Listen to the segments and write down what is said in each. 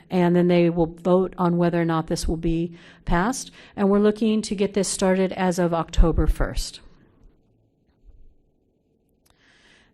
and then they will vote on whether or not this will be passed. And we're looking to get this started as of October 1st.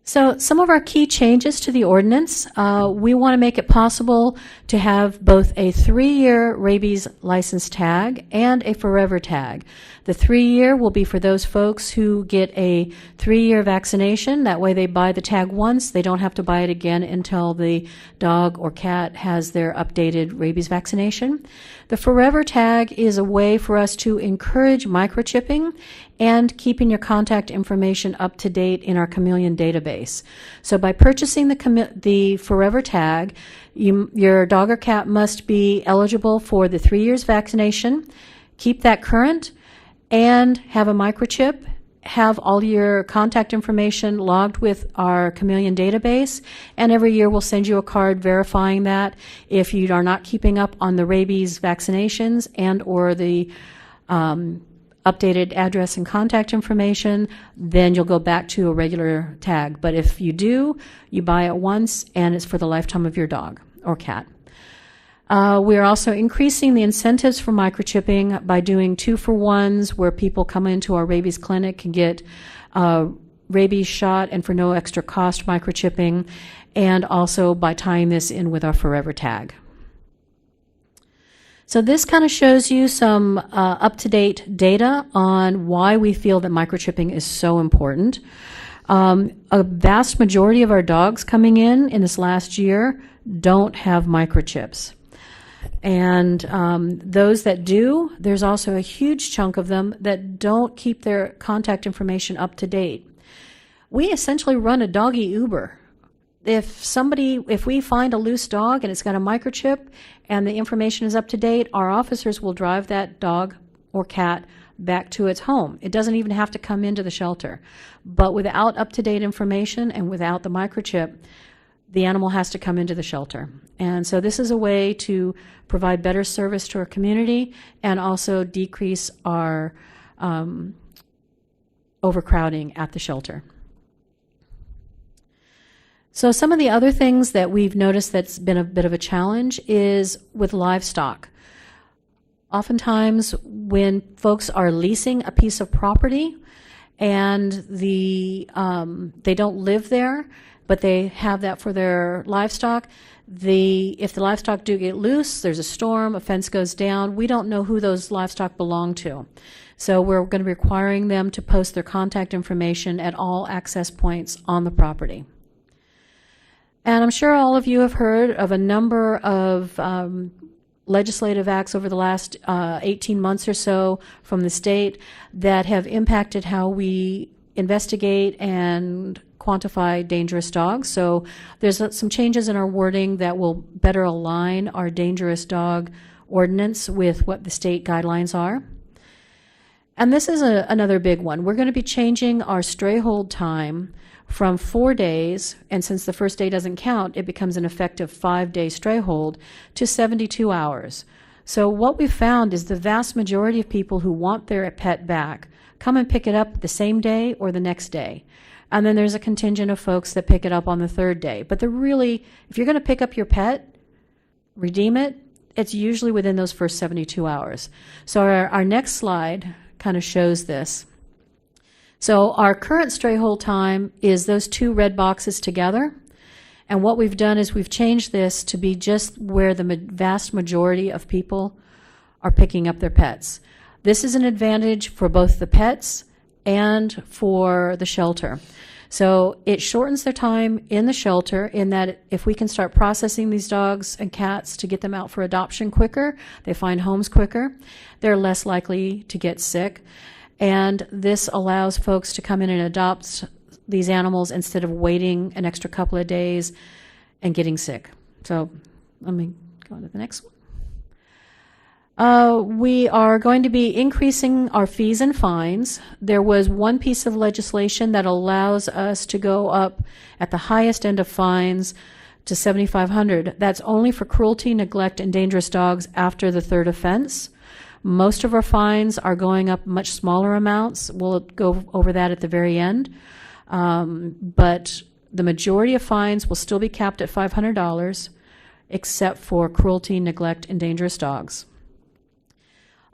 So some of our key changes to the ordinance, we want to make it possible to have both a 3-year rabies license tag and a forever tag. The 3-year will be for those folks who get a 3-year vaccination. That way they buy the tag once. They don't have to buy it again until the dog or cat has their updated rabies vaccination. The forever tag is a way for us to encourage microchipping and keeping your contact information up to date in our Chameleon database. So by purchasing the forever tag, your dog or cat must be eligible for the 3 years vaccination, keep that current, and have a microchip, have all your contact information logged with our Chameleon database, and every year we'll send you a card verifying that. If you are not keeping up on the rabies vaccinations and or the updated address and contact information, then you'll go back to a regular tag. But if you do, you buy it once and it's for the lifetime of your dog or cat. We are also increasing the incentives for microchipping by doing 2-for-1s where people come into our rabies clinic and get rabies shot and for no extra cost microchipping, and also by tying this in with our forever tag. So this kind of shows you some up-to-date data on why we feel that microchipping is so important. A vast majority of our dogs coming in this last year don't have microchips. And those that do, there's also a huge chunk of them that don't keep their contact information up to date. We essentially run a doggy Uber. If we find a loose dog and it's got a microchip and the information is up to date, our officers will drive that dog or cat back to its home. It doesn't even have to come into the shelter. But without up-to-date information and without the microchip, the animal has to come into the shelter. And so this is a way to provide better service to our community and also decrease our overcrowding at the shelter. So some of the other things that we've noticed that's been a bit of a challenge is with livestock. Oftentimes when folks are leasing a piece of property and they don't live there, but they have that for their livestock, if the livestock do get loose, there's a storm, a fence goes down, we don't know who those livestock belong to. So we're going to be requiring them to post their contact information at all access points on the property. And I'm sure all of you have heard of a number of legislative acts over the last 18 months or so from the state that have impacted how we investigate and quantify dangerous dogs. So there's some changes in our wording that will better align our dangerous dog ordinance with what the state guidelines are. And this is another big one. We're going to be changing our stray hold time from 4 days, and since the first day doesn't count, it becomes an effective 5-day stray hold, to 72 hours. So what we've found is the vast majority of people who want their pet back come and pick it up the same day or the next day. And then there's a contingent of folks that pick it up on the 3rd day. But if you're going to pick up your pet, redeem it, it's usually within those first 72 hours. So our next slide kind of shows this. So our current stray hold time is those 2 red boxes together. And what we've done is we've changed this to be just where the vast majority of people are picking up their pets. This is an advantage for both the pets and for the shelter. So it shortens their time in the shelter in that if we can start processing these dogs and cats to get them out for adoption quicker, they find homes quicker, they're less likely to get sick. And this allows folks to come in and adopt these animals instead of waiting an extra couple of days and getting sick. So let me go on to the next one. We are going to be increasing our fees and fines. There was one piece of legislation that allows us to go up at the highest end of fines to $7,500. That's only for cruelty, neglect, and dangerous dogs after the 3rd offense. Most of our fines are going up much smaller amounts. We'll go over that at the very end. But the majority of fines will still be capped at $500. except for cruelty, neglect, and dangerous dogs.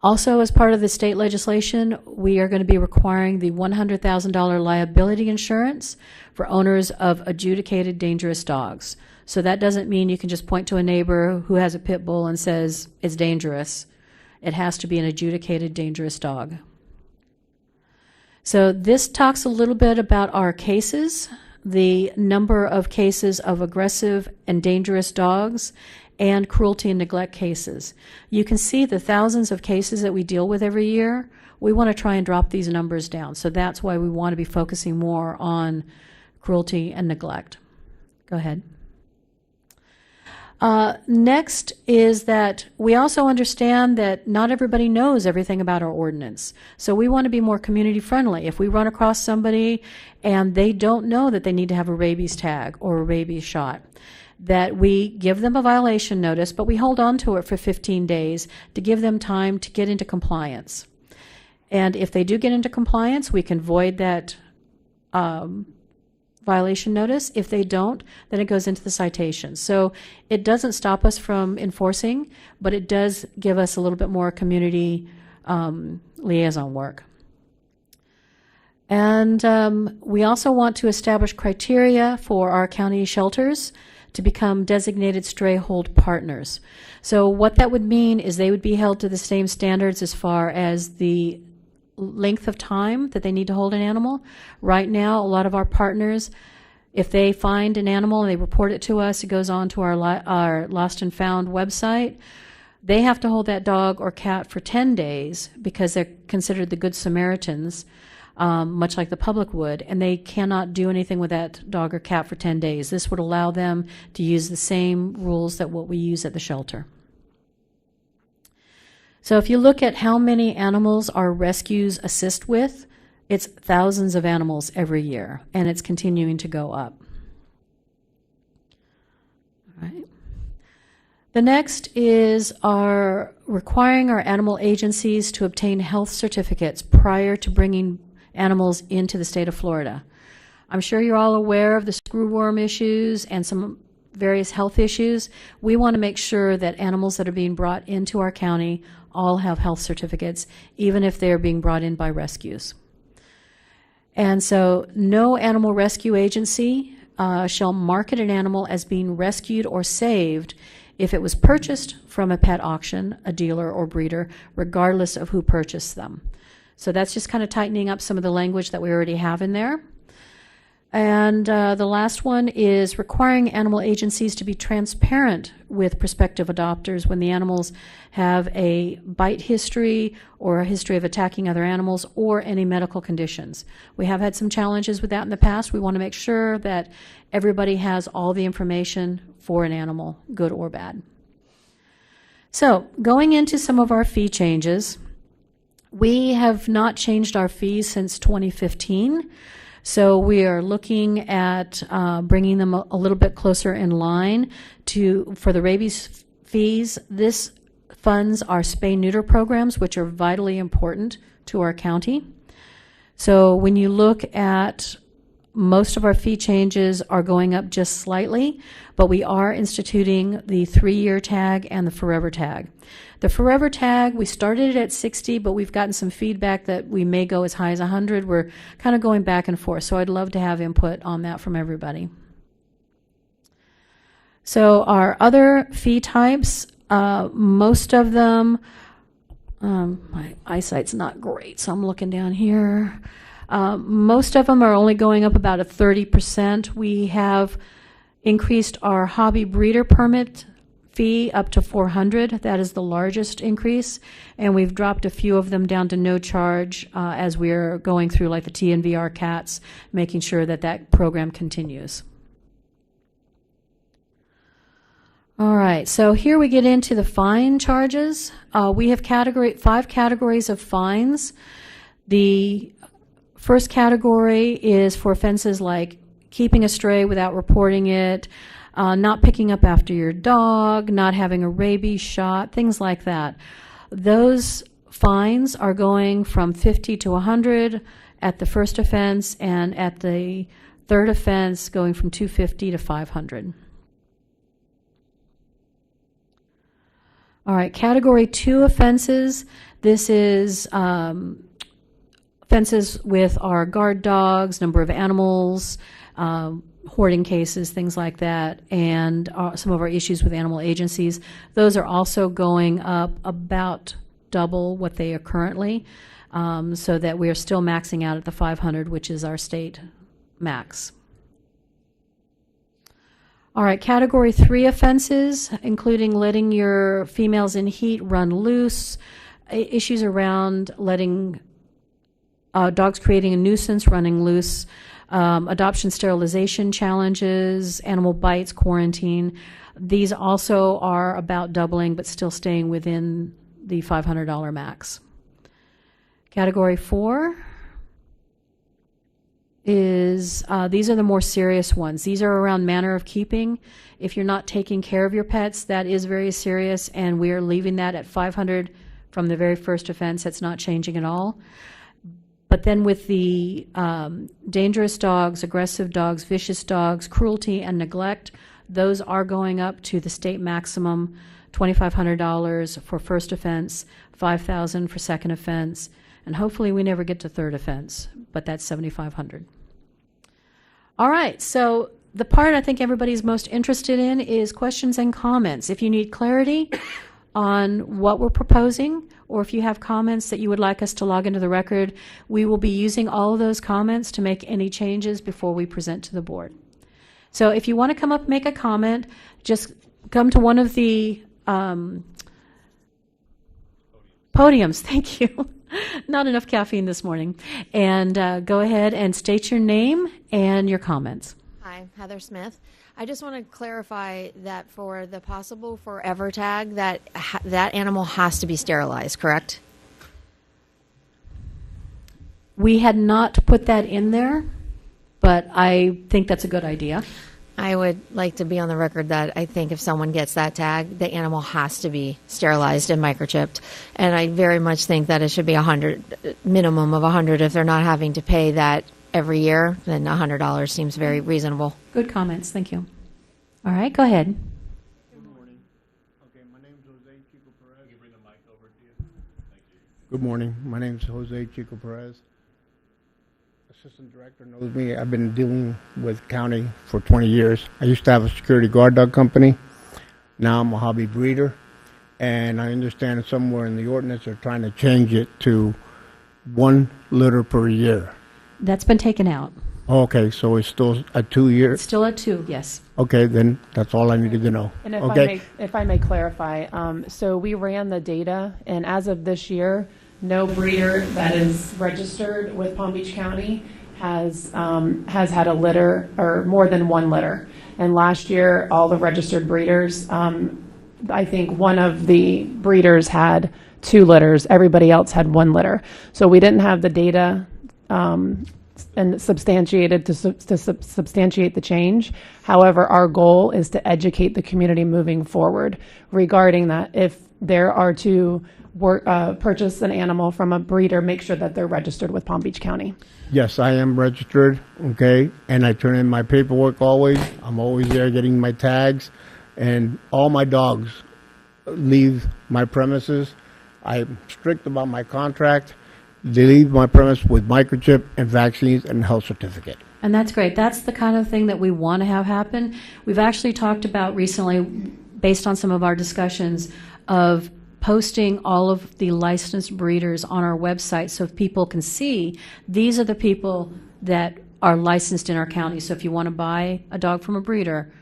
Also, as part of the state legislation, we are going to be requiring the $100,000 liability insurance for owners of adjudicated dangerous dogs. So that doesn't mean you can just point to a neighbor who has a pit bull and says it's dangerous. It has to be an adjudicated dangerous dog. So this talks a little bit about our cases, the number of cases of aggressive and dangerous dogs, and cruelty and neglect cases. You can see the thousands of cases that we deal with every year. We want to try and drop these numbers down. So that's why we want to be focusing more on cruelty and neglect. Go ahead. Next is that we also understand that not everybody knows everything about our ordinance. So we want to be more community friendly. If we run across somebody and they don't know that they need to have a rabies tag or a rabies shot, that we give them a violation notice, but we hold on to it for 15 days to give them time to get into compliance. And if they do get into compliance, we can void that violation notice. If they don't, then it goes into the citation. So it doesn't stop us from enforcing, but it does give us a little bit more community liaison work. And we also want to establish criteria for our county shelters to become designated stray hold partners. So what that would mean is they would be held to the same standards as far as the length of time that they need to hold an animal. Right now, a lot of our partners, if they find an animal and they report it to us, it goes on to our Lost and Found website. They have to hold that dog or cat for 10 days because they're considered the Good Samaritans, much like the public would, and they cannot do anything with that dog or cat for 10 days. This would allow them to use the same rules that what we use at the shelter. So if you look at how many animals our rescues assist with, it's thousands of animals every year, and it's continuing to go up. All right. The next is our requiring our animal agencies to obtain health certificates prior to bringing animals into the state of Florida. I'm sure you're all aware of the screwworm issues and some various health issues. We want to make sure that animals that are being brought into our county all have health certificates, even if they're being brought in by rescues. And so no animal rescue agency shall market an animal as being rescued or saved if it was purchased from a pet auction, a dealer, or breeder, regardless of who purchased them. So that's just kind of tightening up some of the language that we already have in there. And the last one is requiring animal agencies to be transparent with prospective adopters when the animals have a bite history or a history of attacking other animals or any medical conditions. We have had some challenges with that in the past. We want to make sure that everybody has all the information for an animal, good or bad. So going into some of our fee changes, we have not changed our fees since 2015. So we are looking at bringing them a little bit closer in line for the rabies fees. This funds our spay-neuter programs, which are vitally important to our county. So when you look at most of our fee changes are going up just slightly, but we are instituting the 3-year tag and the forever tag. The forever tag, we started it at 60, but we've gotten some feedback that we may go as high as 100. We're kind of going back and forth, so I'd love to have input on that from everybody. So our other fee types, most of them, my eyesight's not great, so I'm looking down here. Most of them are only going up about a 30%. We have increased our hobby breeder permit fee up to $400. That is the largest increase, and we've dropped a few of them down to no charge as we're going through like the TNVR cats, making sure that that program continues. All right, so here we get into the fine charges. We have 5 categories of fines. The first category is for offenses like keeping a stray without reporting it, not picking up after your dog, not having a rabies shot, things like that. Those fines are going from 50 to 100 at the first offense, and at the third offense going from 250 to 500. All right, Category 2 offenses. This is offenses with our guard dogs, number of animals, hoarding cases, things like that, and some of our issues with animal agencies. Those are also going up about double what they are currently, so that we are still maxing out at the 500, which is our state max. All right, Category 3 offenses, including letting your females in heat run loose, issues around letting dogs creating a nuisance, running loose, adoption sterilization challenges, animal bites, quarantine. These also are about doubling, but still staying within the $500 max. Category 4 is, these are the more serious ones. These are around manner of keeping. If you're not taking care of your pets, that is very serious, and we are leaving that at 500 from the very first offense. That's not changing at all. But then with the dangerous dogs, aggressive dogs, vicious dogs, cruelty and neglect, those are going up to the state maximum, $2,500 for first offense, $5,000 for second offense, and hopefully we never get to third offense, but that's $7,500. All right, so the part I think everybody's most interested in is questions and comments. If you need clarity on what we're proposing, or if you have comments that you would like us to log into the record, we will be using all of those comments to make any changes before we present to the board. So if you want to come up and make a comment, just come to one of the podiums. Thank you. Not enough caffeine this morning. And go ahead and state your name and your comments. Hi, Heather Smith. I just want to clarify that for the possible forever tag, that animal has to be sterilized, correct? We had not put that in there, but I think that's a good idea. I would like to be on the record that I think if someone gets that tag, the animal has to be sterilized and microchipped. And I very much think that it should be $100, minimum of $100. If they're not having to pay that every year, then $100 seems very reasonable. Good comments. Thank you. All right, go ahead. Good morning. Okay, my name is Jose Chico Perez. Can you bring the mic over to you? Thank you. Good morning. My name is Jose Chico Perez. Assistant Director knows me. I've been dealing with county for 20 years. I used to have a security guard dog company. Now I'm a hobby breeder. And I understand somewhere in the ordinance they're trying to change it to 1 litter per year. That's been taken out. Okay, so it's still a 2 year? It's still at 2, yes. Okay, then that's all I needed to know. And okay. if I may clarify, so we ran the data, and as of this year, no breeder that is registered with Palm Beach County has had a litter or more than 1 litter. And last year, all the registered breeders, I think one of the breeders had 2 litters. Everybody else had 1 litter. So we didn't have the data and substantiated to substantiate the change. However, our goal is to educate the community moving forward regarding that. If there are to purchase an animal from a breeder, make sure that they're registered with Palm Beach County. Yes, I am registered, okay, and I turn in my paperwork always. I'm always there getting my tags, and all my dogs leave my premises. I'm strict about my contract. They leave my premise with microchip and vaccines and health certificate. And that's great. That's the kind of thing that we want to have happen. We've actually talked about recently, based on some of our discussions, of posting all of the licensed breeders on our website so people can see these are the people that are licensed in our county. So if you want to buy a dog from a breeder,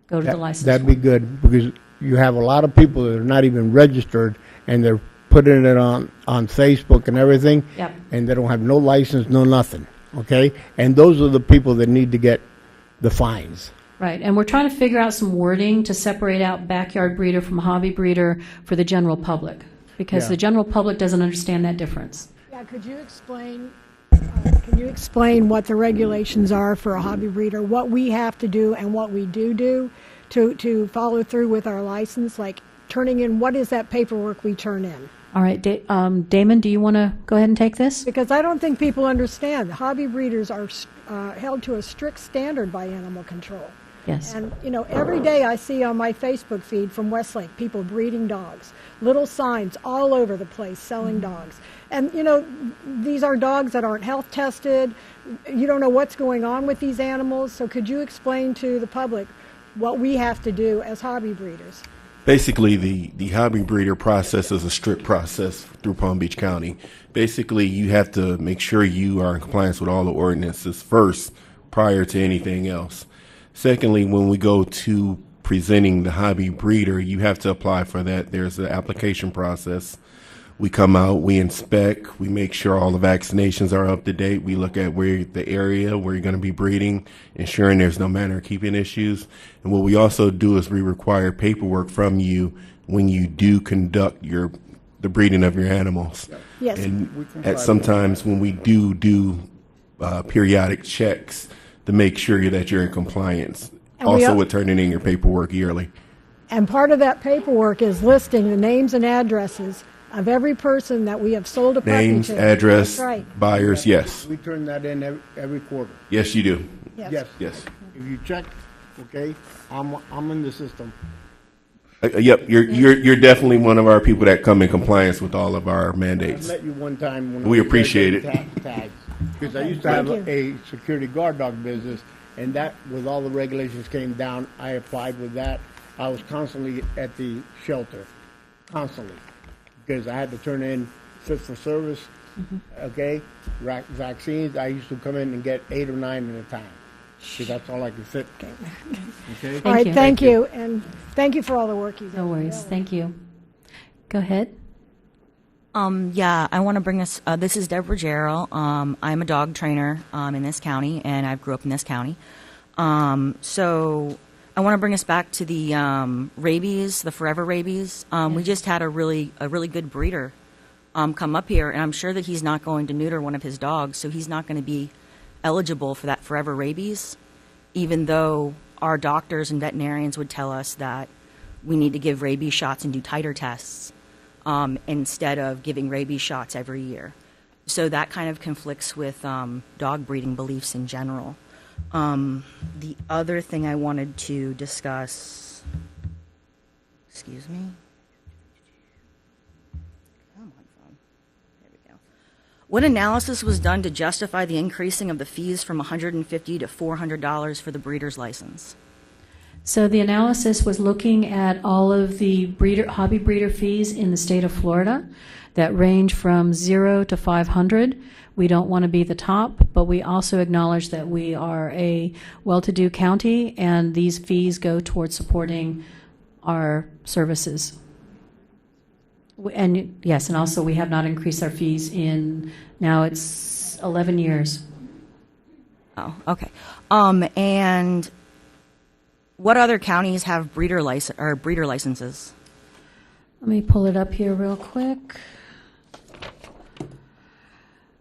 go to the licensed That'd one. be good, because you have a lot of people that are not even registered, and they're putting it on Facebook and everything, Yep. and they don't have no license, no nothing, okay? And those are the people that need to get the fines. Right, and we're trying to figure out some wording to separate out backyard breeder from hobby breeder for the general public, because Yeah. the general public doesn't understand that difference. Yeah, could you explain what the regulations are for a hobby breeder, what we have to do and what we do to follow through with our license, like turning in, what is that paperwork we turn in? All right, Damon, do you want to go ahead and take this? Because I don't think people understand. Hobby breeders are held to a strict standard by animal control. Yes. And, you know, every day I see on my Facebook feed from Westlake people breeding dogs, little signs all over the place selling dogs. And, you know, these are dogs that aren't health tested. You don't know what's going on with these animals. So could you explain to the public what we have to do as hobby breeders? Basically, the hobby breeder process is a strict process through Palm Beach County. Basically, you have to make sure you are in compliance with all the ordinances first, prior to anything else. Secondly, when we go to presenting the hobby breeder, you have to apply for that. There's an application process. We come out, we inspect, we make sure all the vaccinations are up to date. We look at where the area where you're going to be breeding, ensuring there's no manner of keeping issues. And what we also do is we require paperwork from you when you do conduct the breeding of your animals. Yes. And sometimes when we do periodic checks to make sure that you're in compliance. And we Also al- with turning in your paperwork yearly. And part of that paperwork is listing the names and addresses of every person that we have sold a puppy Names, to. address, That's right. buyers, yes. We turn that in every quarter. Yes, you do. Yes. Yes. If you check, okay, I'm in the system. Yep, you're definitely one of our people that come in compliance with all of our I mandates. met you one time when We I was appreciate it. tags. Because I used to Thank have you. a security guard dog business, and that, with all the regulations came down, I applied with that. I was constantly at the shelter, constantly, because I had to turn in fit for service, okay, vaccines. I used to come in and get 8 or 9 at a time, because that's all I could fit. Okay. All right, you. thank you. And thank you for all the work you do. No worries. Thank you. Go ahead. Yeah, I want to bring us. This is Deborah Jarrell. I'm a dog trainer in this county, and I grew up in this county. So I want to bring us back to the rabies, the forever rabies. We just had a really good breeder come up here, and I'm sure that he's not going to neuter one of his dogs, so he's not going to be eligible for that forever rabies, even though our doctors and veterinarians would tell us that we need to give rabies shots and do titer tests. Instead of giving rabies shots every year. So that kind of conflicts with dog breeding beliefs in general. The other thing I wanted to discuss, excuse me. Come on, phone. There we go. What analysis was done to justify the increasing of the fees from $150 to $400 for the breeder's license? So the analysis was looking at all of the hobby breeder fees in the state of Florida that range from 0 to 500. We don't want to be the top, but we also acknowledge that we are a well-to-do county, and these fees go towards supporting our services. And yes, and also we have not increased our fees now it's 11 years. Oh, okay. And what other counties have breeder licenses? Let me pull it up here real quick.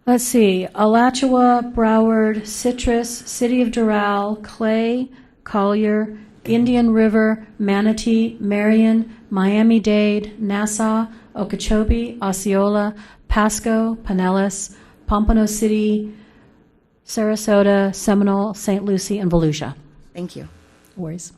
Let's see. Alachua, Broward, Citrus, City of Doral, Clay, Collier, Indian River, Manatee, Marion, Miami-Dade, Nassau, Okeechobee, Osceola, Pasco, Pinellas, Pompano City, Sarasota, Seminole, St. Lucie, and Volusia. Thank you. No worries.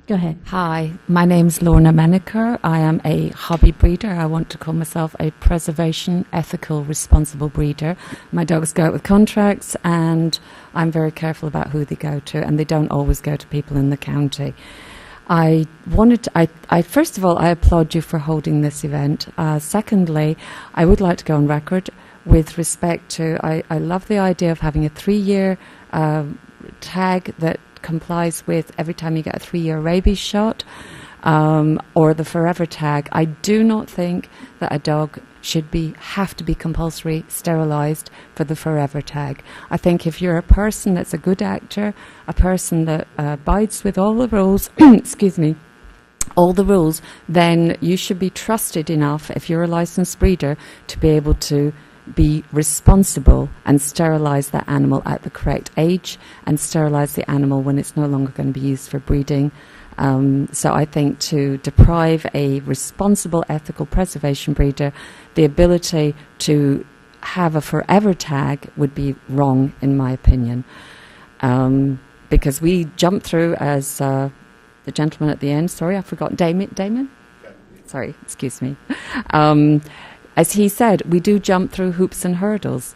Go ahead. Hi, my name's Lorna Maneker. I am a hobby breeder. I want to call myself a preservation, ethical, responsible breeder. My dogs go out with contracts, and I'm very careful about who they go to, and they don't always go to people in the county. First of all, I applaud you for holding this event. Secondly, I would like to go on record with respect to, I love the idea of having a 3-year tag that complies with every time you get a 3-year rabies shot, or the forever tag. I do not think that a dog should have to be compulsory sterilized for the forever tag. I think if you're a person that's a good actor, a person that abides with all the rules, excuse me, all the rules, then you should be trusted enough, if you're a licensed breeder, to be able to be responsible and sterilize that animal at the correct age and sterilize the animal when it's no longer going to be used for breeding. So I think to deprive a responsible, ethical preservation breeder the ability to have a forever tag would be wrong, in my opinion. because we jumped through, as the gentleman at the end, sorry, I forgot, Damon? Sorry, excuse me. As he said, we do jump through hoops and hurdles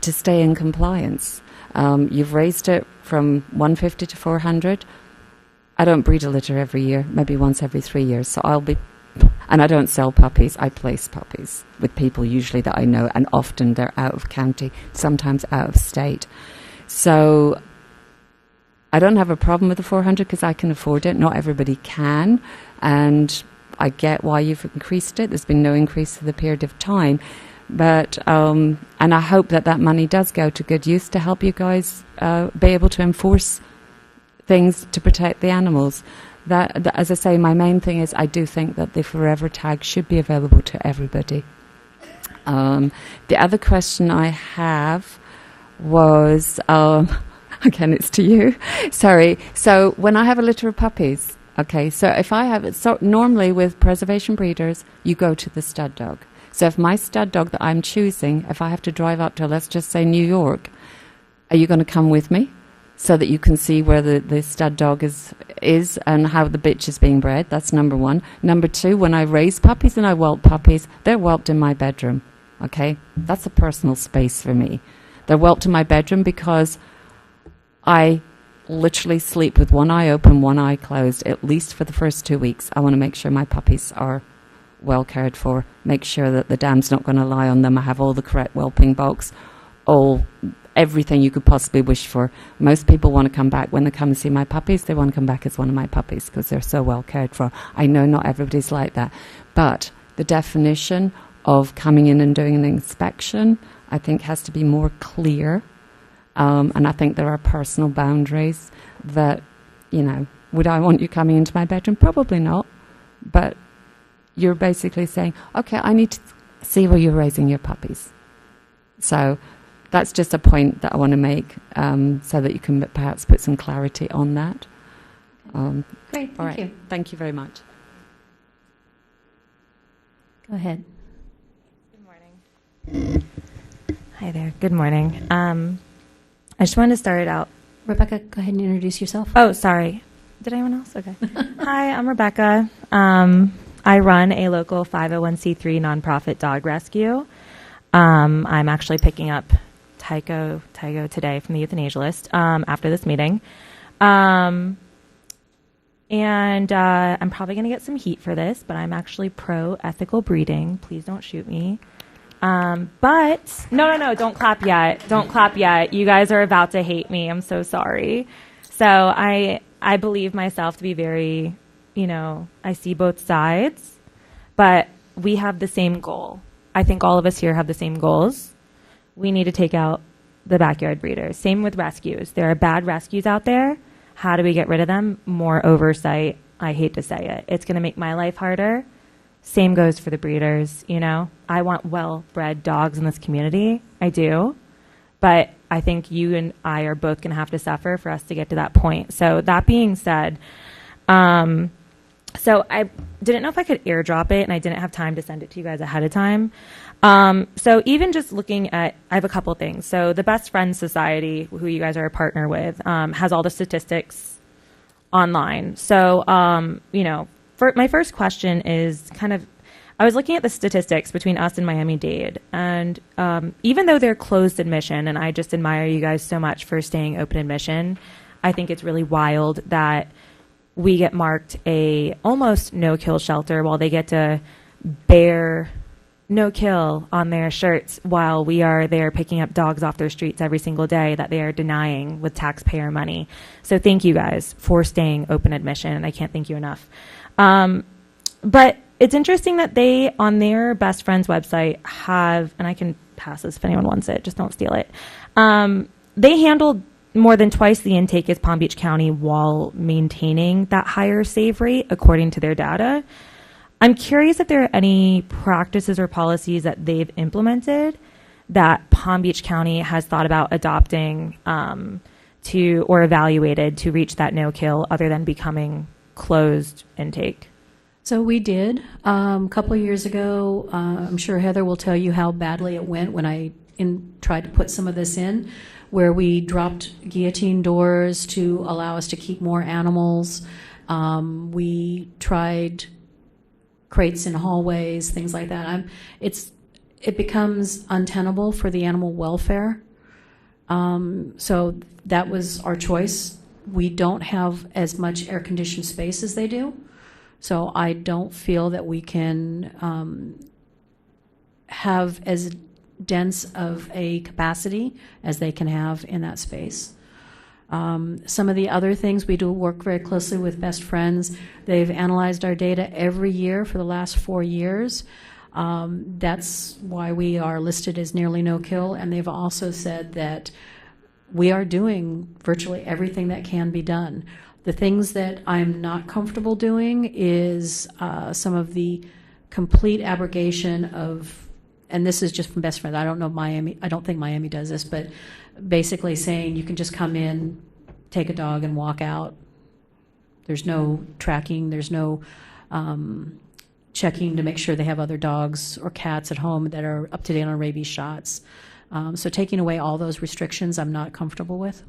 to stay in compliance. You've raised it from 150 to 400. I don't breed a litter every year, maybe once every 3 years. So and I don't sell puppies, I place puppies with people usually that I know, and often they're out of county, sometimes out of state. So I don't have a problem with the 400 because I can afford it. Not everybody can, and I get why you've increased it. There's been no increase for the period of time. But, and I hope that money does go to good use to help you guys be able to enforce things to protect the animals. That, as I say, my main thing is I do think that the forever tag should be available to everybody. The other question I have was, again, it's to you. Sorry. So when I have a litter of puppies, okay, so if I have it, so normally with preservation breeders, you go to the stud dog. So if my stud dog that I'm choosing, if I have to drive up to, let's just say, New York, are you going to come with me so that you can see where the stud dog is and how the bitch is being bred? That's number one. Number two, when I raise puppies and I whelp puppies, they're whelped in my bedroom, okay? That's a personal space for me. They're whelped in my bedroom because I literally sleep with one eye open, one eye closed, at least for the first 2 weeks. I want to make sure my puppies are well cared for, make sure that the dam's not going to lie on them. I have all the correct whelping box, everything you could possibly wish for. Most people want to come back when they come and see my puppies. They want to come back as one of my puppies because they're so well cared for. I know not everybody's like that, but the definition of coming in and doing an inspection, I think, has to be more clear. And I think there are personal boundaries that, would I want you coming into my bedroom? Probably not, but you're basically saying, okay, I need to see where you're raising your puppies. So that's just a point that I want to make so that you can perhaps put some clarity on that. Great, thank you. Thank you very much. Go ahead. Good morning. Hi there. Good morning. I just wanted to start out. Rebecca, go ahead and introduce yourself. Oh, sorry. Did anyone else? Okay. Hi, I'm Rebecca. I run a local 501c3 nonprofit dog rescue. I'm actually picking up Tycho today from the euthanasia list after this meeting. And I'm probably going to get some heat for this, but I'm actually pro-ethical breeding. Please don't shoot me. But no, don't clap yet. Don't clap yet. You guys are about to hate me. I'm so sorry. So I believe myself to be very, I see both sides, but we have the same goal. I think all of us here have the same goals. We need to take out the backyard breeders. Same with rescues. There are bad rescues out there. How do we get rid of them? More oversight. I hate to say it. It's going to make my life harder. Same goes for the breeders, I want well-bred dogs in this community. I do. But I think you and I are both going to have to suffer for us to get to that point. So that being said, so I didn't know if I could airdrop it, and I didn't have time to send it to you guys ahead of time. So even just looking at, I have a couple things. So the Best Friends Society, who you guys are a partner with, has all the statistics online. So, my first question is I was looking at the statistics between us and Miami-Dade, and even though they're closed admission, and I just admire you guys so much for staying open admission, I think it's really wild that we get marked a almost no-kill shelter while they get to bear no-kill on their shirts while we are there picking up dogs off their streets every single day that they are denying with taxpayer money. So thank you guys for staying open admission. I can't thank you enough. But it's interesting that they, on their Best Friends website, have, and I can pass this if anyone wants it, just don't steal it. They handled more than twice the intake as Palm Beach County while maintaining that higher save rate, according to their data. I'm curious if there are any practices or policies that they've implemented that Palm Beach County has thought about adopting or evaluated to reach that no-kill other than becoming closed intake. So we did a couple of years ago. I'm sure Heather will tell you how badly it went when I tried to put some of this in. where we dropped guillotine doors to allow us to keep more animals. We tried crates in hallways, things like that. It becomes untenable for the animal welfare. So that was our choice. We don't have as much air-conditioned space as they do, so I don't feel that we can have as dense of a capacity as they can have in that space. Some of the other things, we do work very closely with Best Friends. They've analyzed our data every year for the last 4 years. That's why we are listed as nearly no kill, and they've also said that we are doing virtually everything that can be done. The things that I'm not comfortable doing is some of the complete abrogation of, and this is just from Best Friends, I don't know Miami, I don't think Miami does this, but basically saying you can just come in, take a dog and walk out. There's no tracking, there's no checking to make sure they have other dogs or cats at home that are up to date on rabies shots. So taking away all those restrictions, I'm not comfortable with.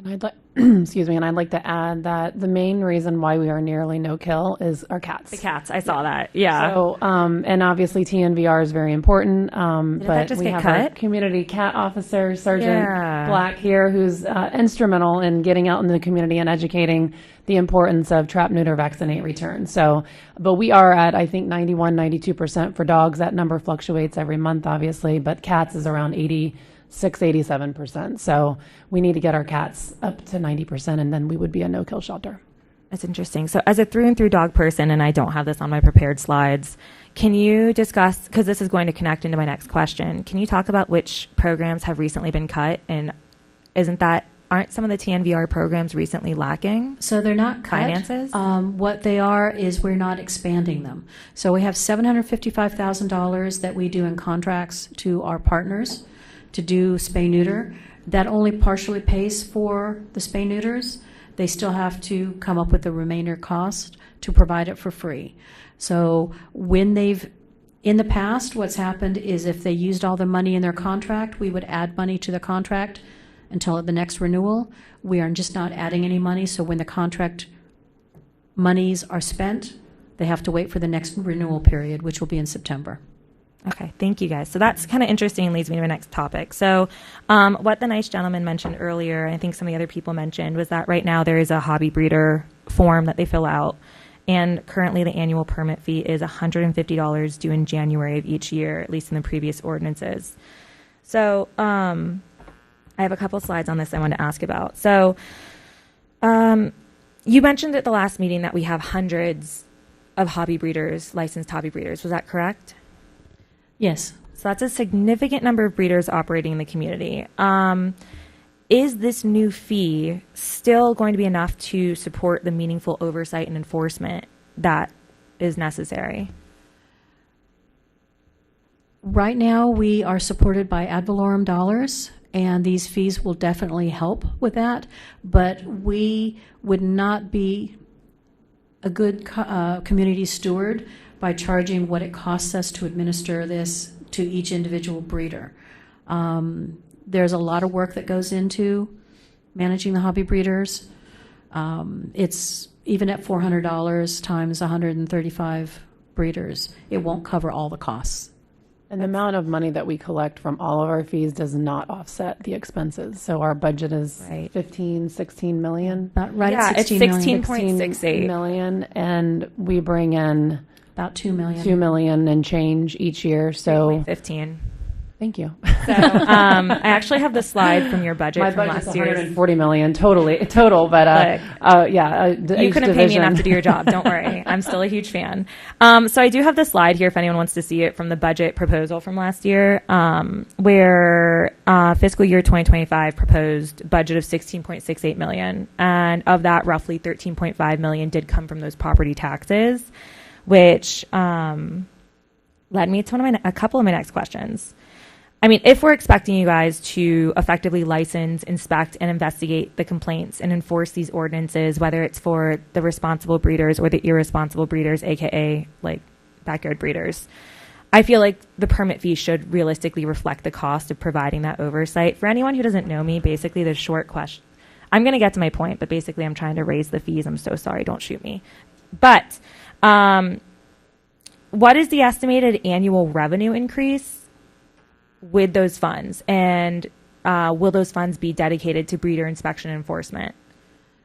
And I'd like, excuse me, and I'd like to add that the main reason why we are nearly no kill is our cats. The cats, I saw that. Yeah. So, and obviously TNVR is very important. that But just we get have cut? our community cat officer, Sergeant Yeah. Black here, who's instrumental in getting out in the community and educating the importance of trap, neuter, vaccinate, return. So, but we are at, I think, 91, 92% for dogs. That number fluctuates every month, obviously, but cats is around 87%. So we need to get our cats up to 90%, and then we would be a no-kill shelter. That's interesting. So as a through and through dog person, and I don't have this on my prepared slides, can you discuss, because this is going to connect into my next question, can you talk about which programs have recently been cut, and aren't some of the TNVR programs recently lacking? So they're not cut. Finances? What they are is we're not expanding them. So we have $755,000 that we do in contracts to our partners to do spay-neuter. That only partially pays for the spay-neuters. They still have to come up with the remainder cost to provide it for free. So in the past, what's happened is if they used all the money in their contract, we would add money to the contract until the next renewal. We are just not adding any money, so when the contract monies are spent, they have to wait for the next renewal period, which will be in September. Okay, thank you guys. So that's kind of interesting and leads me to my next topic. So what the nice gentleman mentioned earlier, and I think some of the other people mentioned, was that right now there is a hobby breeder form that they fill out, and currently the annual permit fee is $150 due in January of each year, at least in the previous ordinances. So I have a couple slides on this I want to ask about. So you mentioned at the last meeting that we have hundreds of hobby breeders, licensed hobby breeders. Was that correct? Yes. So that's a significant number of breeders operating in the community. Is this new fee still going to be enough to support the meaningful oversight and enforcement that is necessary? Right now, we are supported by ad valorem dollars, and these fees will definitely help with that, but we would not be a good community steward by charging what it costs us to administer this to each individual breeder. There's a lot of work that goes into managing the hobby breeders. It's even at $400 times 135 breeders, it won't cover all the costs. And the amount of money that we collect from all of our fees does not offset the expenses. So our budget is Right. 15, 16 million. About right Yeah, at it's 16 million. 16.68 million, and we bring in About 2 million. 2 million and change each year. So 15. thank you. So I actually have the slide from your budget My from budget's last year. 140 million total, but You couldn't pay me enough to do your job. Don't worry. I'm still a huge fan. So I do have the slide here if anyone wants to see it from the budget proposal from last year, where fiscal year 2025 proposed budget of $16.68 million. And of that, roughly $13.5 million did come from those property taxes, which led me to a couple of my next questions. I mean, if we're expecting you guys to effectively license, inspect, and investigate the complaints and enforce these ordinances, whether it's for the responsible breeders or the irresponsible breeders, aka like backyard breeders, I feel like the permit fee should realistically reflect the cost of providing that oversight. For anyone who doesn't know me, basically the short question, I'm going to get to my point, but basically I'm trying to raise the fees. I'm so sorry, don't shoot me. But what is the estimated annual revenue increase with those funds? And will those funds be dedicated to breeder inspection enforcement?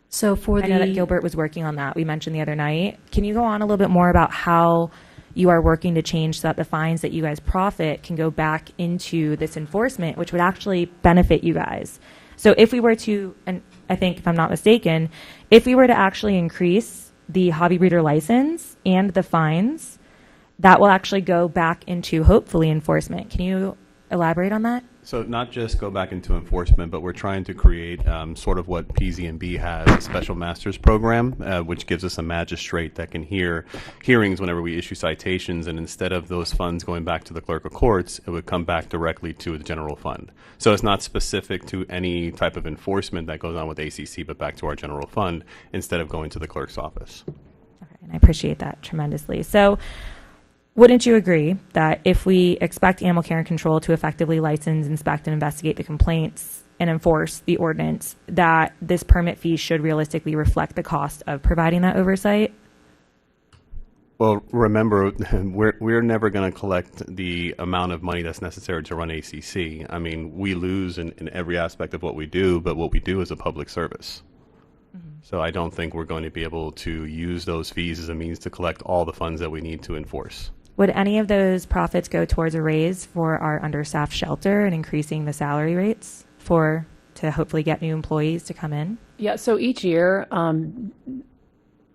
So for I know that Gilbert was working on that. We mentioned the other night. Can you go on a little bit more about how you are working to change so that the fines that you guys profit can go back into this enforcement, which would actually benefit you guys? So if we were to, and I think if I'm not mistaken, if we were to actually increase the hobby breeder license and the fines, that will actually go back into hopefully enforcement. Can you elaborate on that? So not just go back into enforcement, but we're trying to create sort of what PZB has, a special masters program, which gives us a magistrate that can hear hearings whenever we issue citations, and instead of those funds going back to the clerk of courts, it would come back directly to the general fund. So it's not specific to any type of enforcement that goes on with ACC, but back to our general fund instead of going to the clerk's office. Okay, and I appreciate that tremendously. So wouldn't you agree that if we expect animal care and control to effectively license, inspect, and investigate the complaints and enforce the ordinance, that this permit fee should realistically reflect the cost of providing that oversight? Well, remember, we're never going to collect the amount of money that's necessary to run ACC. I mean, we lose in every aspect of what we do, but what we do is a public service. So I don't think we're going to be able to use those fees as a means to collect all the funds that we need to enforce. Would any of those profits go towards a raise for our understaffed shelter and increasing the salary rates to hopefully get new employees to come in? Yeah, so each year,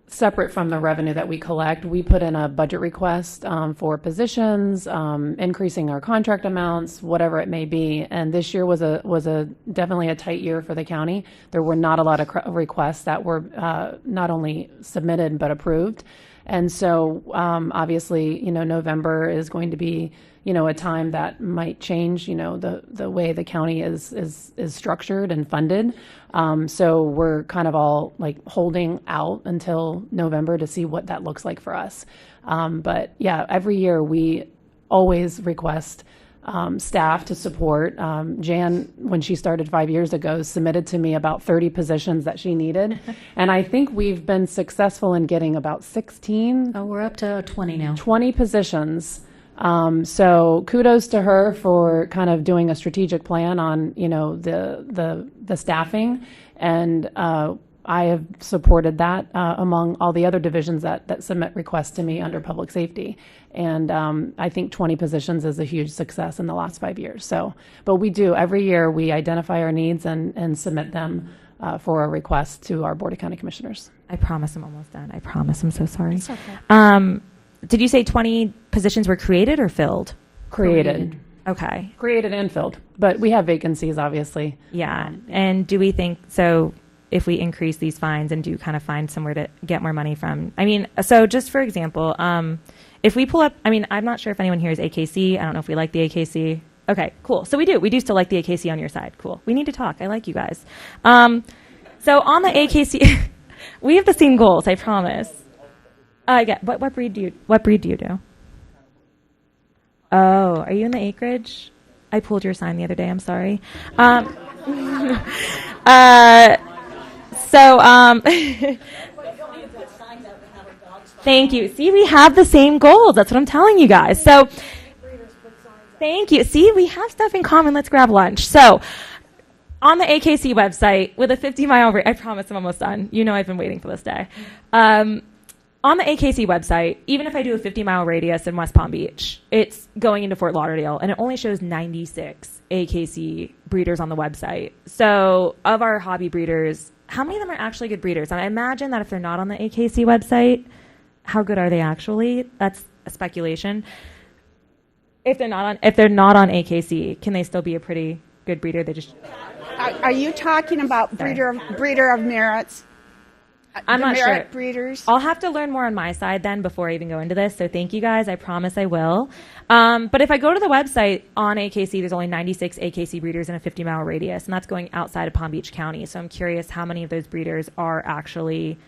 separate from the revenue that we collect, we put in a budget request for positions, increasing our contract amounts, whatever it may be. And this year was a definitely a tight year for the county. There were not a lot of requests that were not only submitted but approved. And so obviously, November is going to be, a time that might change, the way the county is structured and funded. So we're kind of all like holding out until November to see what that looks like for us. But yeah, every year we always request staff to support. Jan, when she started 5 years ago, submitted to me about 30 positions that she needed. And I think we've been successful in getting about 16. Oh, we're up to 20 now. 20 positions. So kudos to her for kind of doing a strategic plan on, the staffing. And I have supported that among all the other divisions that submit requests to me under public safety. And I think 20 positions is a huge success in the last 5 years. So, but we do, every year we identify our needs and submit them for a request to our Board of County Commissioners. I promise I'm almost done. I promise. I'm so sorry. It's okay. Did you say 20 positions were created or filled? Created. Okay. Created and filled. But we have vacancies, obviously. Yeah. And do we think, so if we increase these fines and do kind of find somewhere to get more money from, so just for example, if we pull up, I'm not sure if anyone here is AKC. I don't know if we like the AKC. Okay, cool. So we do still like the AKC on your side. Cool. We need to talk. I like you guys. So on the AKC, we have the same goals, I promise. Yeah. What breed do you do? Oh, are you in the acreage? I pulled your sign the other day. I'm sorry. Thank you. See, we have the same goals. That's what I'm telling you guys. So, thank you. See, we have stuff in common. Let's grab lunch. So, on the AKC website with a 50-mile radius, I promise I'm almost done. I've been waiting for this day. On the AKC website, even if I do a 50-mile radius in West Palm Beach, it's going into Fort Lauderdale, and it only shows 96 AKC breeders on the website. So of our hobby breeders, how many of them are actually good breeders? And I imagine that if they're not on the AKC website, how good are they actually? That's a speculation. If they're not on AKC, can they still be a pretty good breeder? They just Are you talking about breeder of merits? I'm not sure. Breeders. I'll have to learn more on my side then before I even go into this. So thank you guys. I promise I will. But if I go to the website on AKC, there's only 96 AKC breeders in a 50-mile radius, and that's going outside of Palm Beach County. So I'm curious how many of those breeders are actually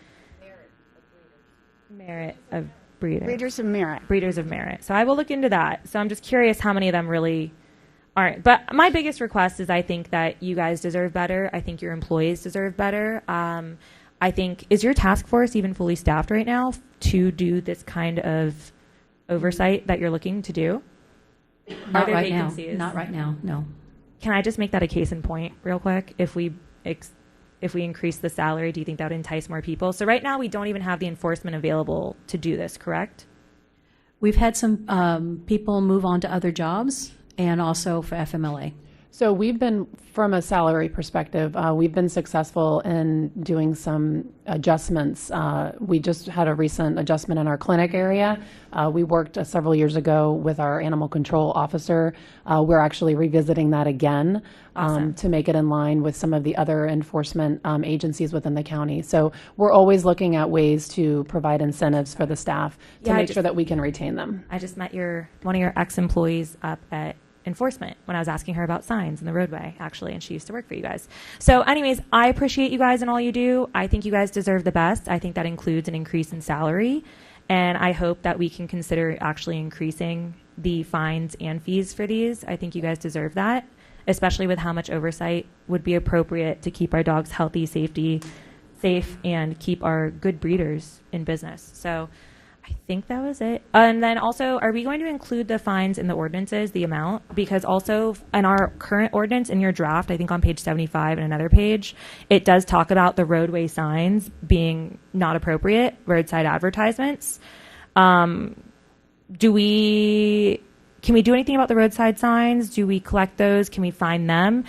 merit of Breeders of merit. Breeders of merit. So I will look into that. So I'm just curious how many of them really aren't. But my biggest request is I think that you guys deserve better. I think your employees deserve better. I think, is your task force even fully staffed right now to do this kind of oversight that you're looking to do? Not right now. Not right now, no. Can I just make that a case in point real quick? If we increase the salary, do you think that would entice more people? So right now we don't even have the enforcement available to do this, correct? We've had some people move on to other jobs and also for FMLA. So we've been, from a salary perspective, we've been successful in doing some adjustments. We just had a recent adjustment in our clinic area. We worked several years ago with our animal control officer. We're actually revisiting that again to make it in line with some of the other enforcement agencies within the county. So we're always looking at ways to provide incentives for the staff to make sure that we can retain them. I just met one of your ex-employees up at enforcement when I was asking her about signs in the roadway, actually, and she used to work for you guys. So anyways, I appreciate you guys and all you do. I think you guys deserve the best. I think that includes an increase in salary, and I hope that we can consider actually increasing the fines and fees for these. I think you guys deserve that, especially with how much oversight would be appropriate to keep our dogs healthy, safe, and keep our good breeders in business. So I think that was it. And then also, are we going to include the fines in the ordinances, the amount? Because also in our current ordinance, in your draft, I think on page 75 and another page, it does talk about the roadway signs being not appropriate, roadside advertisements. Can we do anything about the roadside signs? Do we collect those? Can we fine them?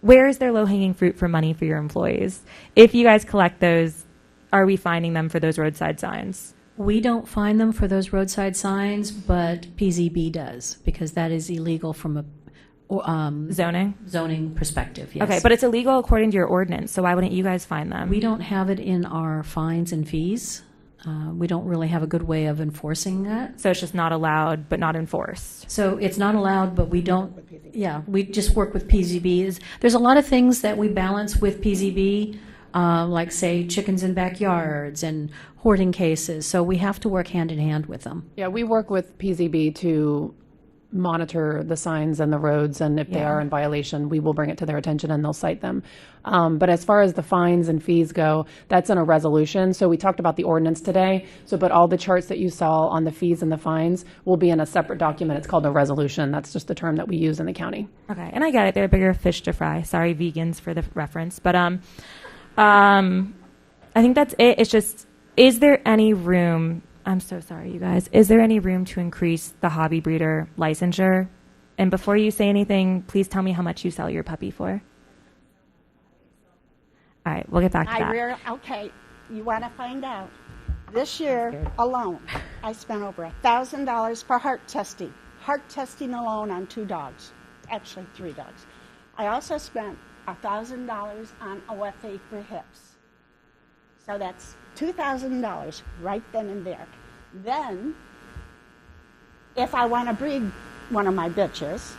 Where is there low-hanging fruit for money for your employees? If you guys collect those, are we fining them for those roadside signs? We don't fine them for those roadside signs, but PZB does, because that is illegal from a zoning perspective, yes. Okay, but it's illegal according to your ordinance, so why wouldn't you guys fine them? We don't have it in our fines and fees. We don't really have a good way of enforcing that. So it's just not allowed, but not enforced. So it's not allowed, but we don't, we just work with PZBs. There's a lot of things that we balance with PZB, like, say, chickens in backyards and hoarding cases. So we have to work hand in hand with them. Yeah, we work with PZB to monitor the signs and the roads, and if they are in violation, we will bring it to their attention and they'll cite them. But as far as the fines and fees go, that's in a resolution. So we talked about the ordinance today. But all the charts that you saw on the fees and the fines will be in a separate document. It's called a resolution. That's just the term that we use in the county. Okay, and I get it. They're bigger fish to fry. Sorry, vegans, for the reference. But I think that's it. It's just, is there any room, I'm so sorry, you guys, is there any room to increase the hobby breeder licensure? And before you say anything, please tell me how much you sell your puppy for. All right, we'll get back to that. Okay, you want to find out? This year alone, I spent over $1,000 for heart testing. Heart testing alone on 2 dogs, actually 3 dogs. I also spent $1,000 on OFA for hips. So that's $2,000 right then and there. Then, if I want to breed one of my bitches,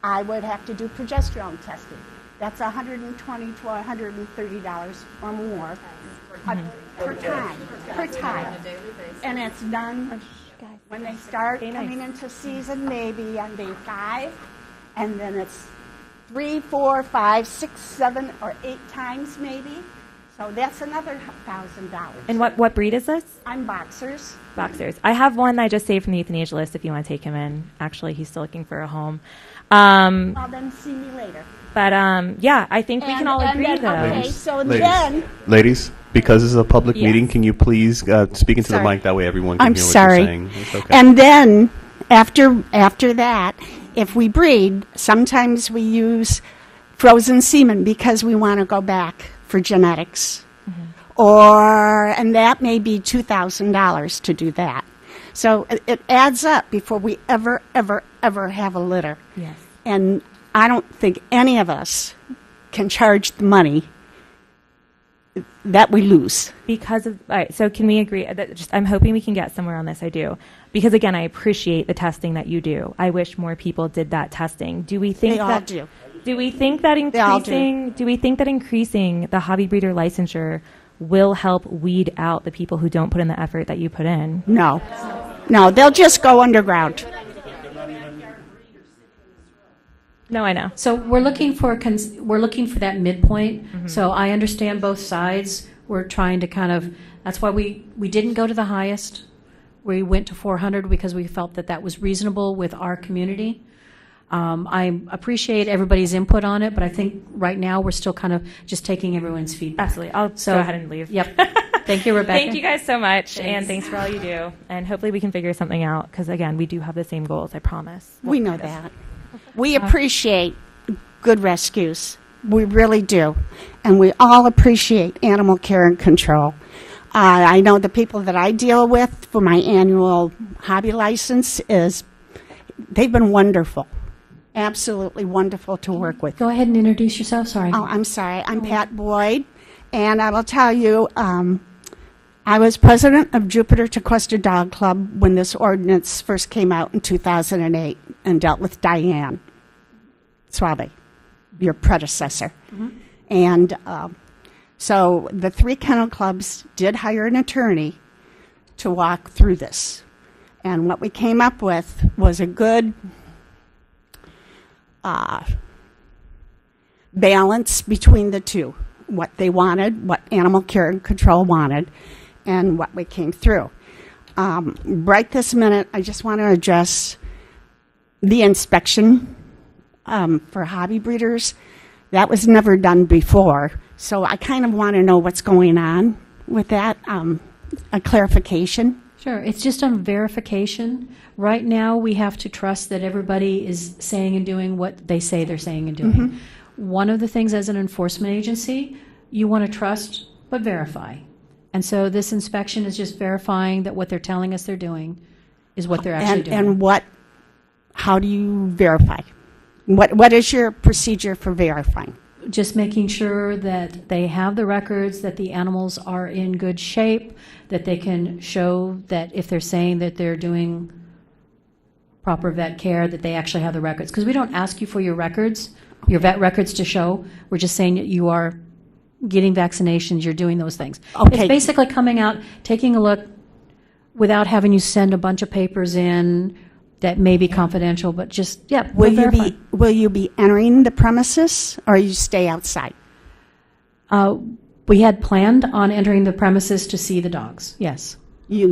I would have to do progesterone testing. That's $120 to $130 or more per time. And it's done when they start coming into season, maybe on day 5, and then it's 3, 4, 5, 6, 7, or 8 times maybe. So that's another $1,000. And what breed is this? I'm boxers. Boxers. I have one that I just saved from the euthanasia list if you want to take him in. Actually, he's still looking for a home. Well, then see me later. But I think we can all agree, though. Okay, so then... Ladies, because this is a public meeting, can you please speak into the mic? That way everyone can hear what you're saying. It's okay. And then, after that, if we breed, sometimes we use frozen semen because we want to go back for genetics. Mm-hmm. And that may be $2,000 to do that. So it adds up before we ever have a litter. Yes. And I don't think any of us can charge the money that we lose. Because of, all right, so can we agree that I'm hoping we can get somewhere on this, I do. Because again, I appreciate the testing that you do. I wish more people did that testing. Do we think they all do? Do we think that increasing the hobby breeder licensure will help weed out the people who don't put in the effort that you put in. No. No, they'll just go underground. No, I know. So we're looking for that midpoint. So I understand both sides. We're trying to kind of, that's why we didn't go to the highest. We went to 400 because we felt that that was reasonable with our community. I appreciate everybody's input on it, but I think right now we're still kind of just taking everyone's feedback. Absolutely. I'll go ahead and leave. Yep. Thank you, Rebecca. Thank you guys so much, and thanks for all you do. And hopefully we can figure something out, because, again, we do have the same goals, I promise. We know that. We appreciate good rescues. We really do. And we all appreciate animal care and control. I know the people that I deal with for my annual hobby license they've been wonderful. Absolutely wonderful to work with. Go ahead and introduce yourself. Sorry. Oh, I'm sorry. I'm Pat Boyd, and I will tell you, I was president of Jupiter Tequesta Dog Club when this ordinance first came out in 2008 and dealt with Diane Suave, your predecessor. And so the 3 kennel clubs did hire an attorney to walk through this. And what we came up with was a good balance between the two, what they wanted, what animal care and control wanted, and what we came through. Right this minute, I just want to address the inspection for hobby breeders. That was never done before, so I kind of want to know what's going on with that, a clarification. Sure. It's just on verification. Right now, we have to trust that everybody is saying and doing what they say they're saying and doing. One of the things as an enforcement agency, you want to trust but verify. And so this inspection is just verifying that what they're telling us they're doing is what they're actually doing. And how do you verify? What is your procedure for verifying? Just making sure that they have the records, that the animals are in good shape, that they can show that if they're saying that they're doing proper vet care, that they actually have the records. Because we don't ask you for your records, your vet records to show. We're just saying that you are getting vaccinations, you're doing those things. Okay. It's basically coming out, taking a look without having you send a bunch of papers in that may be confidential, but just, yeah. Will you be entering the premises, or you stay outside? We had planned on entering the premises to see the dogs, yes.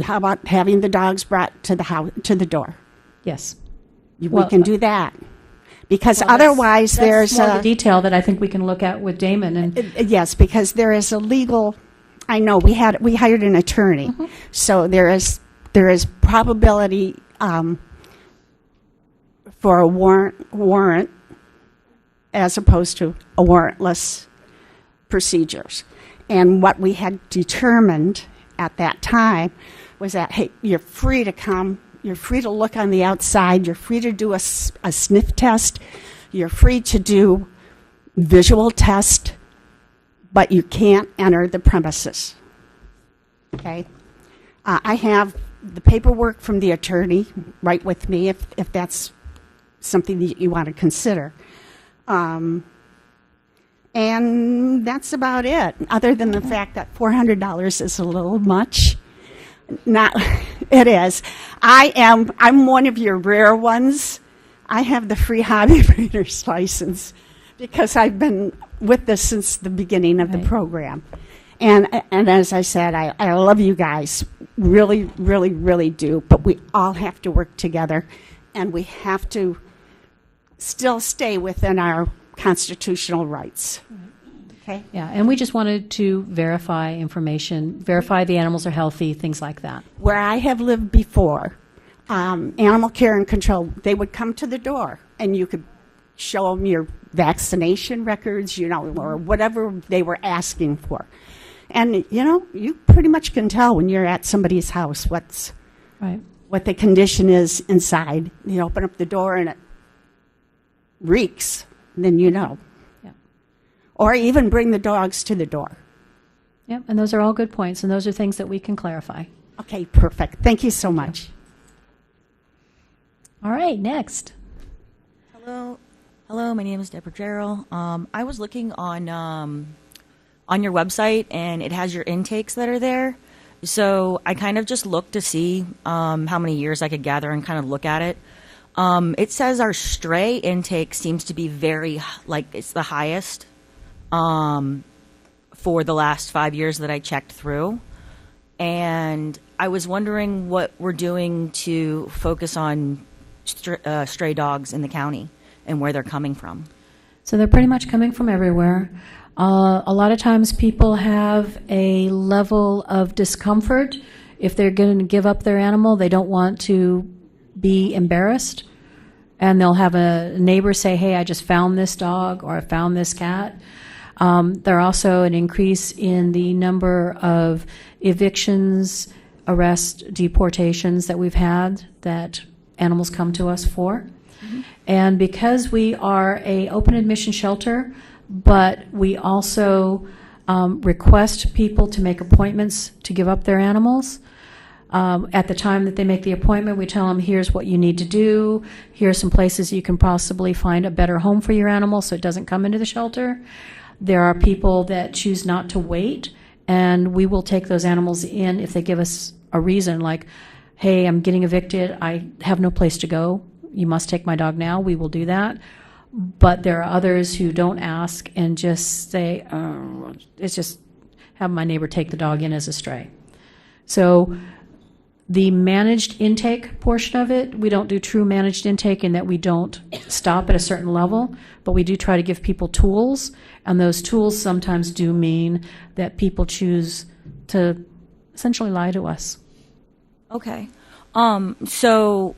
How about having the dogs brought to the house, to the door? Yes. We can do that. Because otherwise there's more the detail that I think we can look at with Damon. And yes, because there is a legal, I know, we hired an attorney. So there is probability for a warrant as opposed to a warrantless procedures. And what we had determined at that time was that, hey, you're free to come, you're free to look on the outside, you're free to do a sniff test, you're free to do visual test, but you can't enter the premises. Okay? I have the paperwork from the attorney right with me if that's something that you want to consider. And that's about it, other than the fact that $400 is a little much. It is. I'm one of your rare ones. I have the free hobby breeder's license because I've been with this since the beginning of the program. And as I said, I love you guys, really, really, really do. But we all have to work together, and we have to still stay within our constitutional rights. Okay? yeah, and we just wanted to verify information, verify the animals are healthy, things like that. Where I have lived before, animal care and control, they would come to the door, and you could show them your vaccination records, or whatever they were asking for. And, you pretty much can tell when you're at somebody's house what the condition is inside. You open up the door and it reeks, then you know. Yeah. Or even bring the dogs to the door. Yeah, and those are all good points, and those are things that we can clarify. Okay, perfect. Thank you so much. All right, next. Hello, my name is Deborah Gerald. I was looking on on your website, and it has your intakes that are there. So I kind of just looked to see how many years I could gather and kind of look at it. It says our stray intake seems to be it's the highest for the last 5 years that I checked through. And I was wondering what we're doing to focus on stray dogs in the county and where they're coming from. So they're pretty much coming from everywhere. A lot of times people have a level of discomfort. If they're going to give up their animal, they don't want to be embarrassed. And they'll have a neighbor say, hey, I just found this dog or I found this cat. There are also an increase in the number of evictions, arrests, deportations that we've had that animals come to us for. Mm-hmm. And because we are a open admission shelter, but we also request people to make appointments to give up their animals. At the time that they make the appointment, we tell them, here's what you need to do. Here's some places you can possibly find a better home for your animal so it doesn't come into the shelter. There are people that choose not to wait, and we will take those animals in if they give us a reason, like, hey, I'm getting evicted. I have no place to go. You must take my dog now. We will do that. But there are others who don't ask and just say, it's just have my neighbor take the dog in as a stray. So the managed intake portion of it, we don't do true managed intake in that we don't stop at a certain level, but we do try to give people tools, and those tools sometimes do mean that people choose to essentially lie to us. Okay. So,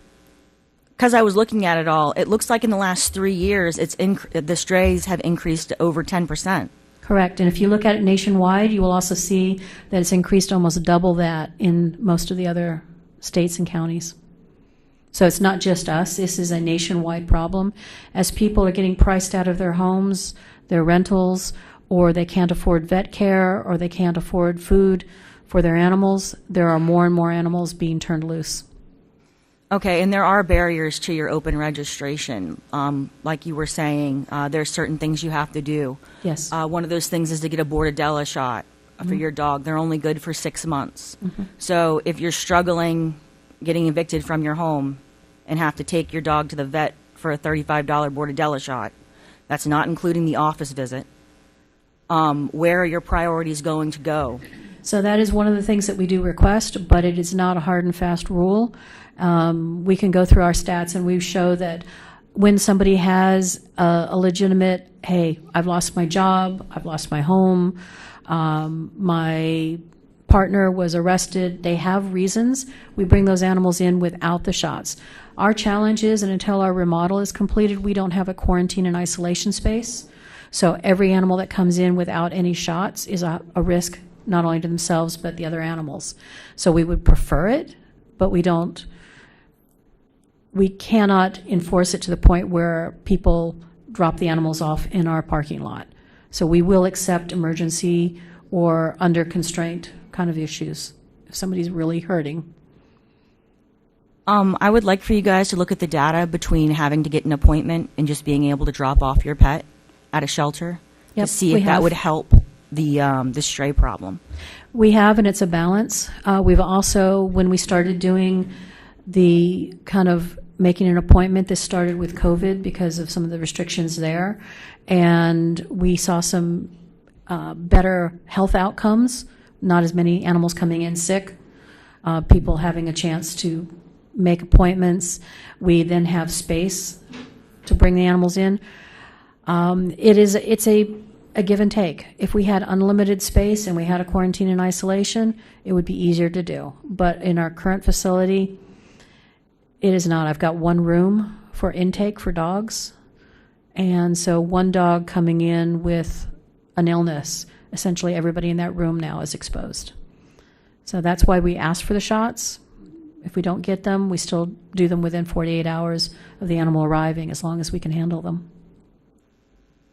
because I was looking at it all, it looks like in the last 3 years, the strays have increased to over 10%. Correct. And if you look at it nationwide, you will also see that it's increased almost double that in most of the other states and counties. So it's not just us. This is a nationwide problem. As people are getting priced out of their homes, their rentals, or they can't afford vet care, or they can't afford food for their animals, there are more and more animals being turned loose. Okay, and there are barriers to your open registration. Like you were saying, there's certain things you have to do. Yes. One of those things is to get a Bordetella shot for your dog. They're only good for 6 months. Mm-hmm. So if you're struggling getting evicted from your home and have to take your dog to the vet for a $35 Bordetella shot, that's not including the office visit. Where are your priorities going to go? So that is one of the things that we do request, but it is not a hard and fast rule. We can go through our stats and we show that when somebody has a legitimate, hey, I've lost my job, I've lost my home, my partner was arrested, they have reasons, we bring those animals in without the shots. Our challenge is, and until our remodel is completed, we don't have a quarantine and isolation space. So every animal that comes in without any shots is a risk not only to themselves but the other animals. So we would prefer it, but we cannot enforce it to the point where people drop the animals off in our parking lot. So we will accept emergency or under constraint kind of issues if somebody's really hurting. I would like for you guys to look at the data between having to get an appointment and just being able to drop off your pet at a shelter to see if that would help the stray problem. We have, and it's a balance. We've also, when we started doing the kind of making an appointment, this started with COVID because of some of the restrictions there, and we saw some better health outcomes, not as many animals coming in sick, people having a chance to make appointments. We then have space to bring the animals in. It's a give and take. If we had unlimited space and we had a quarantine and isolation, it would be easier to do. But in our current facility, it is not. I've got one room for intake for dogs, and so one dog coming in with an illness, essentially everybody in that room now is exposed. So that's why we ask for the shots. If we don't get them, we still do them within 48 hours of the animal arriving, as long as we can handle them.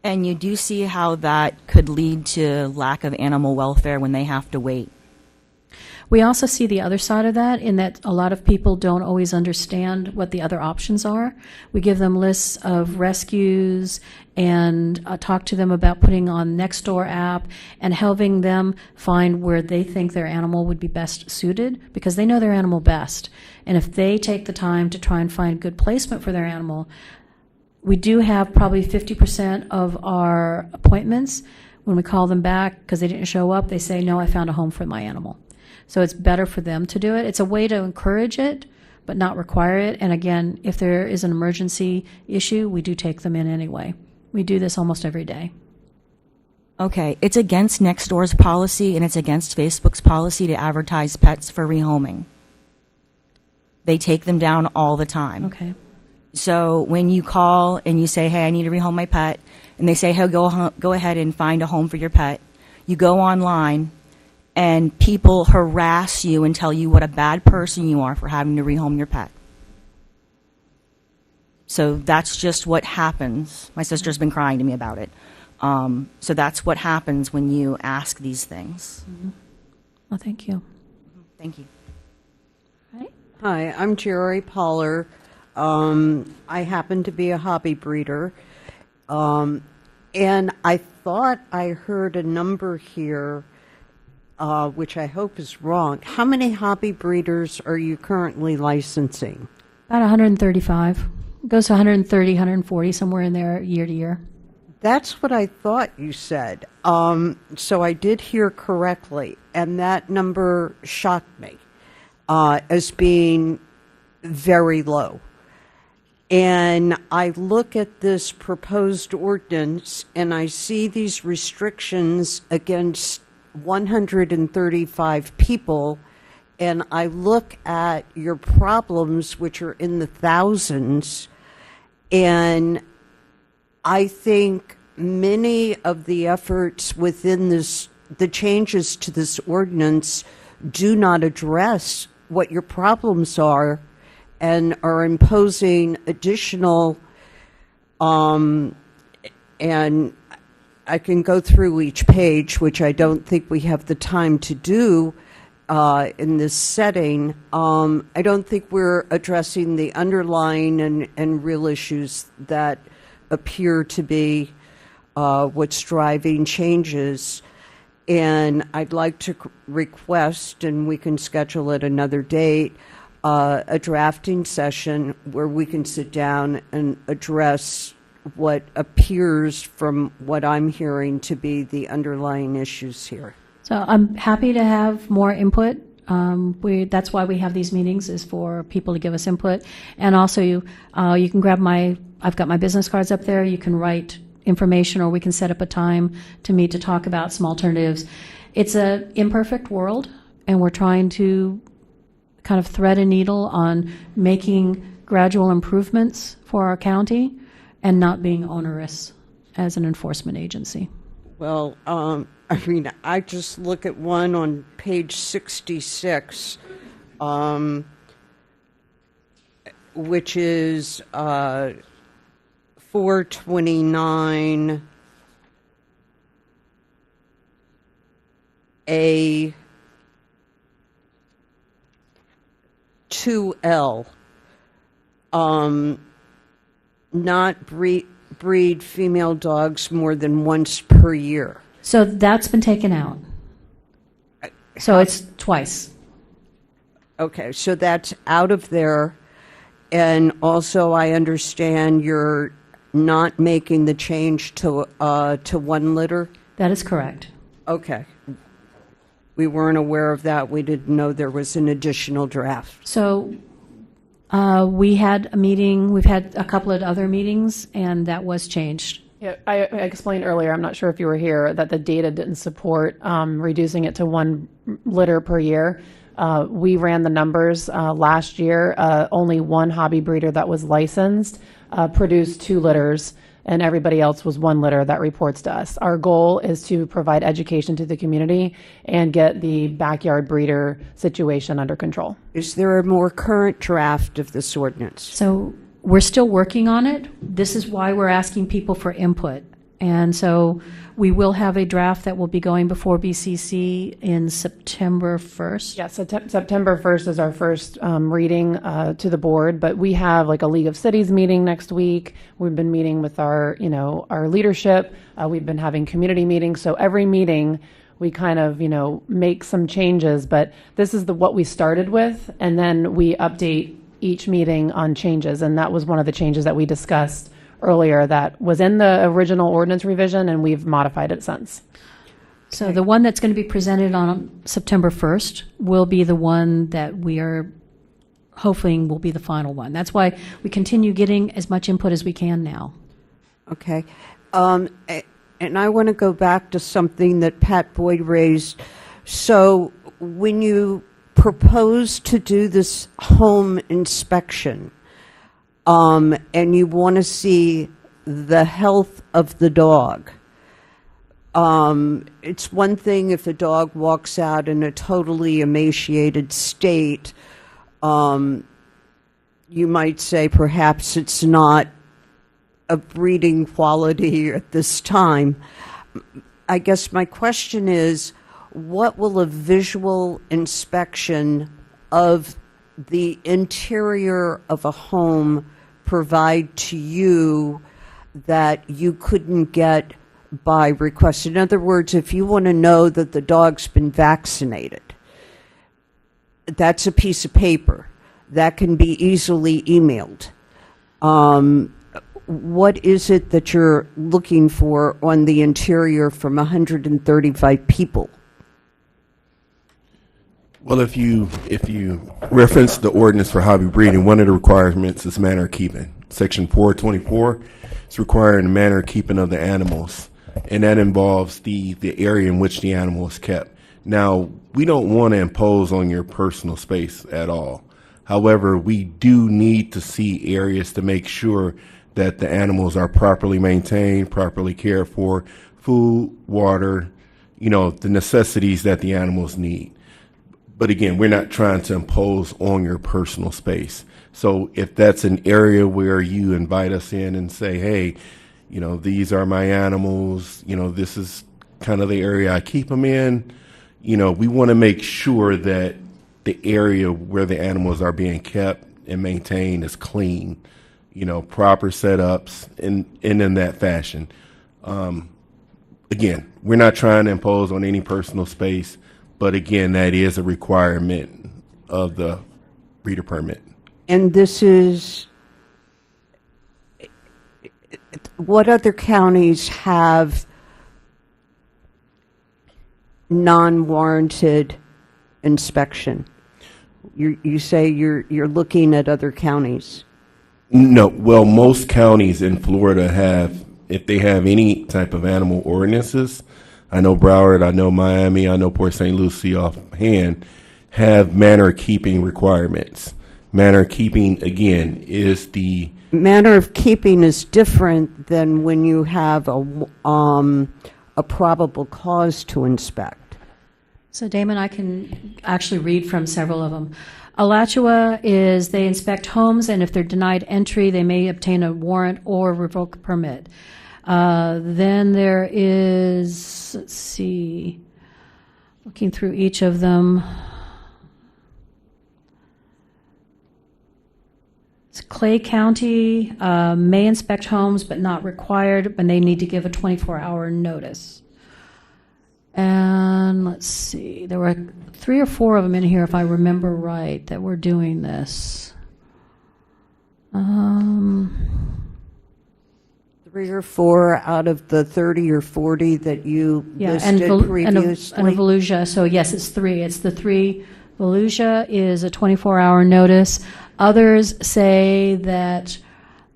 And you do see how that could lead to lack of animal welfare when they have to wait. We also see the other side of that in that a lot of people don't always understand what the other options are. We give them lists of rescues and talk to them about putting on Nextdoor app and helping them find where they think their animal would be best suited, because they know their animal best. And if they take the time to try and find good placement for their animal, we do have probably 50% of our appointments. When we call them back because they didn't show up, they say, no, I found a home for my animal. So it's better for them to do it. It's a way to encourage it, but not require it. And again, if there is an emergency issue, we do take them in anyway. We do this almost every day. Okay, it's against Nextdoor's policy and it's against Facebook's policy to advertise pets for rehoming. They take them down all the time. Okay. So when you call and you say, hey, I need to rehome my pet, and they say, hey, go ahead and find a home for your pet, you go online and people harass you and tell you what a bad person you are for having to rehome your pet. So that's just what happens. My sister's been crying to me about it. So that's what happens when you ask these things. Mm-hmm. Well, thank you. Thank you. Hi, I'm Jerry Poller. I happen to be a hobby breeder. And I thought I heard a number here, which I hope is wrong. How many hobby breeders are you currently licensing? About 135. It goes to 130, 140, somewhere in there year to year. That's what I thought you said. So I did hear correctly, and that number shocked me as being very low. And I look at this proposed ordinance and I see these restrictions against 135 people, and I look at your problems, which are in the thousands, and I think many of the efforts within this, the changes to this ordinance, do not address what your problems are and are imposing additional, and I can go through each page, which I don't think we have the time to do in this setting. I don't think we're addressing the underlying and real issues that appear to be what's driving changes. And I'd like to request, and we can schedule it another date, a drafting session where we can sit down and address what appears from what I'm hearing to be the underlying issues here. So I'm happy to have more input. That's why we have these meetings, is for people to give us input. And also you can grab I've got my business cards up there. You can write information, or we can set up a time to meet to talk about some alternatives. It's an imperfect world, and we're trying to kind of thread a needle on making gradual improvements for our county and not being onerous as an enforcement agency. Well, I mean, I just look at one on page 66, which is 429 A 2L. Not breed female dogs more than once per year. So that's been taken out. So it's twice. Okay, so that's out of there. And also I understand you're not making the change to one litter? That is correct. Okay. We weren't aware of that. We didn't know there was an additional draft. So we had a meeting, we've had a couple of other meetings, and that was changed. Yeah, I explained earlier, I'm not sure if you were here, that the data didn't support reducing it to one litter per year. We ran the numbers last year. Only one hobby breeder that was licensed produced 2 litters, and everybody else was 1 litter that reports to us. Our goal is to provide education to the community and get the backyard breeder situation under control. Is there a more current draft of this ordinance? So we're still working on it. This is why we're asking people for input. And so we will have a draft that will be going before BCC in September 1st. Yeah, so September 1st is our first reading to the board, but we have like a League of Cities meeting next week. We've been meeting with our leadership. We've been having community meetings. So every meeting we kind of, make some changes, but this is what we started with, and then we update each meeting on changes. And that was one of the changes that we discussed earlier that was in the original ordinance revision, and we've modified it since. So the one that's going to be presented on September 1st will be the one that we are hoping will be the final one. That's why we continue getting as much input as we can now. Okay. And I want to go back to something that Pat Boyd raised. So when you propose to do this home inspection, and you want to see the health of the dog, it's one thing if a dog walks out in a totally emaciated state. You might say perhaps it's not a breeding quality at this time. I guess my question is, what will a visual inspection of the interior of a home provide to you that you couldn't get by request? In other words, if you want to know that the dog's been vaccinated, that's a piece of paper that can be easily emailed. What is it that you're looking for on the interior from 135 people? Well, if you reference the ordinance for hobby breeding, one of the requirements is manner of keeping. Section 424 is requiring the manner of keeping of the animals, and that involves the area in which the animal is kept. Now, we don't want to impose on your personal space at all. However, we do need to see areas to make sure that the animals are properly maintained, properly cared for, food, water, the necessities that the animals need. But again, we're not trying to impose on your personal space. So if that's an area where you invite us in and say, hey, these are my animals, this is kind of the area I keep them in, we want to make sure that the area where the animals are being kept and maintained is clean, proper setups and in that fashion. Again, we're not trying to impose on any personal space. But again, that is a requirement of the breeder permit. And this is, what other counties have non-warranted inspection? You say you're looking at other counties. No, well, most counties in Florida have, if they have any type of animal ordinances, I know Broward, I know Miami, I know Port St. Lucie offhand, have manner of keeping requirements. Manner of keeping, again, is the... Manner of keeping is different than when you have a probable cause to inspect. So Damon, I can actually read from several of them. Alachua is they inspect homes, and if they're denied entry, they may obtain a warrant or revoke a permit. Then there is, let's see, looking through each of them. Clay County may inspect homes, but not required, but they need to give a 24-hour notice. And let's see, there were 3 or 4 of them in here, if I remember right, that were doing this. 3 or 4 out of the 30 or 40 that you listed previously? And a Volusia, so yes, it's 3. It's the 3. Volusia is a 24-hour notice. Others say that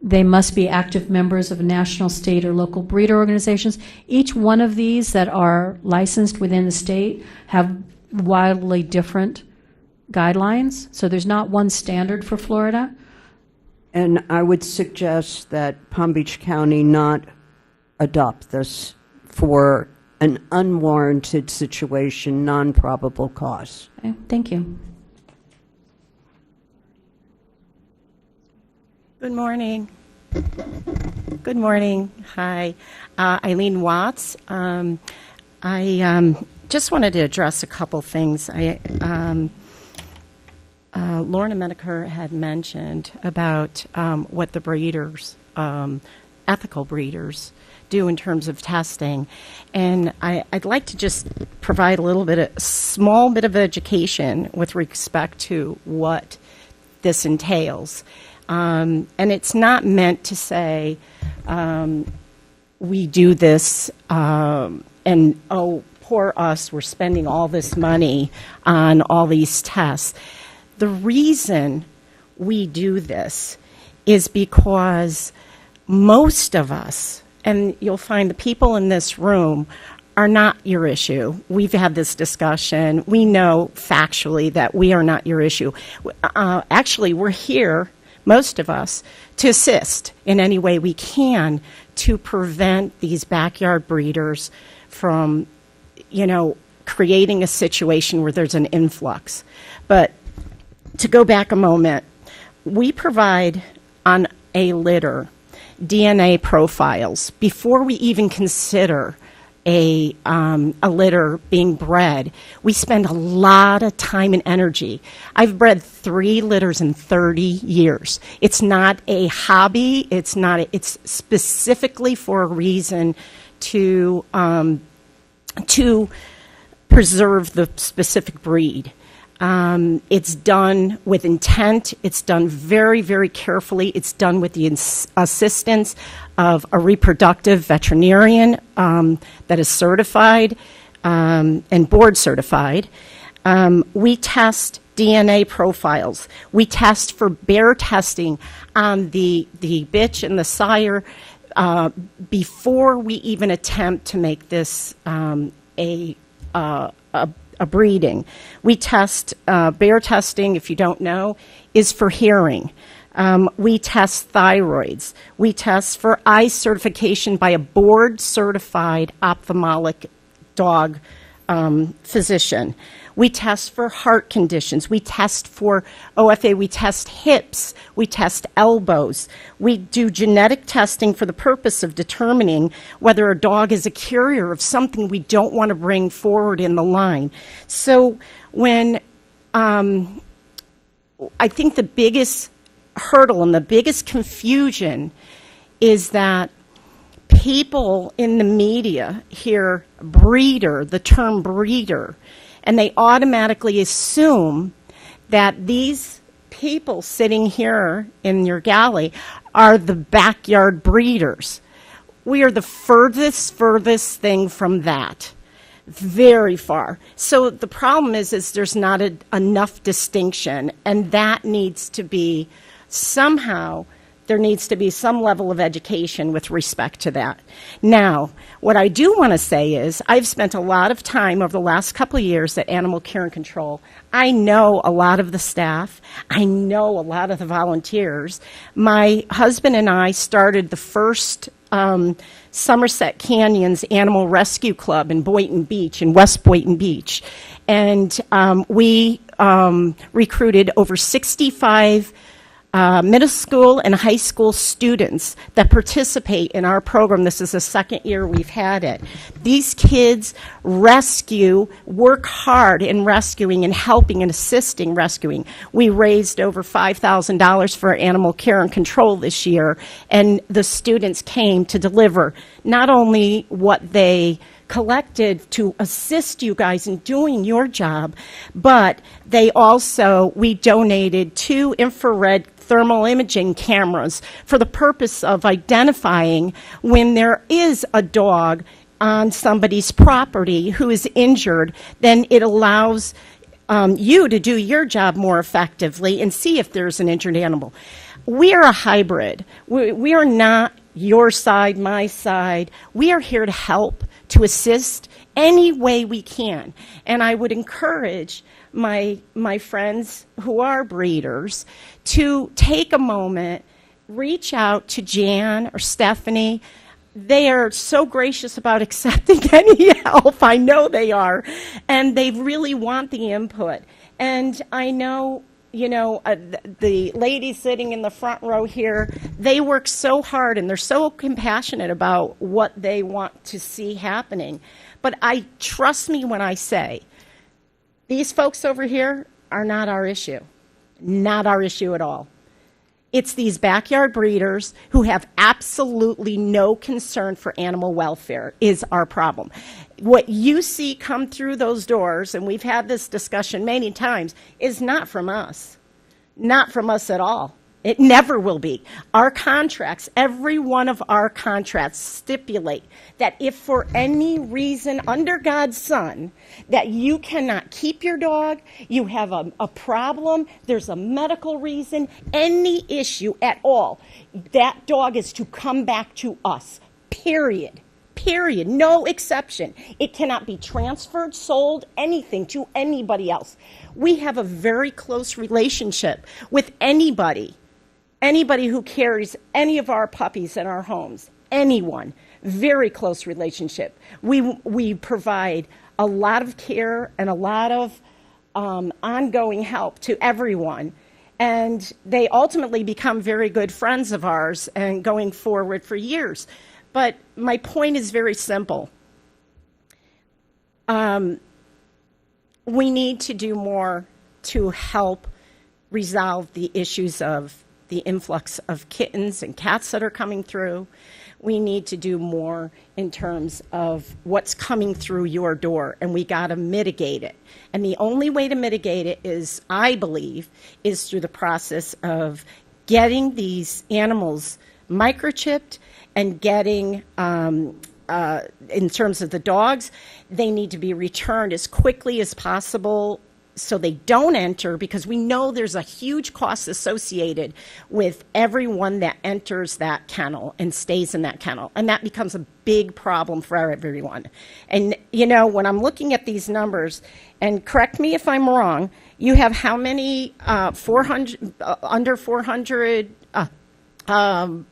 they must be active members of national, state, or local breeder organizations. Each one of these that are licensed within the state have wildly different guidelines. So there's not one standard for Florida. And I would suggest that Palm Beach County not adopt this for an unwarranted situation, non-probable cause. Okay, thank you. Good morning. Good morning. Hi. Eileen Watts. I just wanted to address a couple things. Lorna Menaker had mentioned about what the breeders, ethical breeders, do in terms of testing. And I'd like to just provide a small bit of education with respect to what this entails. And it's not meant to say we do this and, oh, poor us, we're spending all this money on all these tests. The reason we do this is because most of us, and you'll find the people in this room, are not your issue. We've had this discussion. We know factually that we are not your issue. Actually, we're here, most of us, to assist in any way we can to prevent these backyard breeders from, creating a situation where there's an influx. But to go back a moment, we provide on a litter DNA profiles before we even consider a litter being bred. We spend a lot of time and energy. I've bred 3 litters in 30 years. It's not a hobby. It's specifically for a reason to preserve the specific breed. It's done with intent. It's done very, very carefully. It's done with the assistance of a reproductive veterinarian that is certified and board certified. We test DNA profiles. We test for bear testing on the bitch and the sire before we even attempt to make this a breeding. We test, bear testing, if you don't know, is for hearing. We test thyroids. We test for eye certification by a board-certified ophthalmic dog physician. We test for heart conditions. We test for OFA. We test hips. We test elbows. We do genetic testing for the purpose of determining whether a dog is a carrier of something we don't want to bring forward in the line. So when I think the biggest hurdle and the biggest confusion is that people in the media hear breeder, the term breeder, and they automatically assume that these people sitting here in your galley are the backyard breeders. We are the furthest thing from that. Very far. So the problem is there's not enough distinction, and that needs to be somehow, there needs to be some level of education with respect to that. Now, what I do want to say is I've spent a lot of time over the last couple of years at Animal Care and Control. I know a lot of the staff. I know a lot of the volunteers. My husband and I started the first Somerset Canyons Animal Rescue Club in Boynton Beach, in West Boynton Beach. And we recruited over 65 middle school and high school students that participate in our program. This is the second year we've had it. These kids work hard in rescuing and helping and assisting rescuing. We raised over $5,000 for Animal Care and Control this year, and the students came to deliver not only what they collected to assist you guys in doing your job, but we donated 2 infrared thermal imaging cameras for the purpose of identifying when there is a dog on somebody's property who is injured. Then it allows you to do your job more effectively and see if there's an injured animal. We are a hybrid. We are not your side, my side. We are here to help, to assist any way we can. And I would encourage my friends who are breeders to take a moment, reach out to Jan or Stephanie. They are so gracious about accepting any help. I know they are. And they really want the input. And I know the lady sitting in the front row here, they work so hard and they're so compassionate about what they want to see happening. But trust me when I say, these folks over here are not our issue. Not our issue at all. It's these backyard breeders who have absolutely no concern for animal welfare is our problem. What you see come through those doors, and we've had this discussion many times, is not from us. Not from us at all. It never will be. Our contracts, every one of our contracts stipulate that if for any reason under God's sun that you cannot keep your dog, you have a problem, there's a medical reason, any issue at all, that dog is to come back to us, period. Period. No exception. It cannot be transferred, sold, anything to anybody else. We have a very close relationship with anybody who carries any of our puppies in our homes, anyone, very close relationship. We provide a lot of care and a lot of ongoing help to everyone. And they ultimately become very good friends of ours and going forward for years. But my point is very simple. We need to do more to help resolve the issues of the influx of kittens and cats that are coming through. We need to do more in terms of what's coming through your door, and we got to mitigate it. And the only way to mitigate it is, I believe, is through the process of getting these animals microchipped and getting, in terms of the dogs, they need to be returned as quickly as possible so they don't enter, because we know there's a huge cost associated with everyone that enters that kennel and stays in that kennel. And that becomes a big problem for everyone. And, when I'm looking at these numbers, and correct me if I'm wrong, you have how many under 400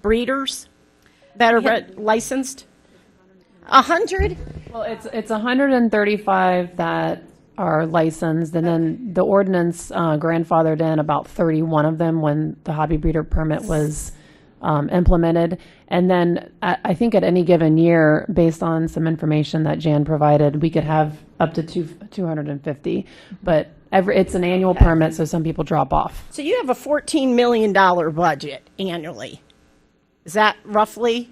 breeders that are licensed? 100? Well, it's 135 that are licensed, and then the ordinance grandfathered in about 31 of them when the hobby breeder permit was implemented. And then I think at any given year, based on some information that Jan provided, we could have up to 250. But it's an annual permit, so some people drop off. So you have a $14 million budget annually. Is that roughly,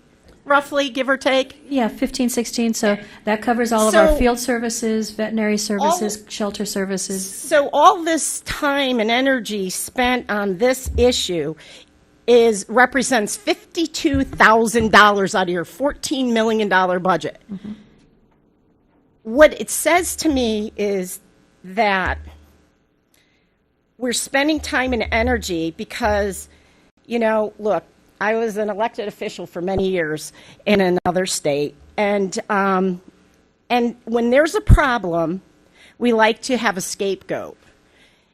give or take? Yeah, 15, 16. So that covers all of our field services, veterinary services, shelter services. So all this time and energy spent on this issue represents $52,000 out of your $14 million budget. Mm-hmm. What it says to me is that we're spending time and energy because, look, I was an elected official for many years in another state, and when there's a problem, we like to have a scapegoat.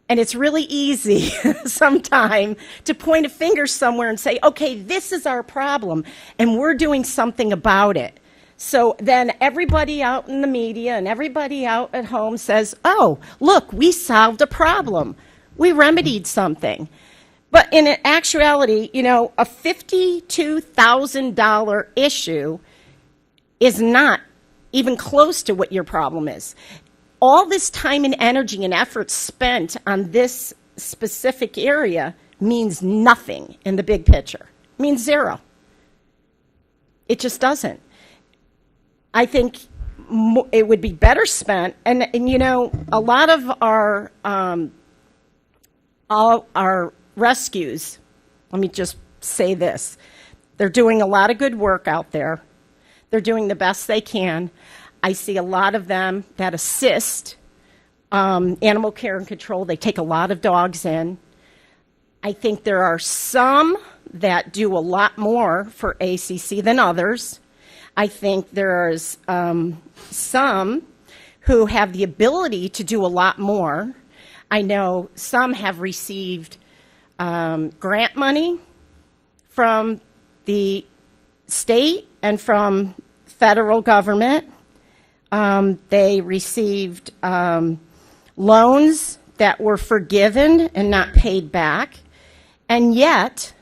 And it's really easy sometimes to point a finger somewhere and say, okay, this is our problem, and we're doing something about it. So then everybody out in the media and everybody out at home says, oh, look, we solved a problem. We remedied something. But in actuality, a $52,000 issue is not even close to what your problem is. All this time and energy and effort spent on this specific area means nothing in the big picture. It means zero. It just doesn't. I think it would be better spent, and a lot of our rescues, let me just say this, they're doing a lot of good work out there. They're doing the best they can. I see a lot of them that assist animal care and control. They take a lot of dogs in. I think there are some that do a lot more for ACC than others. I think there's some who have the ability to do a lot more. I know some have received grant money from the state and from federal government. They received loans that were forgiven and not paid back, and yet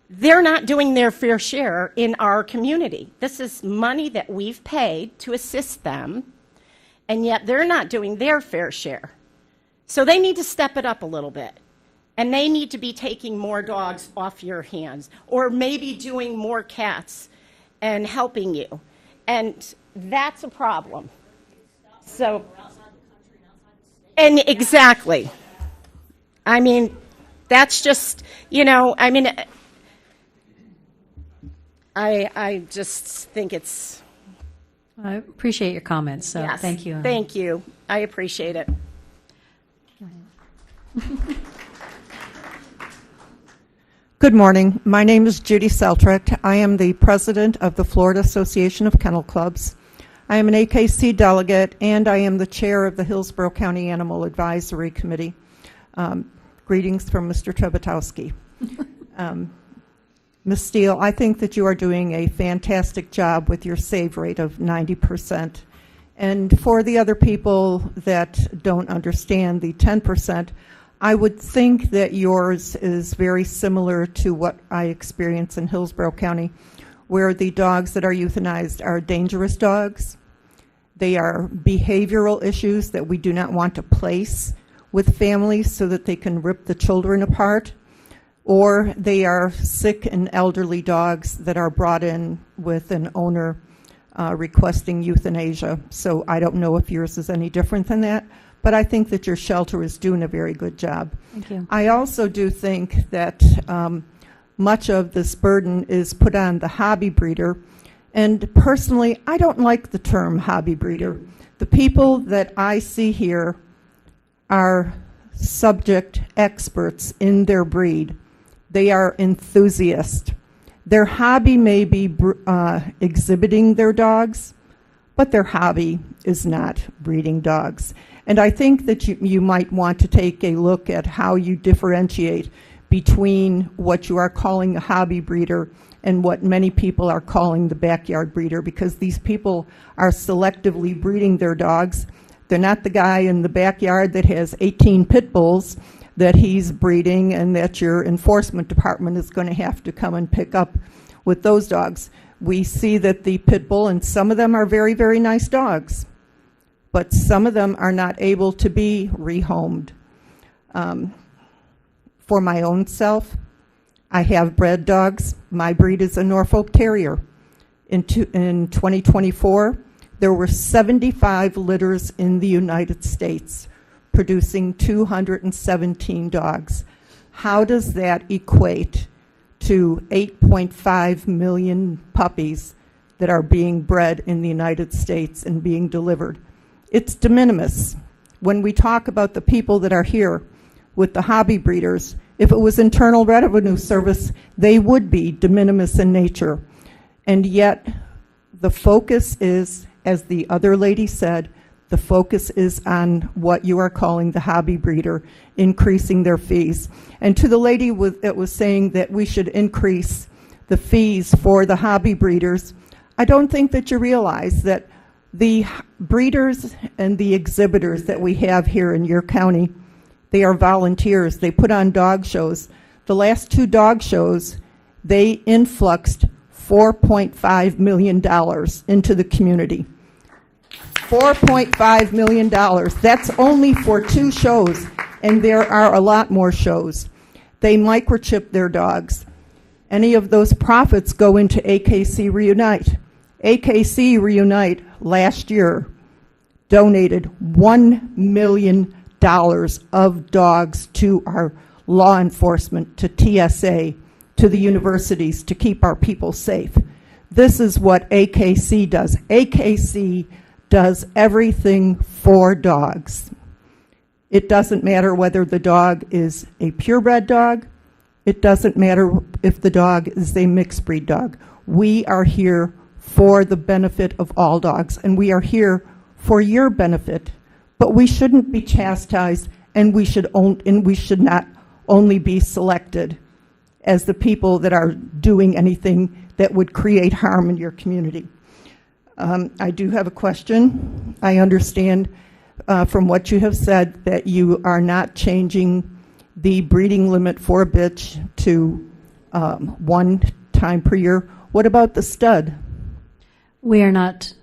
they're not doing their fair share in our community. This is money that we've paid to assist them, and yet they're not doing their fair share. So they need to step it up a little bit. And they need to be taking more dogs off your hands, or maybe doing more cats and helping you. And that's a problem. So, and exactly. I mean, that's just, you know, I mean, I just think it's... I appreciate your comments, so yes, thank you. Thank you. I appreciate it. Good morning. My name is Judy Seltrick. I am the president of the Florida Association of Kennel Clubs. I am an AKC delegate, and I am the chair of the Hillsborough County Animal Advisory Committee. Greetings from Mr. Trebotowski. Ms. Steele, I think that you are doing a fantastic job with your save rate of 90%. And for the other people that don't understand the 10%, I would think that yours is very similar to what I experience in Hillsborough County, where the dogs that are euthanized are dangerous dogs. They are behavioral issues that we do not want to place with families so that they can rip the children apart, or they are sick and elderly dogs that are brought in with an owner requesting euthanasia. So I don't know if yours is any different than that, but I think that your shelter is doing a very good job. Thank you. I also do think that much of this burden is put on the hobby breeder, and personally, I don't like the term hobby breeder. The people that I see here are subject experts in their breed. They are enthusiasts. Their hobby may be exhibiting their dogs, but their hobby is not breeding dogs. And I think that you might want to take a look at how you differentiate between what you are calling a hobby breeder and what many people are calling the backyard breeder, because these people are selectively breeding their dogs. They're not the guy in the backyard that has 18 pit bulls that he's breeding and that your enforcement department is going to have to come and pick up with those dogs. We see that the pit bull, and some of them are very, very nice dogs, but some of them are not able to be rehomed. For my own self, I have bred dogs. My breed is a Norfolk Terrier. In 2024, there were 75 litters in the United States, producing 217 dogs. How does that equate to 8.5 million puppies that are being bred in the United States and being delivered? It's de minimis. When we talk about the people that are here with the hobby breeders, if it was Internal Revenue Service, they would be de minimis in nature. And yet, the focus is, as the other lady said, the focus is on what you are calling the hobby breeder, increasing their fees. And to the lady that was saying that we should increase the fees for the hobby breeders, I don't think that you realize that the breeders and the exhibitors that we have here in your county, they are volunteers. They put on dog shows. The last 2 dog shows, they influxed $4.5 million into the community. $4.5 million. That's only for 2 shows, and there are a lot more shows. They microchip their dogs. Any of those profits go into AKC Reunite. AKC Reunite last year donated $1 million of dogs to our law enforcement, to TSA, to the universities, to keep our people safe. This is what AKC does. AKC does everything for dogs. It doesn't matter whether the dog is a purebred dog. It doesn't matter if the dog is a mixed breed dog. We are here for the benefit of all dogs, and we are here for your benefit. But we shouldn't be chastised, and we should not only be selected as the people that are doing anything that would create harm in your community. I do have a question. I understand from what you have said, that you are not changing the breeding limit for a bitch to 1 time per year. What about the stud? We are not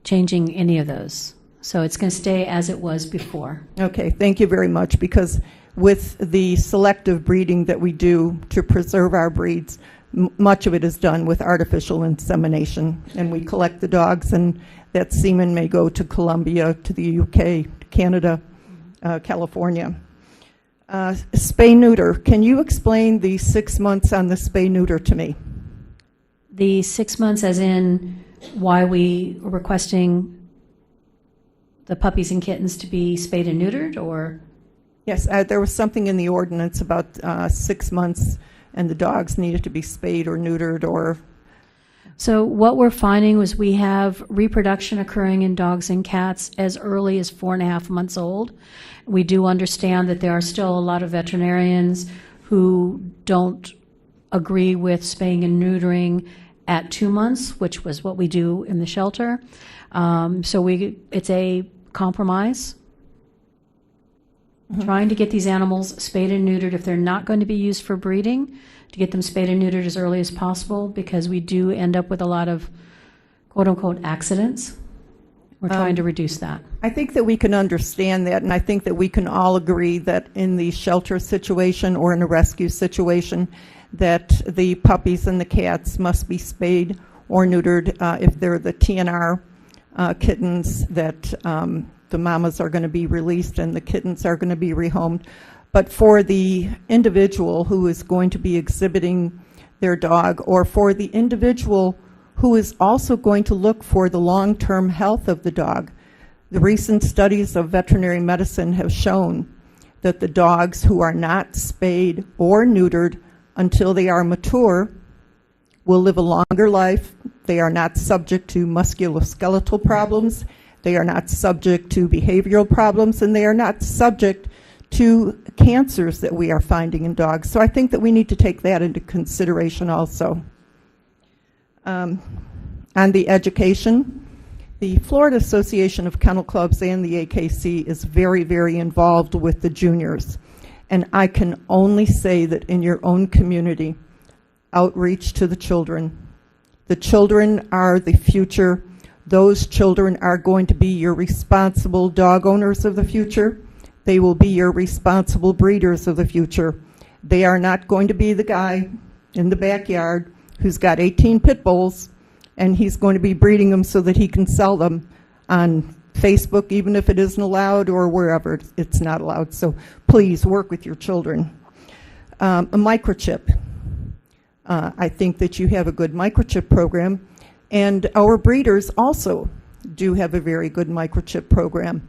changing any of those. So it's going to stay as it was before. Okay, thank you very much, because with the selective breeding that we do to preserve our breeds, much of it is done with artificial insemination, and we collect the dogs, and that semen may go to Colombia, to the UK, Canada, California. Spay-neuter, can you explain the 6 months on the spay-neuter to me? The 6 months as in why we are requesting the puppies and kittens to be spayed and neutered, or? Yes, there was something in the ordinance about 6 months and the dogs needed to be spayed or neutered, or? So what we're finding was we have reproduction occurring in dogs and cats as early as 4.5 months old. We do understand that there are still a lot of veterinarians who don't agree with spaying and neutering at 2 months, which was what we do in the shelter. So it's a compromise. Trying to get these animals spayed and neutered if they're not going to be used for breeding, to get them spayed and neutered as early as possible, because we do end up with a lot of quote-unquote accidents. We're trying to reduce that. I think that we can understand that, and I think that we can all agree that in the shelter situation or in a rescue situation, that the puppies and the cats must be spayed or neutered. If they're the TNR kittens, that the mamas are going to be released and the kittens are going to be rehomed. But for the individual who is going to be exhibiting their dog, or for the individual who is also going to look for the long-term health of the dog, the recent studies of veterinary medicine have shown that the dogs who are not spayed or neutered until they are mature will live a longer life. They are not subject to musculoskeletal problems. They are not subject to behavioral problems, and they are not subject to cancers that we are finding in dogs. So I think that we need to take that into consideration also. On the education, the Florida Association of Kennel Clubs and the AKC is very, very involved with the juniors. And I can only say that in your own community, outreach to the children. The children are the future. Those children are going to be your responsible dog owners of the future. They will be your responsible breeders of the future. They are not going to be the guy in the backyard who's got 18 pit bulls and he's going to be breeding them so that he can sell them on Facebook, even if it isn't allowed, or wherever it's not allowed. So please work with your children. A microchip. I think that you have a good microchip program, and our breeders also do have a very good microchip program.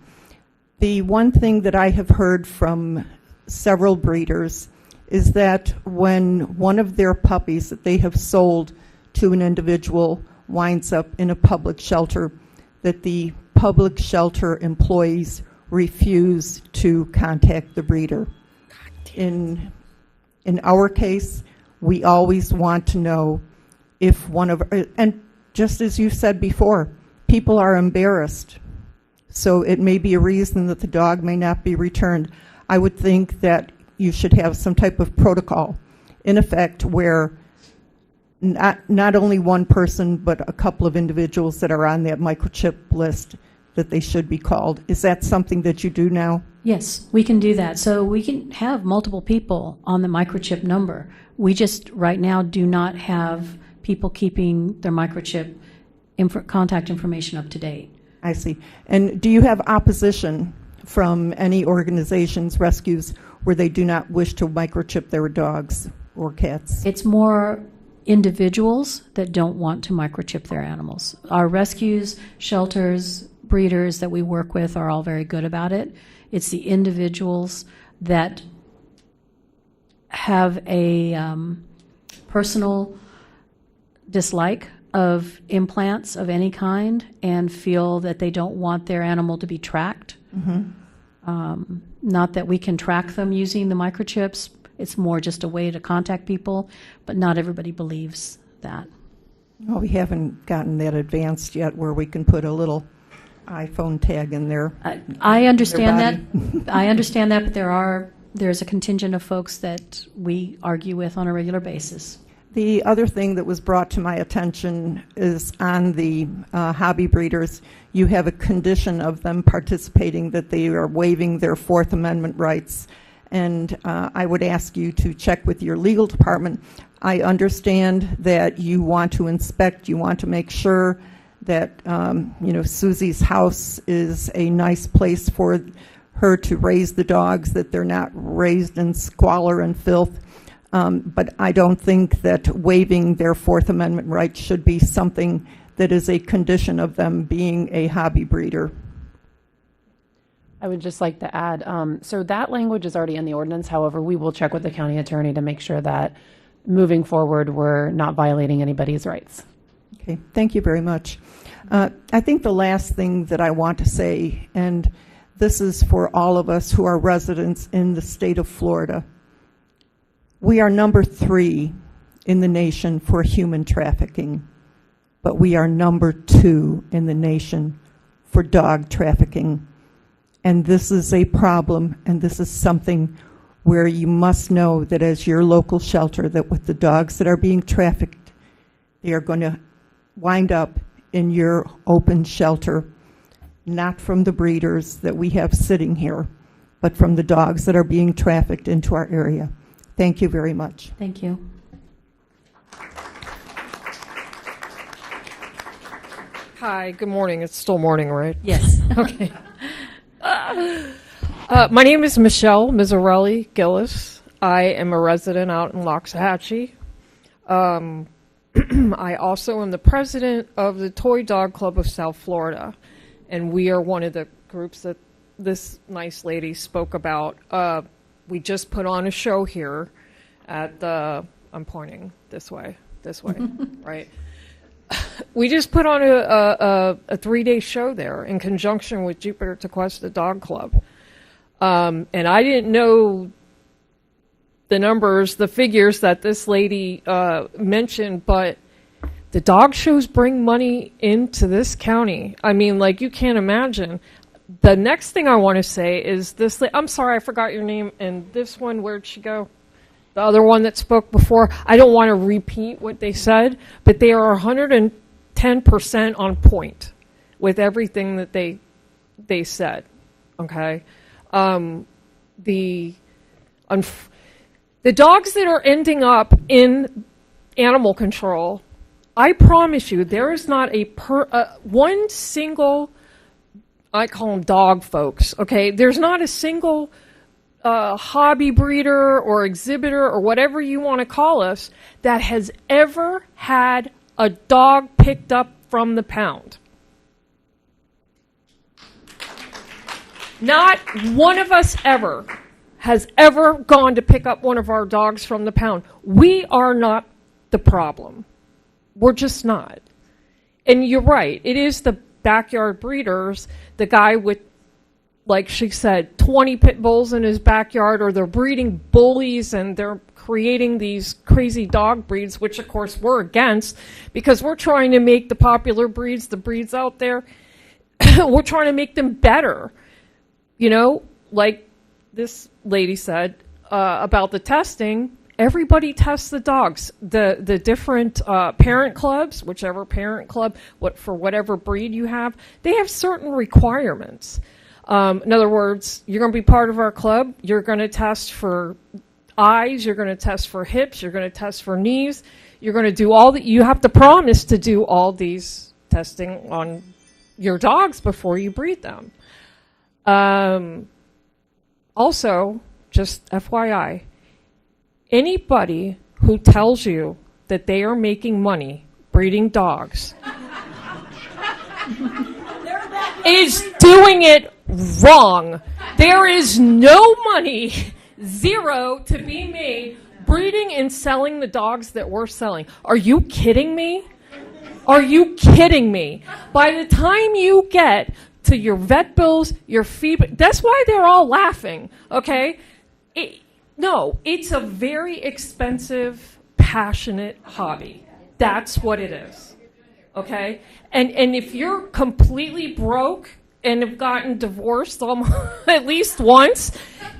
The one thing that I have heard from several breeders is that when one of their puppies that they have sold to an individual winds up in a public shelter, that the public shelter employees refuse to contact the breeder. In our case, we always want to know if one of, and just as you said before, people are embarrassed. So it may be a reason that the dog may not be returned. I would think that you should have some type of protocol in effect where not only one person, but a couple of individuals that are on that microchip list, that they should be called. Is that something that you do now? Yes, we can do that. So we can have multiple people on the microchip number. We just right now do not have people keeping their microchip contact information up to date. I see. And do you have opposition from any organizations, rescues, where they do not wish to microchip their dogs or cats? It's more individuals that don't want to microchip their animals. Our rescues, shelters, breeders that we work with are all very good about it. It's the individuals that have a personal dislike of implants of any kind and feel that they don't want their animal to be tracked. Not that we can track them using the microchips. It's more just a way to contact people, but not everybody believes that. Well, we haven't gotten that advanced yet where we can put a little iPhone tag in there. I understand that. I understand that, but there's a contingent of folks that we argue with on a regular basis. The other thing that was brought to my attention is on the hobby breeders, you have a condition of them participating that they are waiving their Fourth Amendment rights. And I would ask you to check with your legal department. I understand that you want to inspect, you want to make sure that Susie's house is a nice place for her to raise the dogs, that they're not raised in squalor and filth. But I don't think that waiving their Fourth Amendment rights should be something that is a condition of them being a hobby breeder. I would just like to add, so that language is already in the ordinance. However, we will check with the county attorney to make sure that moving forward, we're not violating anybody's rights. Okay, thank you very much. I think the last thing that I want to say, and this is for all of us who are residents in the state of Florida, we are number 3 in the nation for human trafficking, but we are number 2 in the nation for dog trafficking. And this is a problem, and this is something where you must know that as your local shelter, that with the dogs that are being trafficked, they are going to wind up in your open shelter, not from the breeders that we have sitting here, but from the dogs that are being trafficked into our area. Thank you very much. Thank you. Hi, good morning. It's still morning, right? Yes. Okay. My name is Michelle Mizzarelli Gillis. I am a resident out in Loxahatchee. I also am the president of the Toy Dog Club of South Florida, and we are one of the groups that this nice lady spoke about. We just put on a show here at the, I'm pointing this way, right? We just put on a 3-day show there in conjunction with Jupiter Tequesta Dog Club. And I didn't know the numbers, the figures that this lady mentioned, but the dog shows bring money into this county. I mean, like, you can't imagine. The next thing I want to say is this. I'm sorry, I forgot your name. And this one, where'd she go? The other one that spoke before. I don't want to repeat what they said, but they are 110% on point with everything that they said. Okay, the dogs that are ending up in animal control, I promise you, there is not one single, I call them dog folks, okay? There's not a single hobby breeder or exhibitor or whatever you want to call us that has ever had a dog picked up from the pound. Not one of us ever has ever gone to pick up one of our dogs from the pound. We are not the problem. We're just not. And you're right, it is the backyard breeders, the guy with, like she said, 20 pit bulls in his backyard, or they're breeding bullies and they're creating these crazy dog breeds, which of course we're against, because we're trying to make the popular breeds, the breeds out there, we're trying to make them better. You know, like this lady said about the testing, everybody tests the dogs. The different parent clubs, whichever parent club, for whatever breed you have, they have certain requirements. In other words, you're going to be part of our club. You're going to test for eyes. You're going to test for hips. You're going to test for knees. You're going to do you have to promise to do all these testing on your dogs before you breed them. Also, just FYI, anybody who tells you that they are making money breeding dogs is doing it wrong. There is no money, zero, to be made breeding and selling the dogs that we're selling. Are you kidding me? Are you kidding me? By the time you get to your vet bills, your fee, that's why they're all laughing, okay? No, it's a very expensive, passionate hobby. That's what it is, okay? And if you're completely broke and have gotten divorced at least once,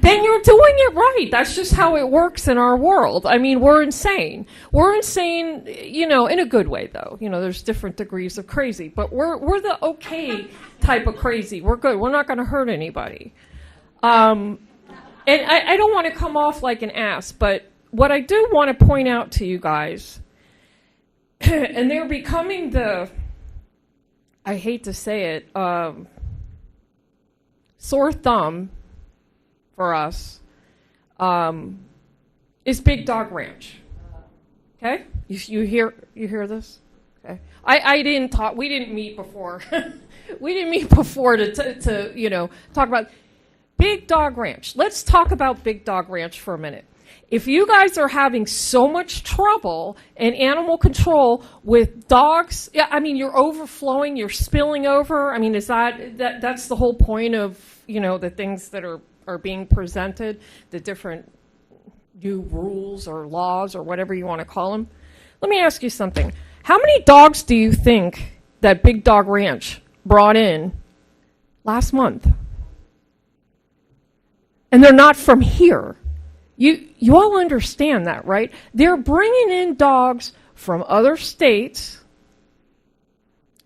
then you're doing it right. That's just how it works in our world. I mean, we're insane. We're insane, you know, in a good way, though. You know, there's different degrees of crazy, but we're the okay type of crazy. We're good. We're not going to hurt anybody. And I don't want to come off like an ass, but what I do want to point out to you guys, and they're becoming I hate to say it, sore thumb for us, is Big Dog Ranch. Okay? You hear this? Okay. I didn't talk, we didn't meet before. We didn't meet before to you know, talk about Big Dog Ranch. Let's talk about Big Dog Ranch for a minute. If you guys are having so much trouble in animal control with dogs, yeah, I mean, you're overflowing, you're spilling over. I mean, is that's the whole point of, you know, the things that are being presented, the different new rules or laws or whatever you want to call them? Let me ask you something. How many dogs do you think that Big Dog Ranch brought in last month? And they're not from here. You all understand that, right? They're bringing in dogs from other states.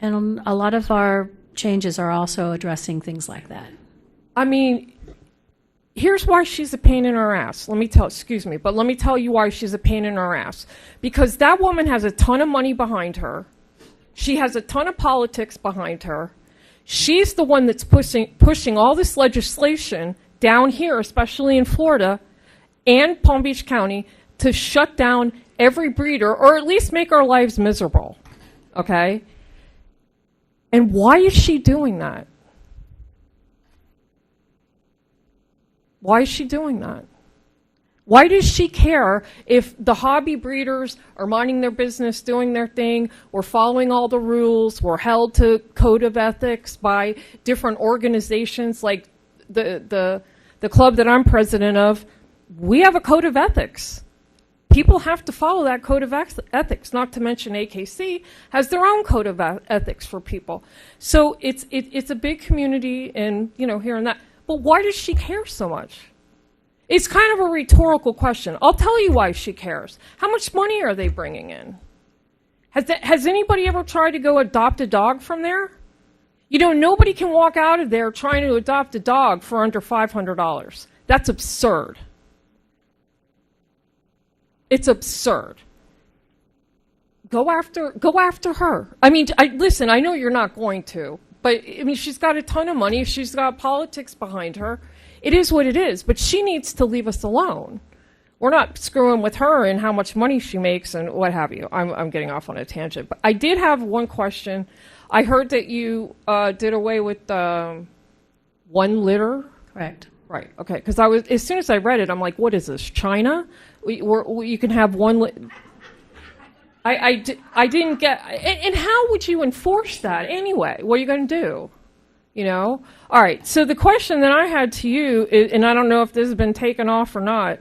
And a lot of our changes are also addressing things like that. I mean, here's why she's a pain in her ass. Let me tell you why she's a pain in her ass. Because that woman has a ton of money behind her. She has a ton of politics behind her. She's the one that's pushing all this legislation down here, especially in Florida and Palm Beach County, to shut down every breeder, or at least make our lives miserable, okay? And why is she doing that? Why is she doing that? Why does she care if the hobby breeders are minding their business, doing their thing, we're following all the rules, we're held to code of ethics by different organizations like the club that I'm president of? We have a code of ethics. People have to follow that code of ethics, not to mention AKC has their own code of ethics for people. So it's a big community, and, you know, here and that. But why does she care so much? It's kind of a rhetorical question. I'll tell you why she cares. How much money are they bringing in? Has anybody ever tried to go adopt a dog from there? You know, nobody can walk out of there trying to adopt a dog for under $500. That's absurd. It's absurd. Go after her. I mean, listen, I know you're not going to, but I mean, she's got a ton of money. She's got politics behind her. It is what it is, but she needs to leave us alone. We're not screwing with her and how much money she makes and what have you. I'm getting off on a tangent, but I did have one question. I heard that you did away with one litter. Correct. Right. Okay. Because as soon as I read it, I'm like, what is this, China? You can have one. I didn't get. And how would you enforce that anyway? What are you going to do? You know. All right. So the question that I had to you, and I don't know if this has been taken off or not.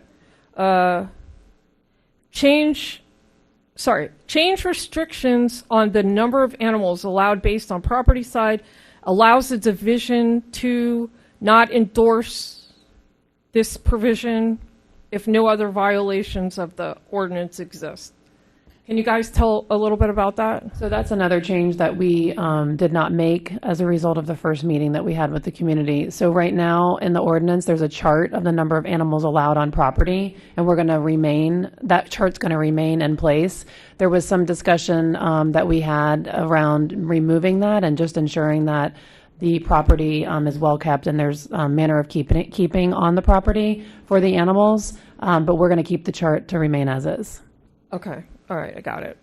Change restrictions on the number of animals allowed based on property side allows the division to not endorse this provision if no other violations of the ordinance exist. Can you guys tell a little bit about that? So that's another change that we did not make as a result of the first meeting that we had with the community. So right now in the ordinance, there's a chart of the number of animals allowed on property, and that chart's going to remain in place. There was some discussion that we had around removing that and just ensuring that the property is well kept and there's a manner of keeping on the property for the animals, but we're going to keep the chart to remain as is. Okay. All right. I got it.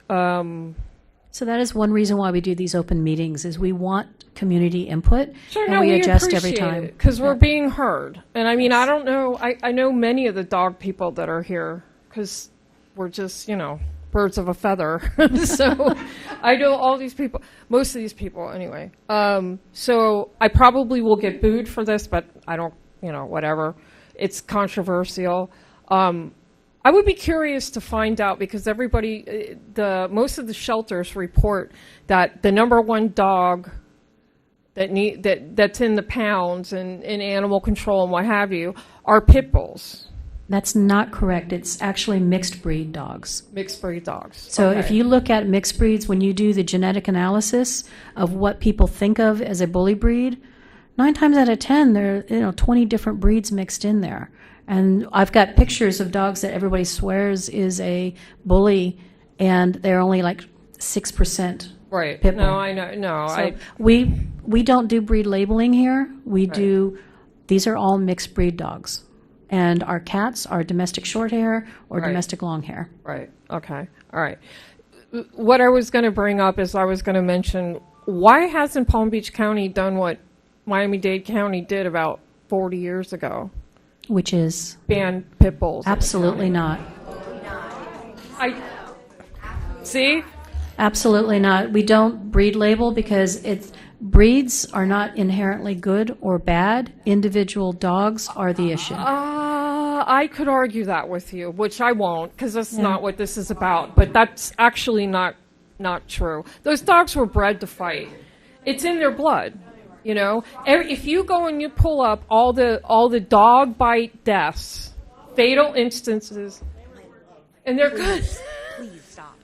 So that is one reason why we do these open meetings, is we want community input, sure, and we adjust every time. Because we're being heard. And I mean, I don't know, I know many of the dog people that are here because we're just, you know, birds of a feather. So I know all these people, most of these people anyway. So I probably will get booed for this, but I don't, you know, whatever. It's controversial. I would be curious to find out, because everybody, most of the shelters report that the number one dog that's in the pounds and in animal control and what have you are pit bulls. That's not correct. It's actually mixed breed dogs. Mixed breed dogs. So Okay. if you look at mixed breeds, when you do the genetic analysis of what people think of as a bully breed, 9 times out of 10, there are 20 different breeds mixed in there. And I've got pictures of dogs that everybody swears is a bully, and they're only like 6% Right. pit bull. No, I know. No, So we don't do breed labeling here. We do, these are all mixed breed dogs. And our cats are domestic short hair or Right. domestic long hair. Right. Okay. All right. What I was going to bring up is I was going to mention, why hasn't Palm Beach County done what Miami-Dade County did about 40 years ago? Which is? Ban pit bulls. Absolutely not. See? Absolutely not. We don't breed label because breeds are not inherently good or bad. Individual dogs are the issue. I could argue that with you, which I won't, because that's not what this is about. But that's actually not true. Those dogs were bred to fight. It's in their blood. If you go and you pull up all the dog bite deaths, fatal instances, and they're good. Please stop.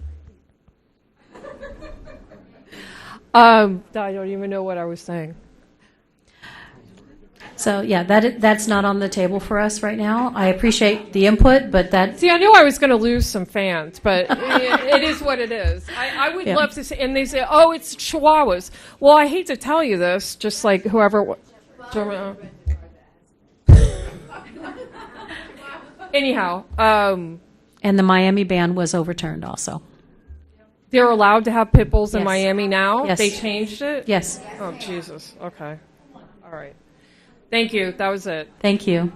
I don't even know what I was saying. So yeah, that's not on the table for us right now. I appreciate the input, but See, I knew I was going to lose some fans, but it is what it is. I would love to say, and they say, oh, it's Chihuahuas. Well, I hate to tell you this, just like whoever. Anyhow. And the Miami ban was overturned also. They're allowed to have pit bulls in Yes. Miami now? Yes. They changed it? Yes. Oh, Jesus. Okay. All right. Thank you. That was it. Thank you.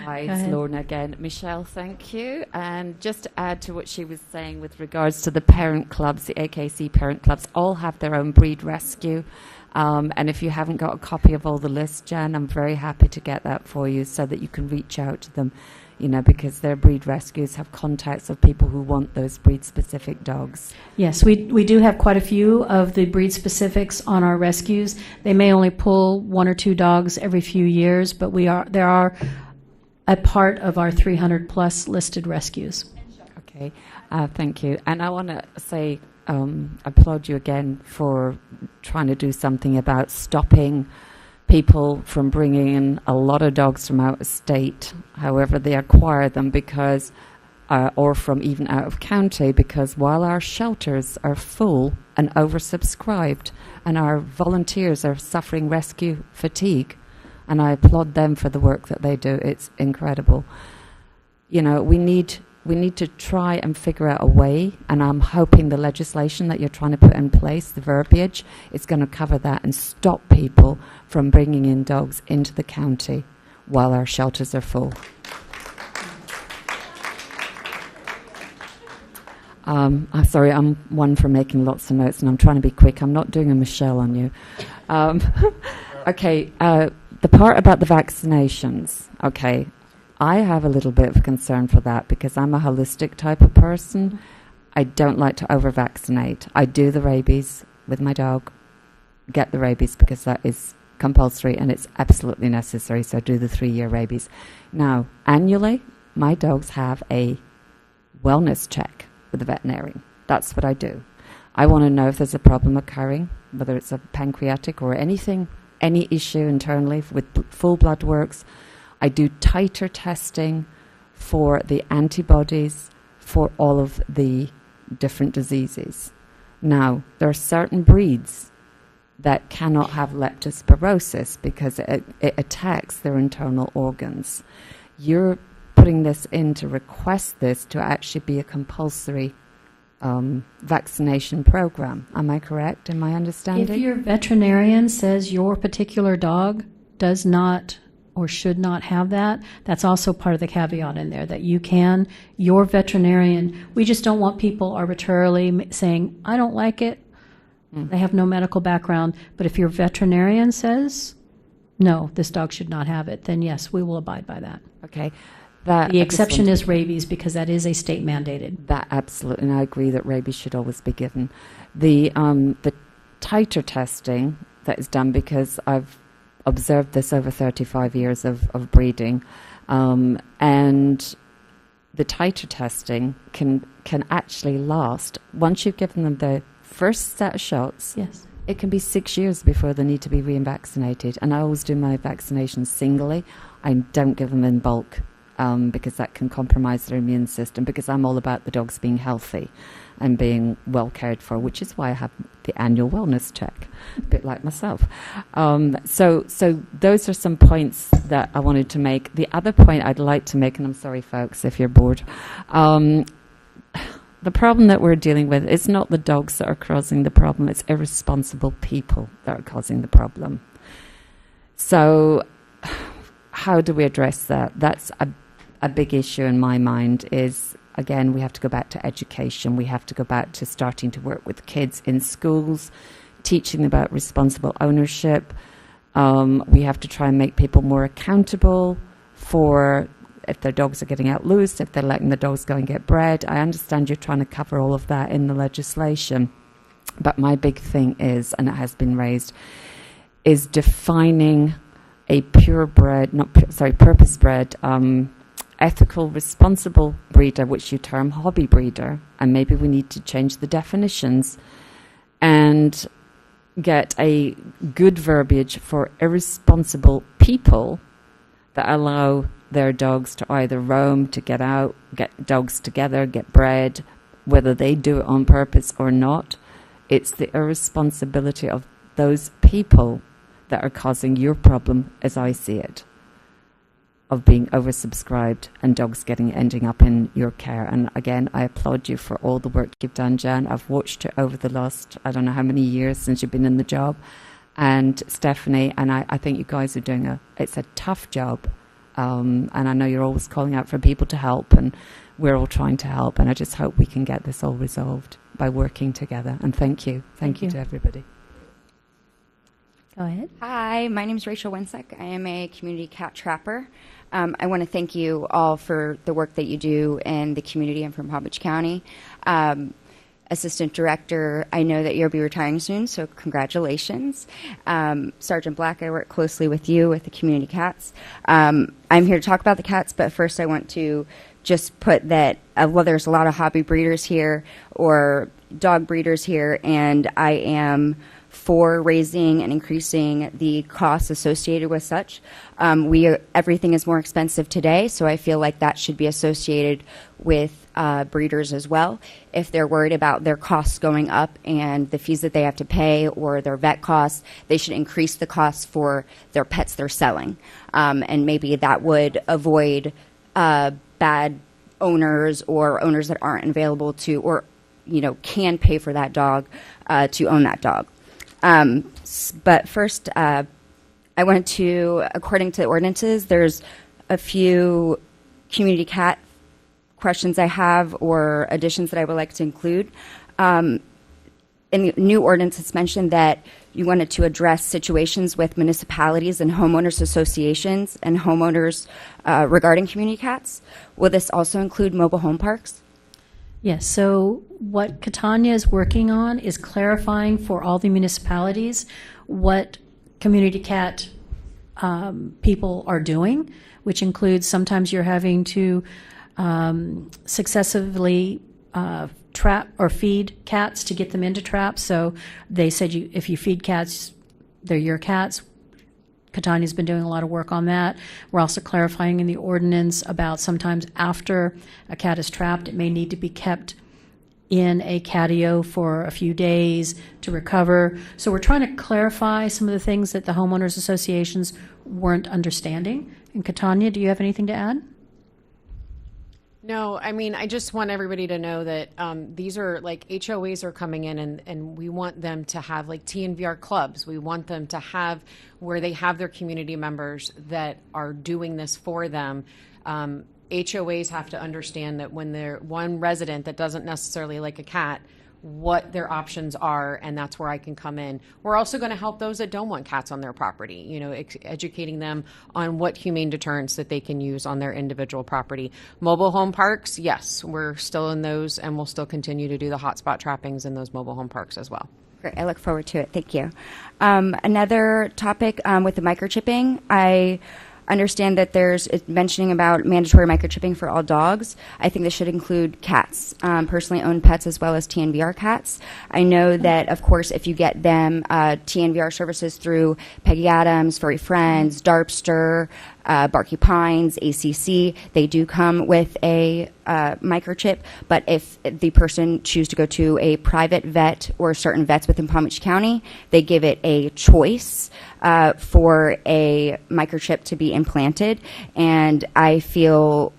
Hi, Go it's ahead. Lorna again. Michelle, thank you. And just to add to what she was saying with regards to the parent clubs, the AKC parent clubs all have their own breed rescue. And if you haven't got a copy of all the lists, Jan, I'm very happy to get that for you so that you can reach out to them, because their breed rescues have contacts of people who want those breed-specific dogs. Yes, we do have quite a few of the breed specifics on our rescues. They may only pull 1 or 2 dogs every few years, but there are a part of our 300 plus listed rescues. Okay, thank you. And I want to say, applaud you again for trying to do something about stopping people from bringing in a lot of dogs from out of state, however they acquire them, because or from even out of county, because while our shelters are full and oversubscribed and our volunteers are suffering rescue fatigue, and I applaud them for the work that they do. It's incredible. We need to try and figure out a way, and I'm hoping the legislation that you're trying to put in place, the verbiage, is going to cover that and stop people from bringing in dogs into the county while our shelters are full. Sorry, I'm one for making lots of notes, and I'm trying to be quick. I'm not doing a Michelle on you. Okay, the part about the vaccinations, okay. I have a little bit of concern for that because I'm a holistic type of person. I don't like to over-vaccinate. I do the rabies with my dog, get the rabies because that is compulsory and it's absolutely necessary, so I do the 3-year rabies. Now, annually, my dogs have a wellness check with the veterinarian. That's what I do. I want to know if there's a problem occurring, whether it's a pancreatic or anything, any issue internally with full blood works. I do titer testing for the antibodies for all of the different diseases. Now, there are certain breeds that cannot have leptospirosis because it attacks their internal organs. You're putting this in to request this to actually be a compulsory vaccination program. Am I correct in my understanding? If your veterinarian says your particular dog does not or should not have that, that's also part of the caveat in there, that your veterinarian, we just don't want people arbitrarily saying, I don't like it, they have no medical background, but if your veterinarian says, no, this dog should not have it, then yes, we will abide by that. Okay. That The I just exception want- is rabies because that is a state mandated. That absolutely, and I agree that rabies should always be given. The titer testing that is done, because I've observed this over 35 years of breeding, and the titer testing can actually last, once you've given them the first set of shots. Yes. It can be 6 years before they need to be re-vaccinated, and I always do my vaccinations singly. I don't give them in bulk because that can compromise their immune system, because I'm all about the dogs being healthy and being well cared for, which is why I have the annual wellness check, a bit like myself. So those are some points that I wanted to make. The other point I'd like to make, and I'm sorry, folks, if you're bored, the problem that we're dealing with is not the dogs that are causing the problem, it's irresponsible people that are causing the problem. So how do we address that? That's a big issue in my mind. Is, again, we have to go back to education. We have to go back to starting to work with kids in schools, teaching them about responsible ownership. We have to try and make people more accountable for if their dogs are getting out loose, if they're letting the dogs go and get bred. I understand you're trying to cover all of that in the legislation. But my big thing is, and it has been raised, is defining a purpose-bred, ethical, responsible breeder, which you term hobby breeder, and maybe we need to change the definitions and get a good verbiage for irresponsible people that allow their dogs to either roam, to get out, get dogs together, get bred, whether they do it on purpose or not. It's the irresponsibility of those people that are causing your problem, as I see it, of being oversubscribed and dogs ending up in your care. And again, I applaud you for all the work you've done, Jan. I've watched it over the last, I don't know how many years since you've been in the job. And Stephanie, and I think you guys are doing it's a tough job. And I know you're always calling out for people to help, and we're all trying to help. And I just hope we can get this all resolved by working together. And thank you. Thank you to everybody. Go ahead. Hi, my name is Rachel Winsek. I am a community cat trapper. I want to thank you all for the work that you do in the community and from Palm Beach County. Assistant Director, I know that you'll be retiring soon, so congratulations. Sergeant Black, I work closely with you with the community cats. I'm here to talk about the cats, but first I want to just put that, well, there's a lot of hobby breeders here or dog breeders here, and I am for raising and increasing the costs associated with such. Everything is more expensive today, so I feel like that should be associated with breeders as well. If they're worried about their costs going up and the fees that they have to pay or their vet costs, they should increase the costs for their pets they're selling. And maybe that would avoid bad owners or owners that aren't available to, or can pay for that dog to own that dog. But first, I wanted to, according to the ordinances, there's a few community cat questions I have or additions that I would like to include. In the new ordinance, it's mentioned that you wanted to address situations with municipalities and homeowners associations and homeowners regarding community cats. Will this also include mobile home parks? Yes, so what Catania is working on is clarifying for all the municipalities what community cat people are doing, which includes sometimes you're having to successively trap or feed cats to get them into traps. So they said if you feed cats, they're your cats. Catania's been doing a lot of work on that. We're also clarifying in the ordinance about sometimes after a cat is trapped, it may need to be kept in a catio for a few days to recover. So we're trying to clarify some of the things that the homeowners associations weren't understanding. And Catania, do you have anything to add? No, I mean, I just want everybody to know that these are like HOAs are coming in and we want them to have like TNVR clubs. We want them to have where they have their community members that are doing this for them. HOAs have to understand that when they're one resident that doesn't necessarily like a cat what their options are, and that's where I can come in. We're also going to help those that don't want cats on their property, educating them on what humane deterrents that they can use on their individual property. Mobile home parks, yes, we're still in those, and we'll still continue to do the hotspot trappings in those mobile home parks as well. Great. I look forward to it. Thank you. Another topic with the microchipping, I understand that there's mentioning about mandatory microchipping for all dogs. I think this should include cats, personally owned pets as well as TNVR cats. I know that, of course, if you get them TNVR services through Peggy Adams, Furry Friends, Darpster, Barky Pines, ACC, they do come with a microchip, but if the person choose to go to a private vet or certain vets within Palm Beach County, they give it a choice for a microchip to be implanted, and I feel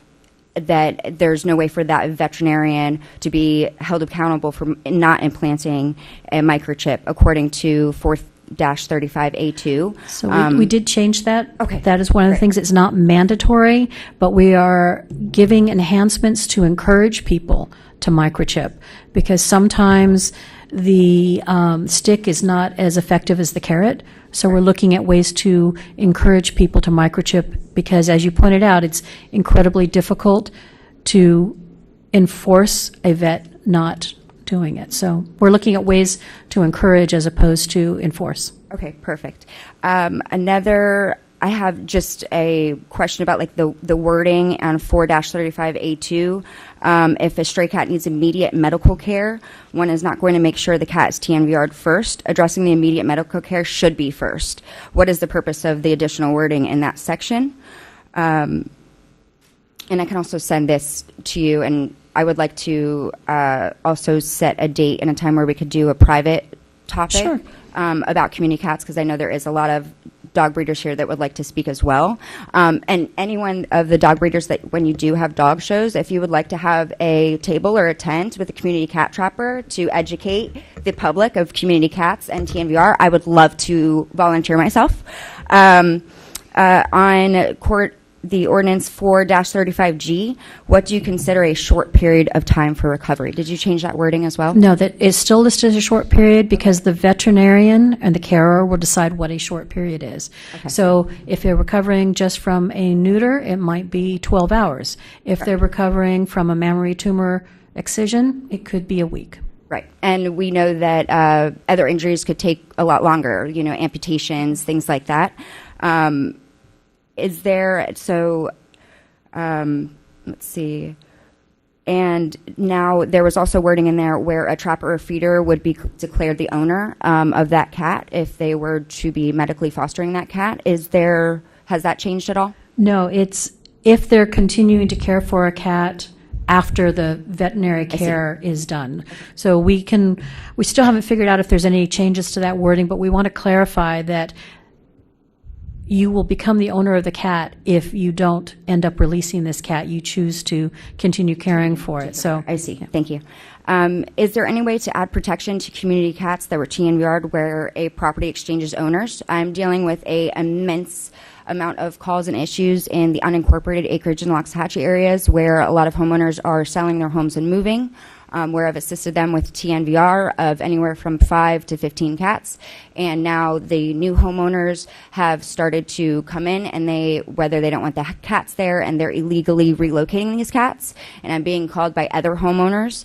that there's no way for that veterinarian to be held accountable for not implanting a microchip according to 4-35A2. So we did change that. Okay. That is one of the things. It's not mandatory, but we are giving enhancements to encourage people to microchip, because sometimes the stick is not as effective as the carrot. So we're looking at ways to encourage people to microchip, because, as you pointed out, it's incredibly difficult to enforce a vet not doing it. So we're looking at ways to encourage as opposed to enforce. Okay, perfect. I have just a question about like the wording on 4-35A2. If a stray cat needs immediate medical care, one is not going to make sure the cat is TNVR'd first. Addressing the immediate medical care should be first. What is the purpose of the additional wording in that section? And I can also send this to you, and I would like to also set a date and a time where we could do a private topic Sure. About community cats, because I know there is a lot of dog breeders here that would like to speak as well. And anyone of the dog breeders that when you do have dog shows, if you would like to have a table or a tent with a community cat trapper to educate the public of community cats and TNVR, I would love to volunteer myself. On the ordinance 4-35G, what do you consider a short period of time for recovery? Did you change that wording as well? No, that is still listed as a short period, because the veterinarian and the carer will decide what a short period is. Okay. So if they're recovering just from a neuter, it might be 12 hours. If they're recovering from a mammary tumor excision, it could be a week. Right. And we know that other injuries could take a lot longer, amputations, things like that. Is there, let's see. And now there was also wording in there where a trapper or feeder would be declared the owner of that cat if they were to be medically fostering that cat. Has that changed at all? No, it's if they're continuing to care for a cat after the veterinary care is done. So we still haven't figured out if there's any changes to that wording, but we want to clarify that you will become the owner of the cat if you don't end up releasing this cat. You choose to continue caring for it. So I see. Thank you. Is there any way to add protection to community cats that were TNVR'd where a property exchanges owners? I'm dealing with an immense amount of calls and issues in the unincorporated acreage and Loxahatchee areas where a lot of homeowners are selling their homes and moving. Where I've assisted them with TNVR of anywhere from 5 to 15 cats. And now the new homeowners have started to come in, and whether they don't want the cats there, and they're illegally relocating these cats. And I'm being called by other homeowners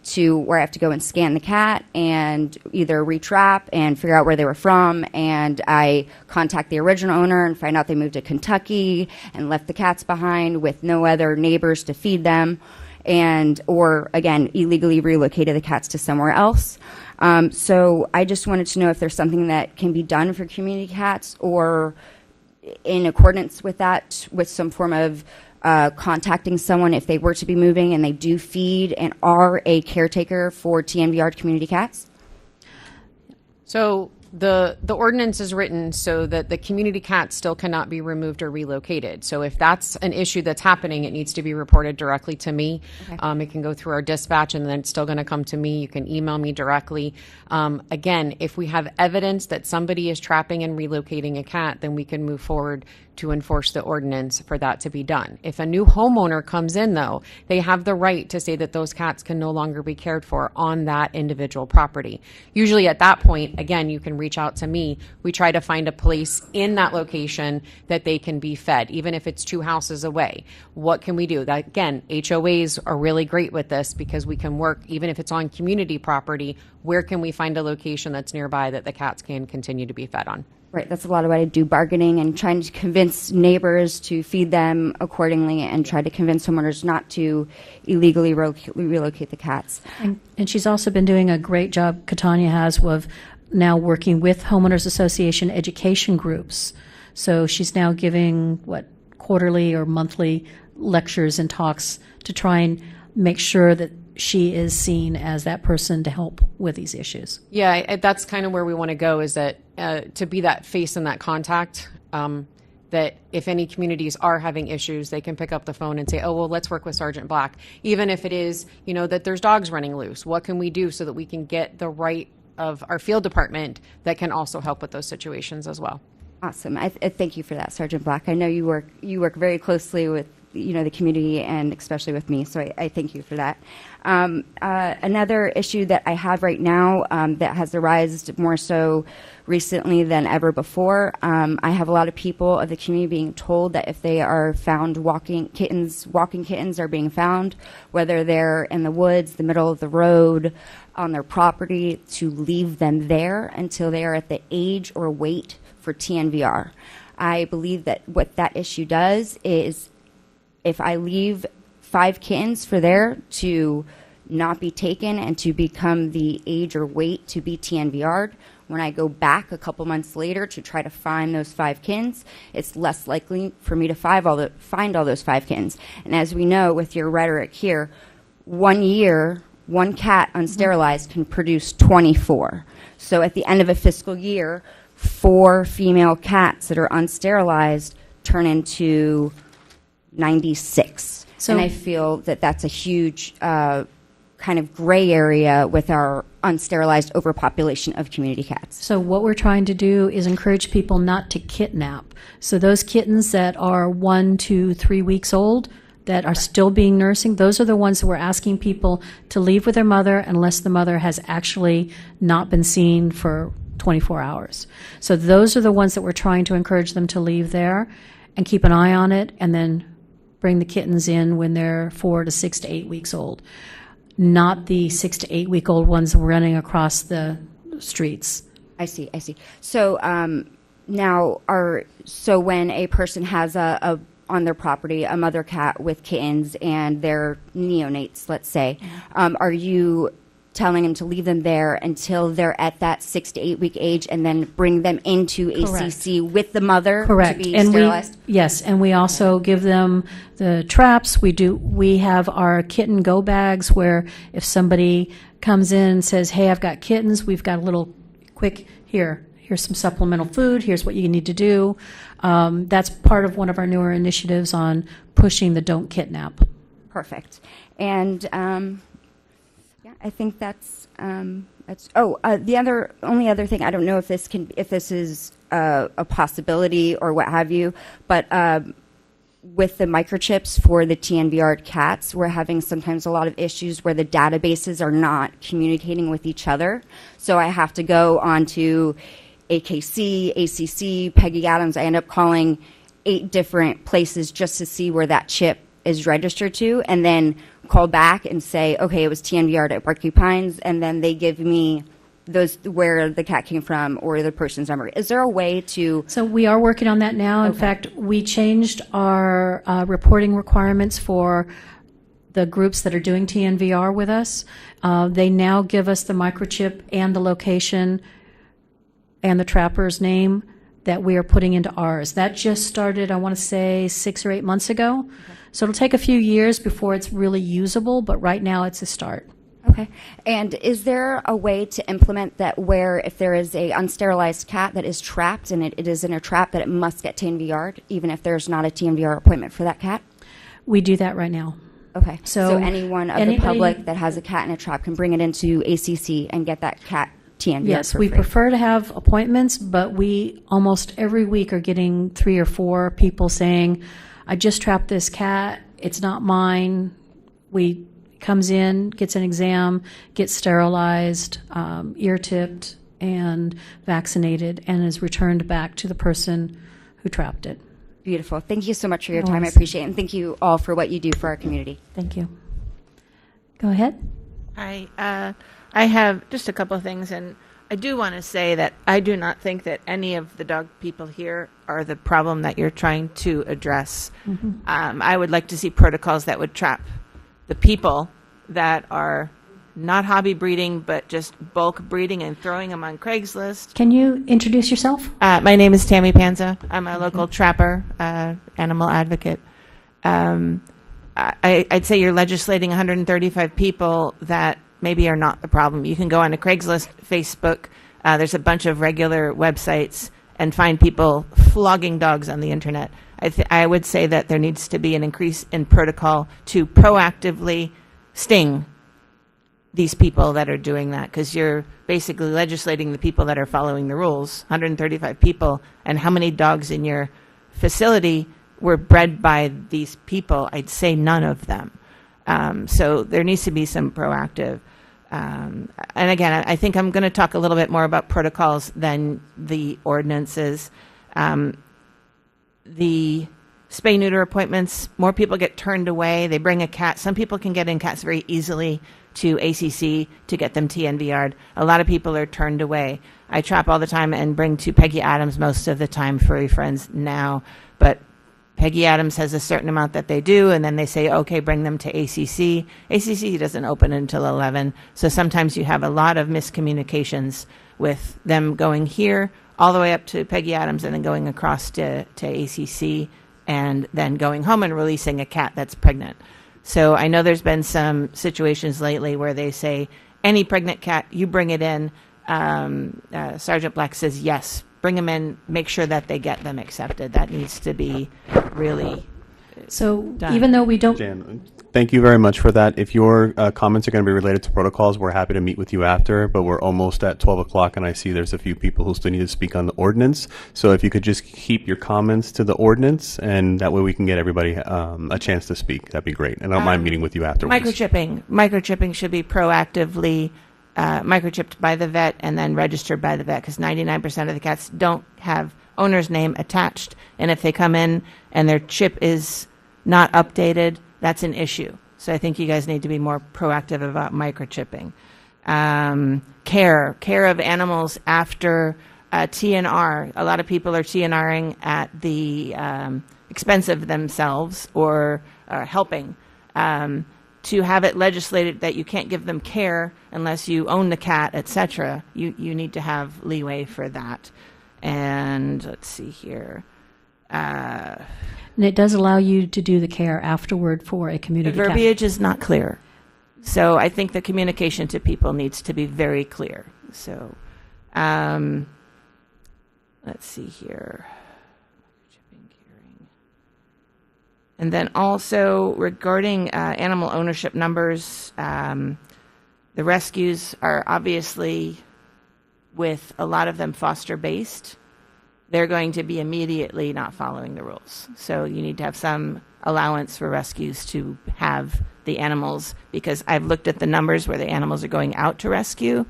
to where I have to go and scan the cat and either retrap and figure out where they were from. And I contact the original owner and find out they moved to Kentucky and left the cats behind with no other neighbors to feed them. Or again, illegally relocated the cats to somewhere else. So I just wanted to know if there's something that can be done for community cats, or in accordance with that, with some form of contacting someone if they were to be moving and they do feed and are a caretaker for TNVR community cats. So the ordinance is written so that the community cat still cannot be removed or relocated. So if that's an issue that's happening, it needs to be reported directly to me. Okay. It can go through our dispatch, and then it's still going to come to me. You can email me directly. Again, if we have evidence that somebody is trapping and relocating a cat, then we can move forward to enforce the ordinance for that to be done. If a new homeowner comes in, though, they have the right to say that those cats can no longer be cared for on that individual property. Usually at that point, again, you can reach out to me. We try to find a place in that location that they can be fed, even if it's 2 houses away. What can we do? That, again, HOAs are really great with this because we can work, even if it's on community property, where can we find a location that's nearby that the cats can continue to be fed on? Right, that's a lot of what I do, bargaining and trying to convince neighbors to feed them accordingly and try to convince homeowners not to illegally relocate the cats. And she's also been doing a great job, Catania has, of now working with homeowners association education groups. So she's now giving, quarterly or monthly lectures and talks to try and make sure that she is seen as that person to help with these issues. Yeah, that's kind of where we want to go, is that to be that face and that contact, that if any communities are having issues, they can pick up the phone and say, oh, well, let's work with Sergeant Black. Even if it is, that there's dogs running loose, what can we do so that we can get the right of our field department that can also help with those situations as well? Awesome. I thank you for that, Sergeant Black. I know you work very closely with the community and especially with me, so I thank you for that. Another issue that I have right now that has arisen more so recently than ever before, I have a lot of people of the community being told that if they are found walking kittens are being found, whether they're in the woods, the middle of the road, on their property, to leave them there until they are at the age or weight for TNVR. I believe that what that issue does is, if I leave 5 kittens for there to not be taken and to become the age or weight to be TNVR'd, when I go back a couple months later to try to find those 5 kittens, it's less likely for me to find all those 5 kittens. And as we know with your rhetoric here, 1 year, 1 cat unsterilized can produce 24. So at the end of a fiscal year, 4 female cats that are unsterilized turn into 96. And I feel that that's a huge kind of gray area with our unsterilized overpopulation of community cats. So what we're trying to do is encourage people not to kidnap. So those kittens that are 1 to 3 weeks old, that are still being nursing, those are the ones that we're asking people to leave with their mother unless the mother has actually not been seen for 24 hours. So those are the ones that we're trying to encourage them to leave there and keep an eye on it, and then bring the kittens in when they're 4 to 6 to 8 weeks old, not the 6 to 8 week old ones running across the streets. I see. So so when a person has a on their property a mother cat with kittens and they're neonates, let's say, are you telling them to leave them there until they're at that 6 to 8 week age and then bring them into ACC with the mother Correct. to be And sterilized? yes, and we also give them the traps. We have our kitten go bags where if somebody comes in and says, hey, I've got kittens, we've got a little quick, here's some supplemental food, here's what you need to do. That's part of one of our newer initiatives on pushing the don't kidnap. Perfect. And I think that's the only other thing. I don't know if this is a possibility or what have you, but with the microchips for the TNVR cats, we're having sometimes a lot of issues where the databases are not communicating with each other. So I have to go onto AKC, ACC, Peggy Adams. I end up calling 8 different places just to see where that chip is registered to, and then call back and say, okay, it was TNVR at Parkview Pines, and then they give me those where the cat came from or the person's number. Is there a way to? So we are working on that now. In fact, we changed our reporting requirements for the groups that are doing TNVR with us. They now give us the microchip and the location and the trapper's name that we are putting into ours. That just started, I want to say, 6 or 8 months ago. Okay. So it'll take a few years before it's really usable, but right now it's a start. Okay. And is there a way to implement that where if there is a unsterilized cat that is trapped and it is in a trap that it must get TNVR'd, even if there's not a TNVR appointment for that cat? We do that right now. Okay. So So anyone of the anybody- public that has a cat in a trap can bring it into ACC and get that cat TNVR Yes, for we free. prefer to have appointments, but we almost every week are getting 3 or 4 people saying, I just trapped this cat, it's not mine. We comes in, gets an exam, gets sterilized, ear tipped, and vaccinated, and is returned back to the person who trapped it. Beautiful. Thank you so much for your No time. I worries. appreciate it. And thank you all for what you do for our community. Thank you. Go ahead. Hi. I have just a couple of things, and I do want to say that I do not think that any of the dog people here are the problem that you're trying to address. Mhm. I would like to see protocols that would trap the people that are not hobby breeding, but just bulk breeding and throwing them on Craigslist. Can you introduce yourself? My name is Tammy Panza. I'm a local trapper, animal advocate. I'd say you're legislating 135 people that maybe are not the problem. You can go on to Craigslist, Facebook. There's a bunch of regular websites and find people flogging dogs on the internet. I would say that there needs to be an increase in protocol to proactively sting these people that are doing that, because you're basically legislating the people that are following the rules, 135 people, and how many dogs in your facility were bred by these people? I'd say none of them. So there needs to be some proactive. And again, I think I'm going to talk a little bit more about protocols than the ordinances. The spay-neuter appointments, more people get turned away. They bring a cat. Some people can get in cats very easily to ACC to get them TNVR'd. A lot of people are turned away. I trap all the time and bring to Peggy Adams most of the time, furry friends now, but Peggy Adams has a certain amount that they do, and then they say, okay, bring them to ACC. ACC doesn't open until 11, so sometimes you have a lot of miscommunications with them going here all the way up to Peggy Adams and then going across to ACC and then going home and releasing a cat that's pregnant. So I know there's been some situations lately where they say, any pregnant cat, you bring it in. Sergeant Black says, yes, bring them in, make sure that they get them accepted. That needs to be really So done. even though we don't... Jan, thank you very much for that. If your comments are going to be related to protocols, we're happy to meet with you after, but we're almost at 12 o'clock, and I see there's a few people who still need to speak on the ordinance. So if you could just keep your comments to the ordinance, and that way we can get everybody a chance to speak, that'd be great. And I don't mind meeting with you afterwards. Microchipping should be proactively microchipped by the vet and then registered by the vet, because 99% of the cats don't have owner's name attached, and if they come in and their chip is not updated, that's an issue. So I think you guys need to be more proactive about microchipping. Care of animals after TNR. A lot of people are TNRing at the expense of themselves or helping. To have it legislated that you can't give them care unless you own the cat, etc., you need to have leeway for that. And let's see here. And it does allow you to do the care afterward for a The community cat. verbiage is not clear. So I think the communication to people needs to be very clear. So let's see here. And then also regarding animal ownership numbers, the rescues are obviously, with a lot of them foster-based, they're going to be immediately not following the rules. So you need to have some allowance for rescues to have the animals, because I've looked at the numbers where the animals are going out to rescue.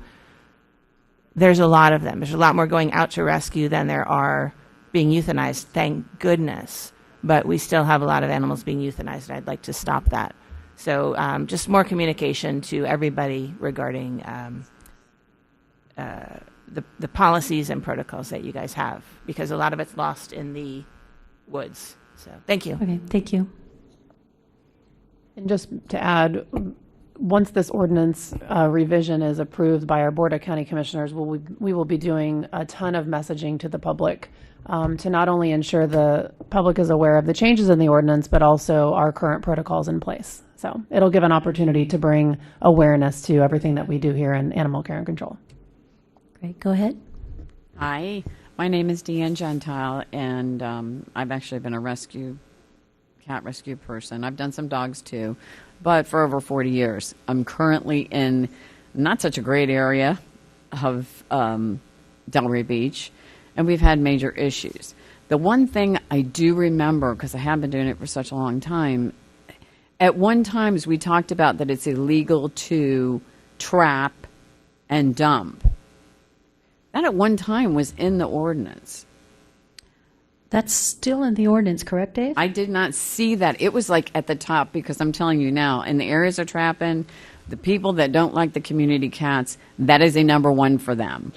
There's a lot of them. There's a lot more going out to rescue than there are being euthanized, thank goodness. But we still have a lot of animals being euthanized, and I'd like to stop that. So just more communication to everybody regarding the policies and protocols that you guys have, because a lot of it's lost in the woods. So thank you. Okay, thank you. And just to add, once this ordinance revision is approved by our Board of County Commissioners, we will be doing a ton of messaging to the public to not only ensure the public is aware of the changes in the ordinance, but also our current protocols in place. So it'll give an opportunity to bring awareness to everything that we do here in animal care and control. Great, go ahead. Hi, my name is Deanne Gentile, and I've actually been a cat rescue person. I've done some dogs too, but for over 40 years. I'm currently in not such a great area of Delray Beach, and we've had major issues. The one thing I do remember, because I have been doing it for such a long time, at one time we talked about that it's illegal to trap and dump. That at one time was in the ordinance. That's still in the ordinance, correct, Dave? I did not see that. It was like at the top, because I'm telling you now, in the areas of trapping, the people that don't like the community cats, that is a number one for them.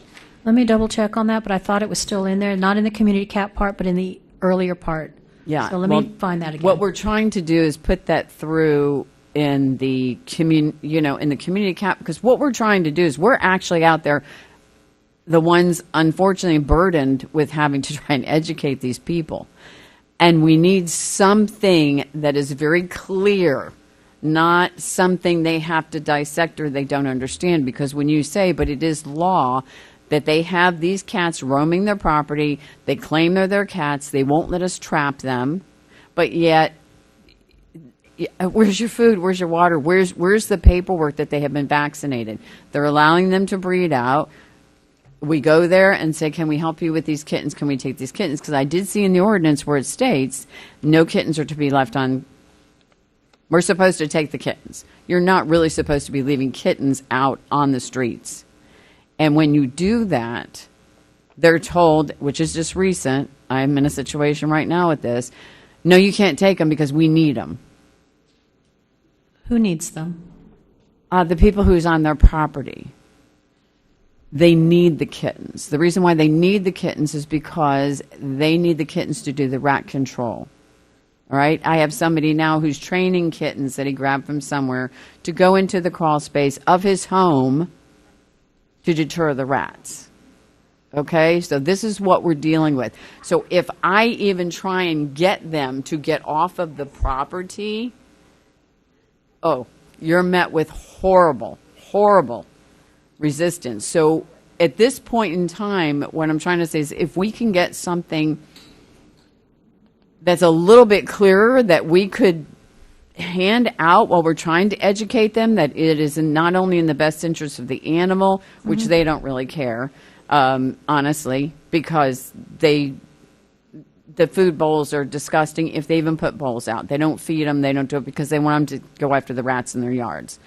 Let me double check on that, but I thought it was still in there, not in the community cat part, but in the earlier part. Yeah. So let me find that again. What we're trying to do is put that through in the in the community cat, because what we're trying to do is we're actually out there, the ones unfortunately burdened with having to try and educate these people. And we need something that is very clear, not something they have to dissect or they don't understand. Because when you say, but it is law, that they have these cats roaming their property, they claim they're their cats, they won't let us trap them, but yet, where's your food, where's your water, where's the paperwork that they have been vaccinated? They're allowing them to breed out. We go there and say, can we help you with these kittens? Can we take these kittens? Because I did see in the ordinance where it states no kittens are to be left on. We're supposed to take the kittens. You're not really supposed to be leaving kittens out on the streets. And when you do that, they're told, which is just recent, I'm in a situation right now with this, no, you can't take them because we need them. Who needs them? The people who's on their property. They need the kittens. The reason why they need the kittens is because they need the kittens to do the rat control. All right? I have somebody now who's training kittens that he grabbed from somewhere to go into the crawl space of his home to deter the rats. Okay? So this is what we're dealing with. So if I even try and get them to get off of the property, oh, you're met with horrible, horrible resistance. So at this point in time, what I'm trying to say is if we can get something that's a little bit clearer that we could hand out while we're trying to educate them that it is not only in the best interest of the animal, which they don't really care, honestly, because the food bowls are disgusting if they even put bowls out. They don't feed them. They don't do it because they want them to go after the rats in their yards.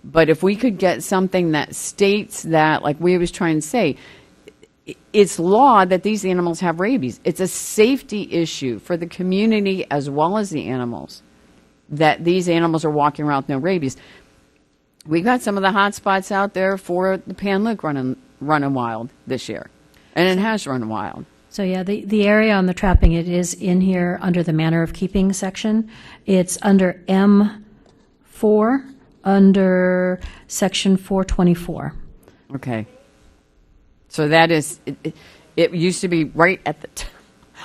But if we could get something that states that, like we was trying to say, it's law that these animals have rabies. It's a safety issue for the community as well as the animals that these animals are walking around with no rabies. We've got some of the hot spots out there for the Pan-Luke running wild this year. And it has run wild. So yeah, the area on the trapping, it is in here under the manner of keeping section. It's under M4, under section 424. Okay. So that is, it used to be right at the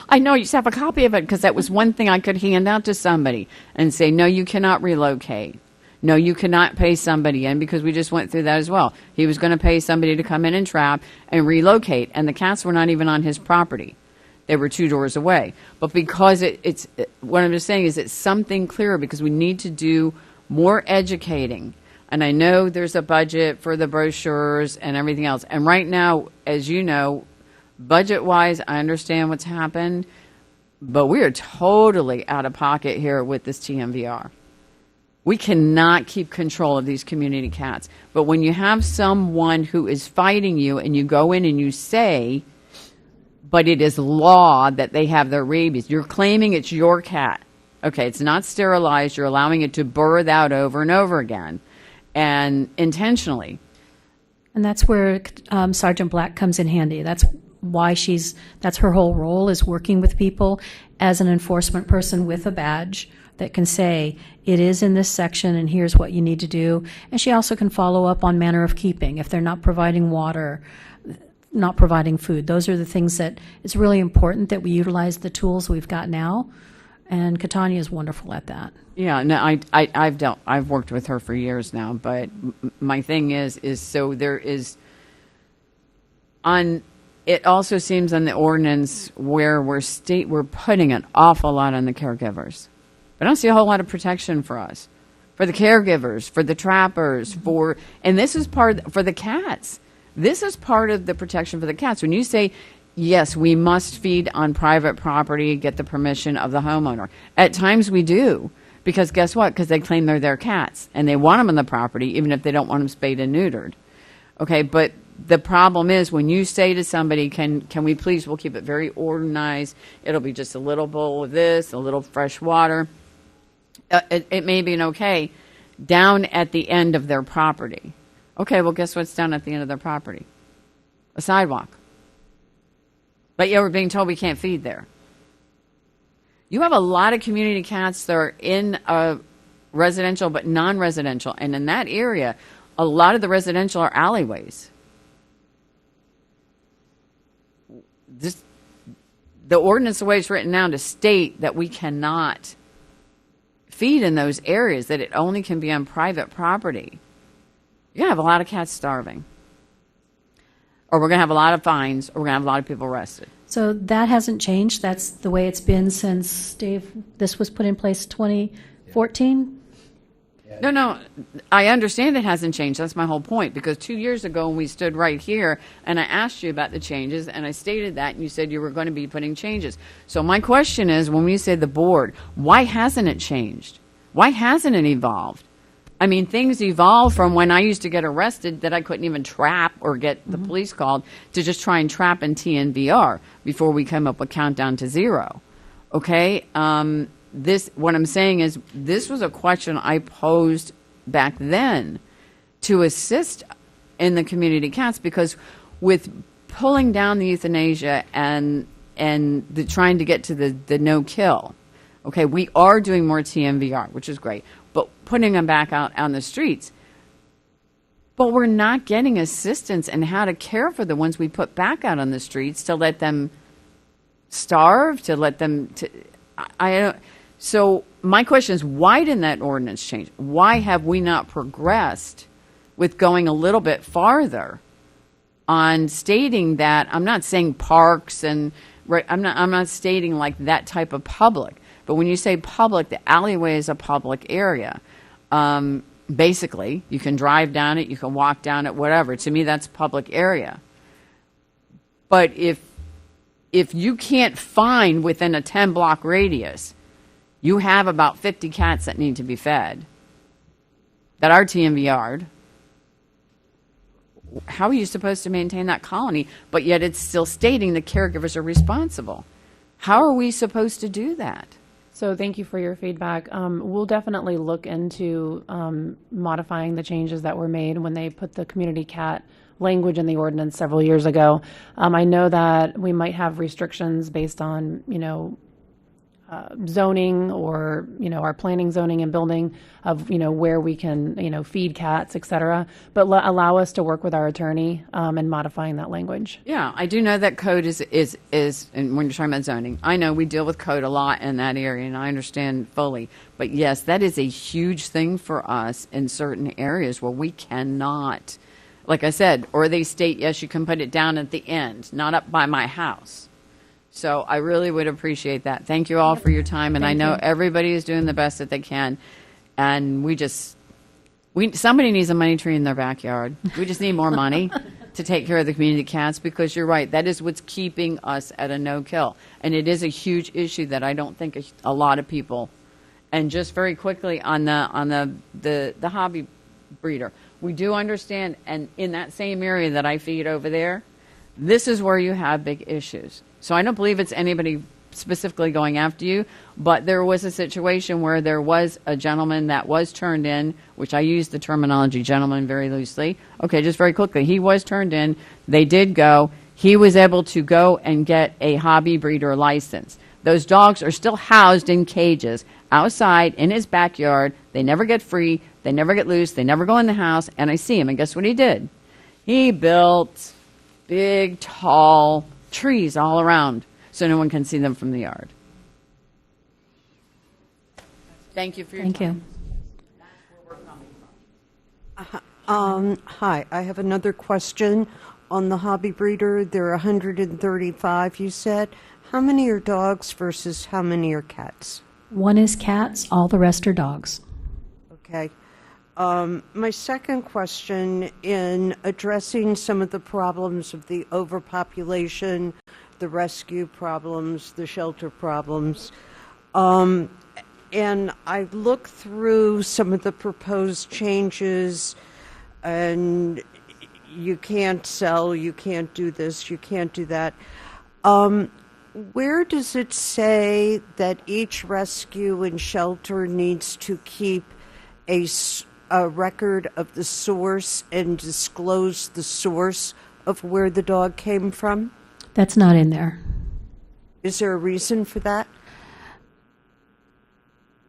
I know, you used to have a copy of it because that was one thing I could hand out to somebody and say, no, you cannot relocate. No, you cannot pay somebody in, because we just went through that as well. He was going to pay somebody to come in and trap and relocate, and the cats were not even on his property. They were 2 doors away. But because it's what I'm just saying is it's something clearer, because we need to do more educating. And I know there's a budget for the brochures and everything else. And right now, as you know, budget-wise, I understand what's happened, but we are totally out of pocket here with this TMVR. We cannot keep control of these community cats. But when you have someone who is fighting you and you go in and you say, but it is law that they have their rabies, you're claiming it's your cat. Okay, it's not sterilized. You're allowing it to birth out over and over again, and intentionally. And that's where Sergeant Black comes in handy. That's why that's her whole role, is working with people as an enforcement person with a badge that can say, it is in this section and here's what you need to do. And she also can follow up on manner of keeping if they're not providing water, not providing food. Those are the things that it's really important that we utilize the tools we've got now. And Catania is wonderful at that. Yeah, no, I've worked with her for years now, but my thing is so there is on. It also seems on the ordinance where we're putting an awful lot on the caregivers. I don't see a whole lot of protection for us, for the caregivers, for the trappers, and this is for the cats. This is part of the protection for the cats. When you say, yes, we must feed on private property, get the permission of the homeowner. At times we do, because guess what? Because they claim they're their cats, and they want them on the property, even if they don't want them spayed and neutered. Okay, but the problem is when you say to somebody, can we please, we'll keep it very organized, it'll be just a little bowl of this, a little fresh water. It may be an okay down at the end of their property. Okay, well, guess what's down at the end of their property? A sidewalk. But yeah, we're being told we can't feed there. You have a lot of community cats that are in residential but non-residential, and in that area, a lot of the residential are alleyways. The ordinance, the way it's written now, to state that we cannot feed in those areas, that it only can be on private property. You're going to have a lot of cats starving. Or we're going to have a lot of fines, or we're going to have a lot of people arrested. So that hasn't changed. That's the way it's been since, Dave, this was put in place 2014? No, I understand it hasn't changed. That's my whole point. Because 2 years ago when we stood right here and I asked you about the changes and I stated that and you said you were going to be putting changes. So my question is, when we say the board, why hasn't it changed? Why hasn't it evolved? I mean, things evolve from when I used to get arrested that I couldn't even trap or get the police called to just try and trap in TNVR before we come up with Countdown to Zero. Okay? What I'm saying is, this was a question I posed back then to assist in the community cats, because with pulling down the euthanasia and the trying to get to the no kill, okay, we are doing more TMVR, which is great, but putting them back out on the streets. But we're not getting assistance in how to care for the ones we put back out on the streets, to let them starve, to let them. So my question is, why didn't that ordinance change? Why have we not progressed with going a little bit farther on stating that? I'm not saying parks and I'm not stating like that type of public. But when you say public, the alleyway is a public area. Basically, you can drive down it, you can walk down it, whatever. To me, that's public area. But if you can't find within a 10-block radius, you have about 50 cats that need to be fed that are TMVR'd. How are you supposed to maintain that colony, but yet it's still stating the caregivers are responsible? How are we supposed to do that? So thank you for your feedback. We'll definitely look into modifying the changes that were made when they put the community cat language in the ordinance several years ago. I know that we might have restrictions based on, zoning or, our planning, zoning and building of, where we can, feed cats, et cetera, but allow us to work with our attorney in modifying that language. Yeah, I do know that code is, and when you're talking about zoning, I know we deal with code a lot in that area, and I understand fully. But yes, that is a huge thing for us in certain areas where we cannot, like I said, or they state, yes, you can put it down at the end, not up by my house. So I really would appreciate that. Thank you all for your time, and I know everybody is doing the best that they can, and somebody needs a money tree in their backyard. We just need more money to take care of the community cats, because you're right, that is what's keeping us at a no-kill, and it is a huge issue that I don't think a lot of people. And just very quickly on the hobby breeder, we do understand, and in that same area that I feed over there, this is where you have big issues. So I don't believe it's anybody specifically going after you, but there was a situation where there was a gentleman that was turned in, which I use the terminology gentleman very loosely. Okay, just very quickly. He was turned in. They did go. He was able to go and get a hobby breeder license. Those dogs are still housed in cages outside in his backyard. They never get free. They never get loose. They never go in the house. And I see him. And guess what he did? He built big, tall trees all around so no one can see them from the yard. Thank you for your time. Hi, I have another question on the hobby breeder. There are 135, you said. How many are dogs versus how many are cats? One is cats, all the rest are dogs. Okay. My second question, in addressing some of the problems of the overpopulation, the rescue problems, the shelter problems, and I look through some of the proposed changes, and you can't sell, you can't do this, you can't do that. Where does it say that each rescue and shelter needs to keep a record of the source and disclose the source of where the dog came from? That's not in there. Is there a reason for that?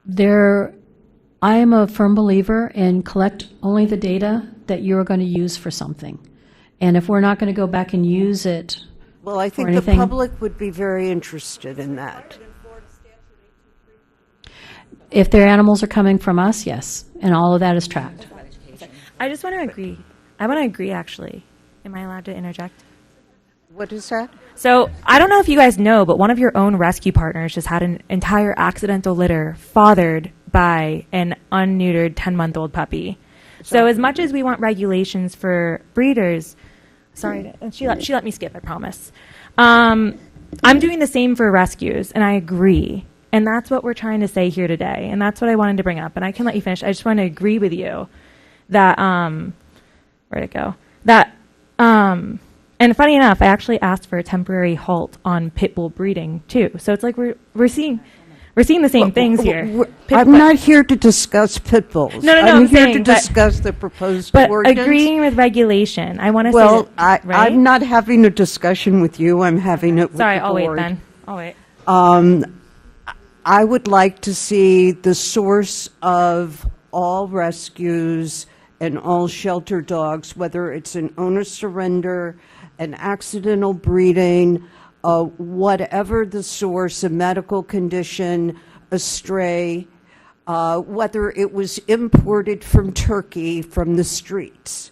I am a firm believer in collect only the data that you're going to use for something. And if we're not going to go back and use it, well, I think the public would be very interested in that. If their animals are coming from us, yes, and all of that is tracked. I just want to agree. I want to agree, actually. Am I allowed to interject? What is that? So I don't know if you guys know, but one of your own rescue partners just had an entire accidental litter fathered by an unneutered 10-month-old puppy. So as much as we want regulations for breeders, sorry, she let me skip, I promise. I'm doing the same for rescues, and I agree. And that's what we're trying to say here today, and that's what I wanted to bring up. And I can let you finish. I just want to agree with you that where'd it go? That and funny enough, I actually asked for a temporary halt on pit bull breeding too. So it's like we're seeing the same things here. I'm not here to discuss pit bulls. No, I'm here to discuss the proposed ordinance. But agreeing with regulation, I want to say that, right? I'm not having a discussion with you. I'm having it with Sorry, the I'll board. wait then. I'll wait. I would like to see the source of all rescues and all shelter dogs, whether it's an owner surrender, an accidental breeding, whatever the source, a medical condition, a stray, whether it was imported from Turkey from the streets.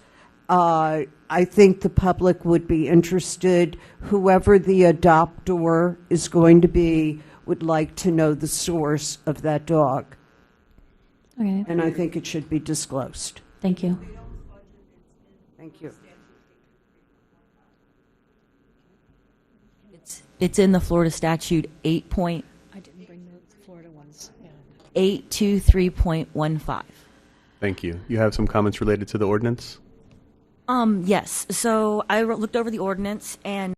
I think the public would be interested. Whoever the adopter is going to be would like to know the source of that dog. Okay. And I think it should be disclosed. Thank you. Thank you. It's in the Florida statute 8.823.15. I didn't bring the Florida ones. Thank you. You have some comments related to the ordinance? Yes. So I looked over the ordinance, and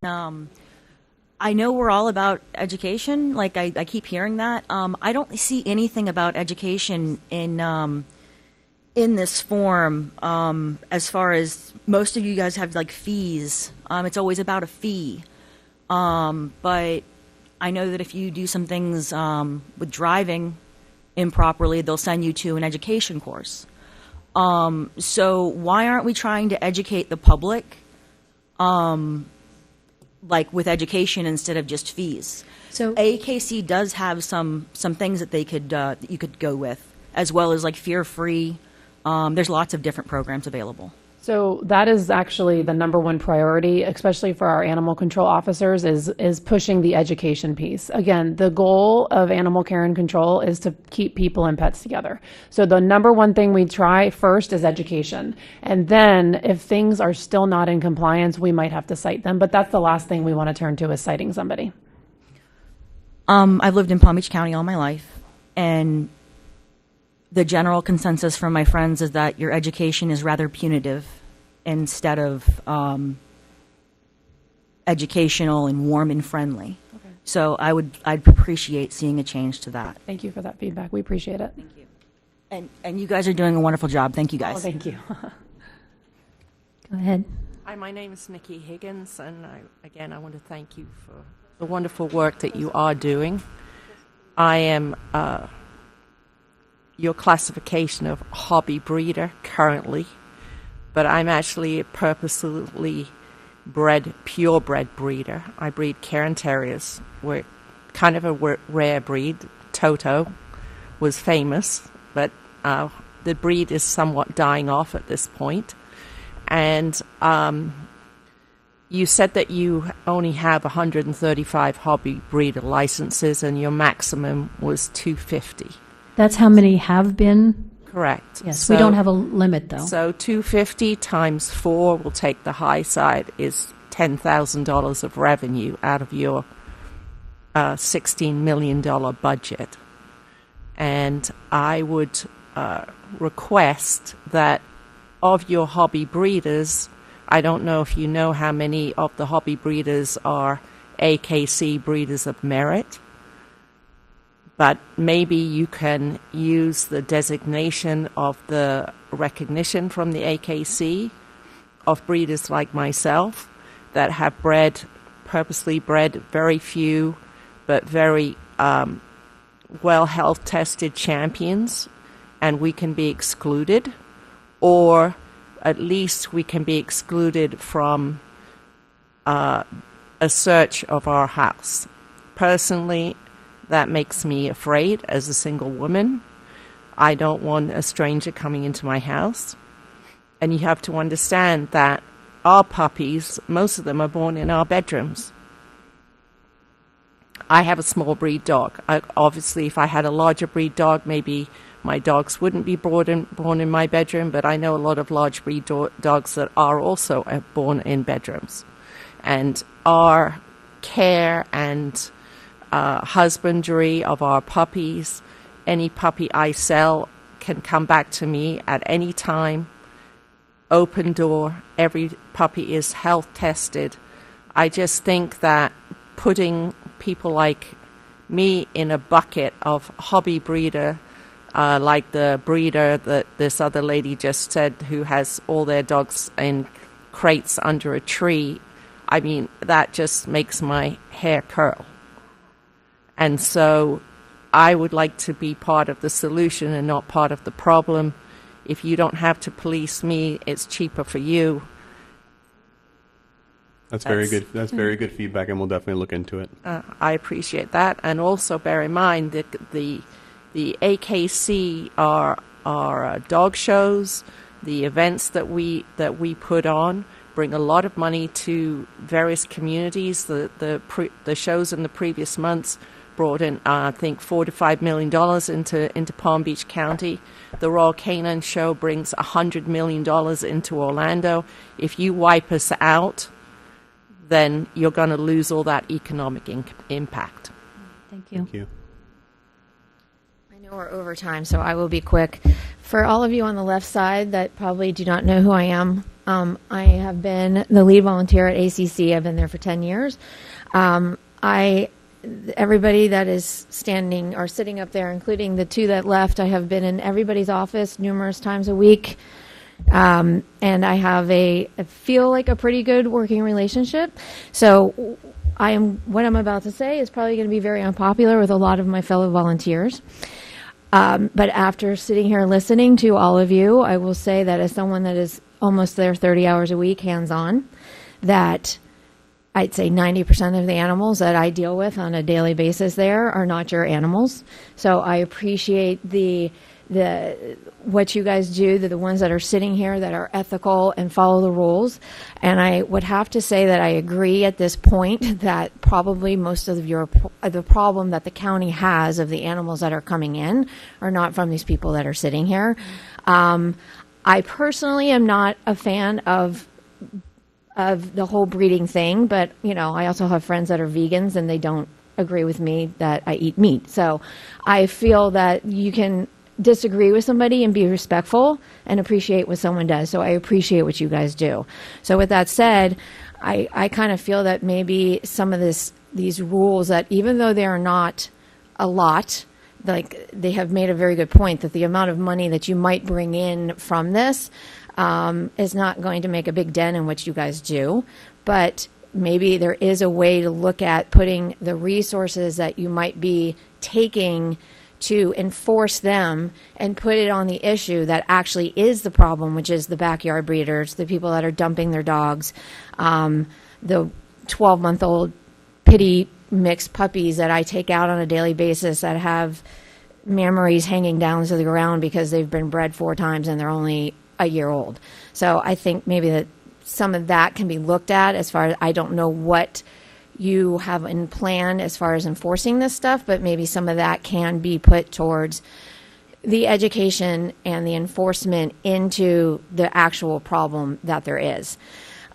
I know we're all about education. Like I keep hearing that. I don't see anything about education in this form. As far as most of you guys have like fees, it's always about a fee. But I know that if you do some things with driving improperly, they'll send you to an education course. So why aren't we trying to educate the public, like with education instead of just fees? So AKC does have some things that they could that you could go with, as well as like fear-free. There's lots of different programs available. So that is actually the number one priority, especially for our animal control officers, is pushing the education piece. Again, the goal of animal care and control is to keep people and pets together. So the number one thing we try first is education. And then if things are still not in compliance, we might have to cite them. But that's the last thing we want to turn to is citing somebody. I've lived in Palm Beach County all my life, and the general consensus from my friends is that your education is rather punitive instead of educational and warm and friendly. Okay. So I'd appreciate seeing a change to that. Thank you for that feedback. We appreciate it. Thank you. And you guys are doing a wonderful job. Thank you, guys. Oh, thank you. Go ahead. Hi, my name is Nikki Higgins, and I want to thank you for the wonderful work that you are doing. I am your classification of hobby breeder currently, but I'm actually a purposely purebred breeder. I breed Cairn Terriers. We're kind of a rare breed. Toto was famous, but the breed is somewhat dying off at this point. And you said that you only have 135 hobby breeder licenses and your maximum was 250. That's how many have been? Correct. Yes, we don't have a limit, though. So 250 times 4 will take the high side, is $10,000 of revenue out of your $16 million budget. And I would request that of your hobby breeders, I don't know if you know how many of the hobby breeders are AKC breeders of merit, but maybe you can use the designation of the recognition from the AKC of breeders like myself that have purposely bred very few but very well health tested champions, and we can be excluded, or at least we can be excluded from a search of our house. Personally, that makes me afraid as a single woman. I don't want a stranger coming into my house. And you have to understand that our puppies, most of them are born in our bedrooms. I have a small breed dog. Obviously, if I had a larger breed dog, maybe my dogs wouldn't be born in my bedroom, but I know a lot of large breed dogs that are also born in bedrooms. And our care and husbandry of our puppies, any puppy I sell can come back to me at any time, open door, every puppy is health tested. I just think that putting people like me in a bucket of hobby breeder, like the breeder that this other lady just said who has all their dogs in crates under a tree, I mean, that just makes my hair curl. And so I would like to be part of the solution and not part of the problem. If you don't have to police me, it's cheaper for you. That's very good. That's very good feedback, and we'll definitely look into it. I appreciate that, and also bear in mind that the AKC are dog shows. The events that we put on bring a lot of money to various communities. The shows in the previous months brought in, I think, $4 to $5 million into Palm Beach County. The Royal Canine Show brings $100 million into Orlando. If you wipe us out, then you're going to lose all that economic impact. Thank you. Thank you. I know we're over time, so I will be quick. For all of you on the left side that probably do not know who I am, I have been the lead volunteer at ACC. I've been there for 10 years. Everybody that is standing or sitting up there, including the two that left, I have been in everybody's office numerous times a week. And I have I feel like a pretty good working relationship. So what I'm about to say is probably going to be very unpopular with a lot of my fellow volunteers. But after sitting here listening to all of you, I will say that as someone that is almost there 30 hours a week, hands-on, that I'd say 90% of the animals that I deal with on a daily basis there are not your animals. So I appreciate what you guys do, the ones that are sitting here that are ethical and follow the rules. And I would have to say that I agree at this point that probably most of the problem that the county has of the animals that are coming in are not from these people that are sitting here. I personally am not a fan of the whole breeding thing, but I also have friends that are vegans and they don't agree with me that I eat meat. So I feel that you can disagree with somebody and be respectful and appreciate what someone does. So I appreciate what you guys do. So with that said, I kind of feel that maybe some of these rules, that even though they are not a lot, like they have made a very good point that the amount of money that you might bring in from this is not going to make a big dent in what you guys do. But maybe there is a way to look at putting the resources that you might be taking to enforce them and put it on the issue that actually is the problem, which is the backyard breeders, the people that are dumping their dogs, the 12-month-old pity mixed puppies that I take out on a daily basis that have mammaries hanging down to the ground because they've been bred 4 times and they're only a year old. So I think maybe that some of that can be looked at as far as, I don't know what you have in plan as far as enforcing this stuff, but maybe some of that can be put towards the education and the enforcement into the actual problem that there is.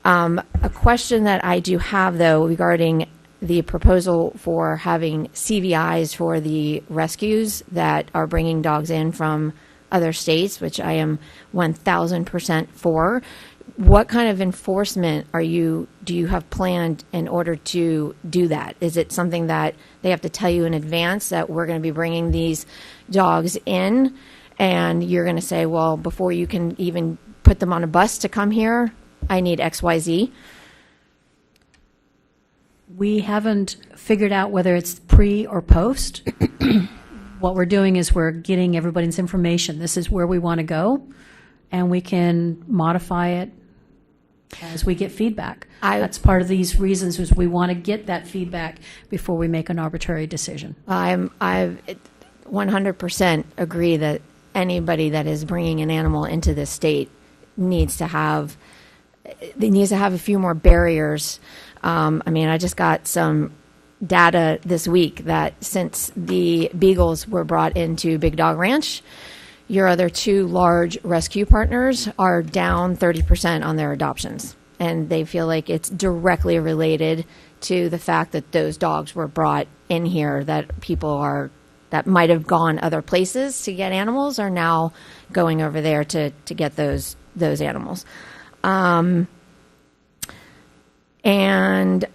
A question that I do have, though, regarding the proposal for having CVIs for the rescues that are bringing dogs in from other states, which I am 1,000% for. What kind of enforcement do you have planned in order to do that? Is it something that they have to tell you in advance that we're going to be bringing these dogs in, and you're going to say, well, before you can even put them on a bus to come here, I need XYZ? We haven't figured out whether it's pre or post. What we're doing is we're getting everybody's information. This is where we want to go, and we can modify it as we get feedback. That's part of these reasons, is we want to get that feedback before we make an arbitrary decision. I 100% agree that anybody that is bringing an animal into this state needs to have a few more barriers. I mean, I just got some data this week that since the beagles were brought into Big Dog Ranch, your other 2 large rescue partners are down 30% on their adoptions. And they feel like it's directly related to the fact that those dogs were brought in here, that people that might have gone other places to get animals are now going over there to get those animals. And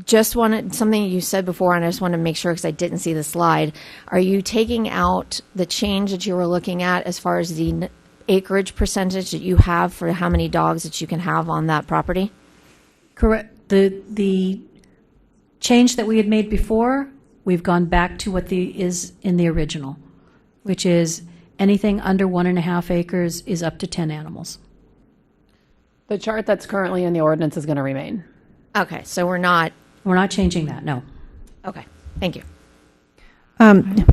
just wanted something you said before, and I just want to make sure because I didn't see the slide. Are you taking out the change that you were looking at as far as the acreage percentage that you have for how many dogs that you can have on that property? Correct. The change that we had made before, we've gone back to what is in the original, which is anything under 1.5 acres is up to 10 animals. The chart that's currently in the ordinance is going to remain. Okay, so we're not changing that, no. Okay, thank you.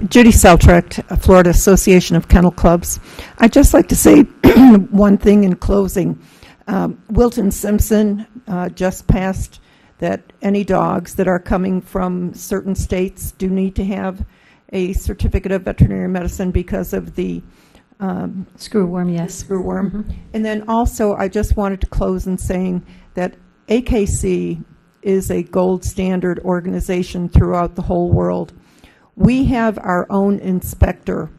Judy Seltrecht, Florida Association of Kennel Clubs. I'd just like to say one thing in closing. Wilton Simpson just passed that any dogs that are coming from certain states do need to have a certificate of veterinary medicine because of the screwworm, yes. Screwworm. Mm-hmm. And then also, I just wanted to close in saying that AKC is a gold standard organization throughout the whole world. We have our own inspector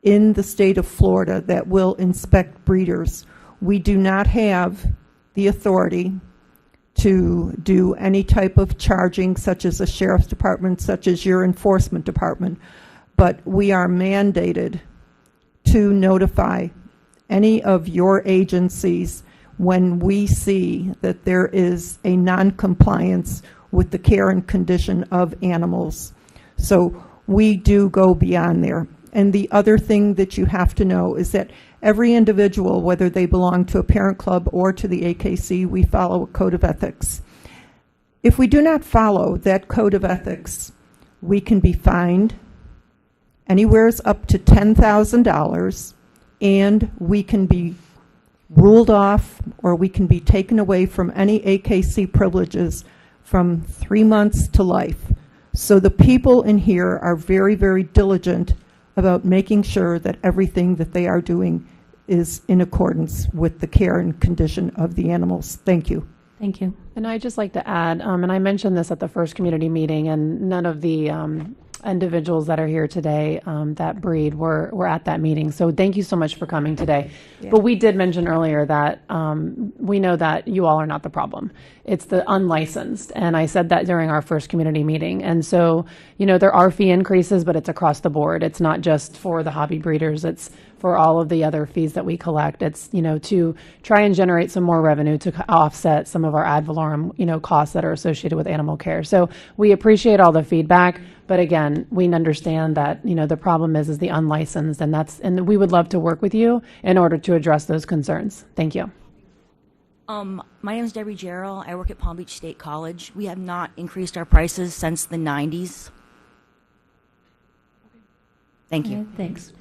in the state of Florida that will inspect breeders. We do not have the authority to do any type of charging, such as a sheriff's department, such as your enforcement department, but we are mandated to notify any of your agencies when we see that there is a non-compliance with the care and condition of animals. So we do go beyond there. And the other thing that you have to know is that every individual, whether they belong to a parent club or to the AKC, we follow a code of ethics. If we do not follow that code of ethics, we can be fined anywhere up to $10,000, and we can be ruled off, or we can be taken away from any AKC privileges from 3 months to life. So the people in here are very, very diligent about making sure that everything that they are doing is in accordance with the care and condition of the animals. Thank you. Thank you. And I'd just like to add, and I mentioned this at the first community meeting, and none of the individuals that are here today that breed were at that meeting. So thank you so much for coming today. Yeah. But we did mention earlier that we know that you all are not the problem. It's the unlicensed. And I said that during our first community meeting. And so, there are fee increases, but it's across the board. It's not just for the hobby breeders. It's for all of the other fees that we collect. It's, to try and generate some more revenue to offset some of our ad valorem, costs that are associated with animal care. So we appreciate all the feedback, but again, we understand that, the problem is the unlicensed, and we would love to work with you in order to address those concerns. Thank you. My name is Debbie Jarrell. I work at Palm Beach State College. We have not increased our prices since the 90s. Thank you. Okay, thanks.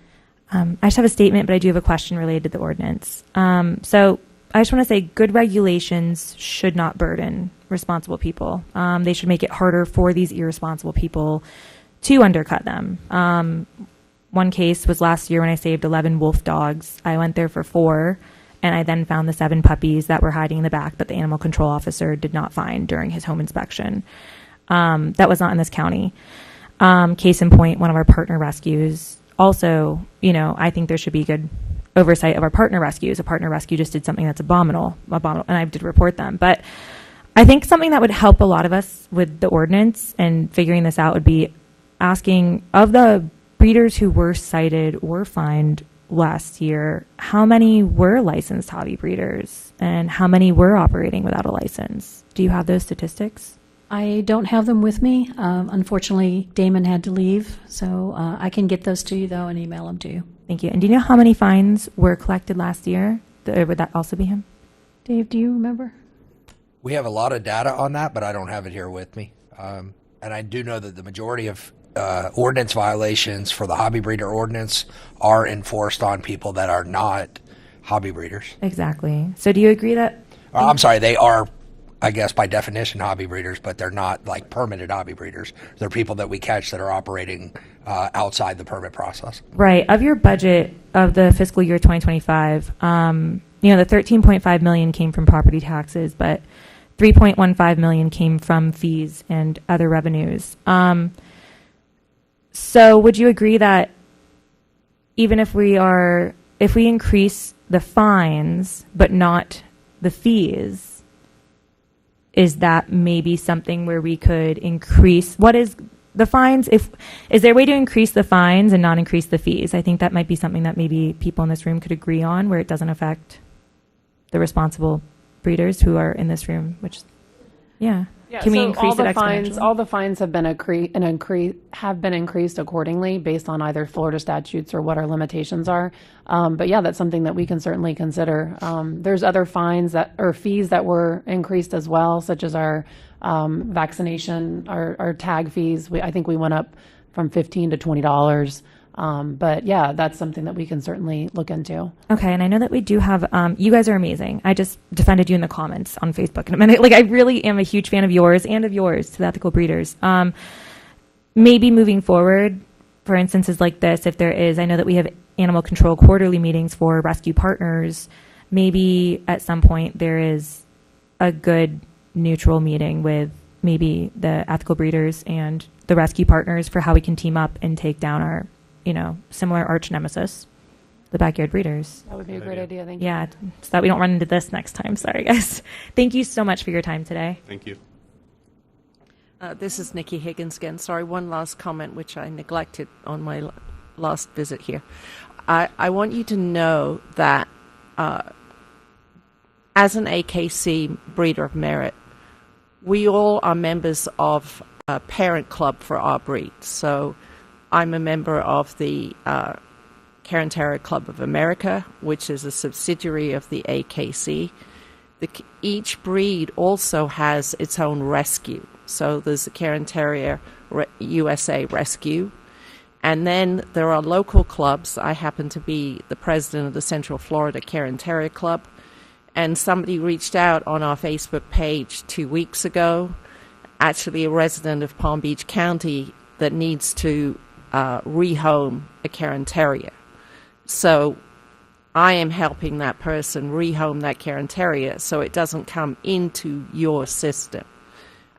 I just have a statement, but I do have a question related to the ordinance. So I just want to say good regulations should not burden responsible people. They should make it harder for these irresponsible people to undercut them. One case was last year when I saved 11 wolf dogs. I went there for 4. And I then found the 7 puppies that were hiding in the back that the animal control officer did not find during his home inspection. That was not in this county. Case in point, one of our partner rescues. Also, I think there should be good oversight of our partner rescues. A partner rescue just did something that's abominable, and I did report them. But I think something that would help a lot of us with the ordinance and figuring this out would be asking of the breeders who were cited or fined last year, how many were licensed hobby breeders and how many were operating without a license? Do you have those statistics? I don't have them with me. Unfortunately, Damon had to leave, so I can get those to you, though, and email them to you. Thank you. And do you know how many fines were collected last year? Would that also be him? Dave, do you remember? We have a lot of data on that, but I don't have it here with me. And I do know that the majority of ordinance violations for the hobby breeder ordinance are enforced on people that are not hobby breeders. Exactly. So do you agree that... I'm sorry, they are, I guess, by definition, hobby breeders, but they're not like permitted hobby breeders. They're people that we catch that are operating outside the permit process. Right. Of your budget of the fiscal year 2025, the $13.5 million came from property taxes, but $3.15 million came from fees and other revenues. So would you agree that even if we increase the fines but not the fees, is that maybe something where we could increase what is the fines? Is there a way to increase the fines and not increase the fees? I think that might be something that maybe people in this room could agree on, where it doesn't affect the responsible breeders who are in this room, which yeah. Can we increase it exponentially? All the fines have been increased accordingly based on either Florida statutes or what our limitations are. But yeah, that's something that we can certainly consider. There's other fines or fees that were increased as well, such as our vaccination, our tag fees. I think we went up from $15 to $20. But yeah, that's something that we can certainly look into. Okay, and I know that we do have, you guys are amazing. I just defended you in the comments on Facebook in a minute. Like, I really am a huge fan of yours and of yours to the ethical breeders. Maybe moving forward, for instances like this, if there is, I know that we have animal control quarterly meetings for rescue partners. Maybe at some point there is a good neutral meeting with maybe the ethical breeders and the rescue partners for how we can team up and take down our similar arch nemesis, the backyard breeders. That would be a great idea. Thank you. Yeah, so that we don't run into this next time. Sorry, guys. Thank you so much for your time today. Thank you. This is Nikki Higgins again. Sorry, one last comment which I neglected on my last visit here. I want you to know that as an AKC breeder of merit, we all are members of a parent club for our breed. So I'm a member of the Cairn Terrier Club of America, which is a subsidiary of the AKC. Each breed also has its own rescue. So there's the Cairn Terrier USA Rescue. And then there are local clubs. I happen to be the president of the Central Florida Cairn Terrier Club. And somebody reached out on our Facebook page 2 weeks ago, actually a resident of Palm Beach County that needs to rehome a Cairn Terrier. So I am helping that person rehome that Cairn Terrier so it doesn't come into your system.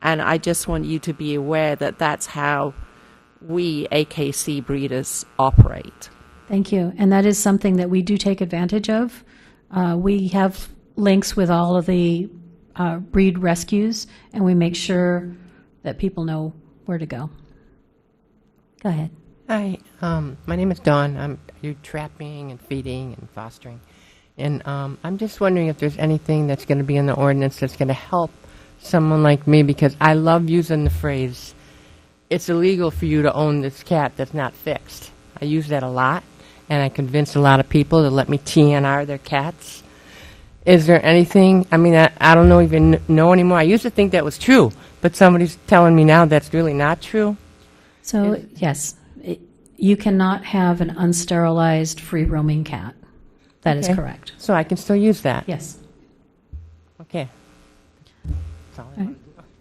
And I just want you to be aware that that's how we AKC breeders operate. Thank you. And that is something that we do take advantage of. We have links with all of the breed rescues, and we make sure that people know where to go. Go ahead. Hi, my name is Dawn. I do trapping and feeding and fostering. And I'm just wondering if there's anything that's going to be in the ordinance that's going to help someone like me, because I love using the phrase, it's illegal for you to own this cat that's not fixed. I use that a lot, and I convince a lot of people to let me TNR their cats. Is there anything, I mean, I don't even know anymore. I used to think that was true, but somebody's telling me now that's really not true. So, yes, you cannot have an unsterilized free roaming cat. That is Okay. correct. So I can still use that? Yes. Okay.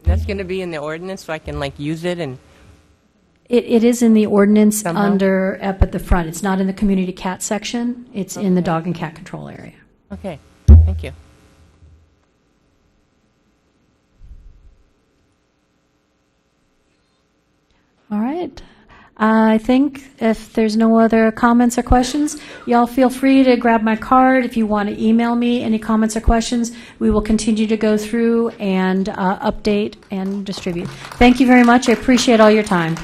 That's going to be in the ordinance, so I can use it and. It is in the ordinance Somehow? under, up at the front. It's not in the community cat section. It's in the dog and cat control area. Okay. Thank you. All right. I think if there's no other comments or questions, y'all feel free to grab my card. If you want to email me any comments or questions, we will continue to go through and update and distribute. Thank you very much. I appreciate all your time.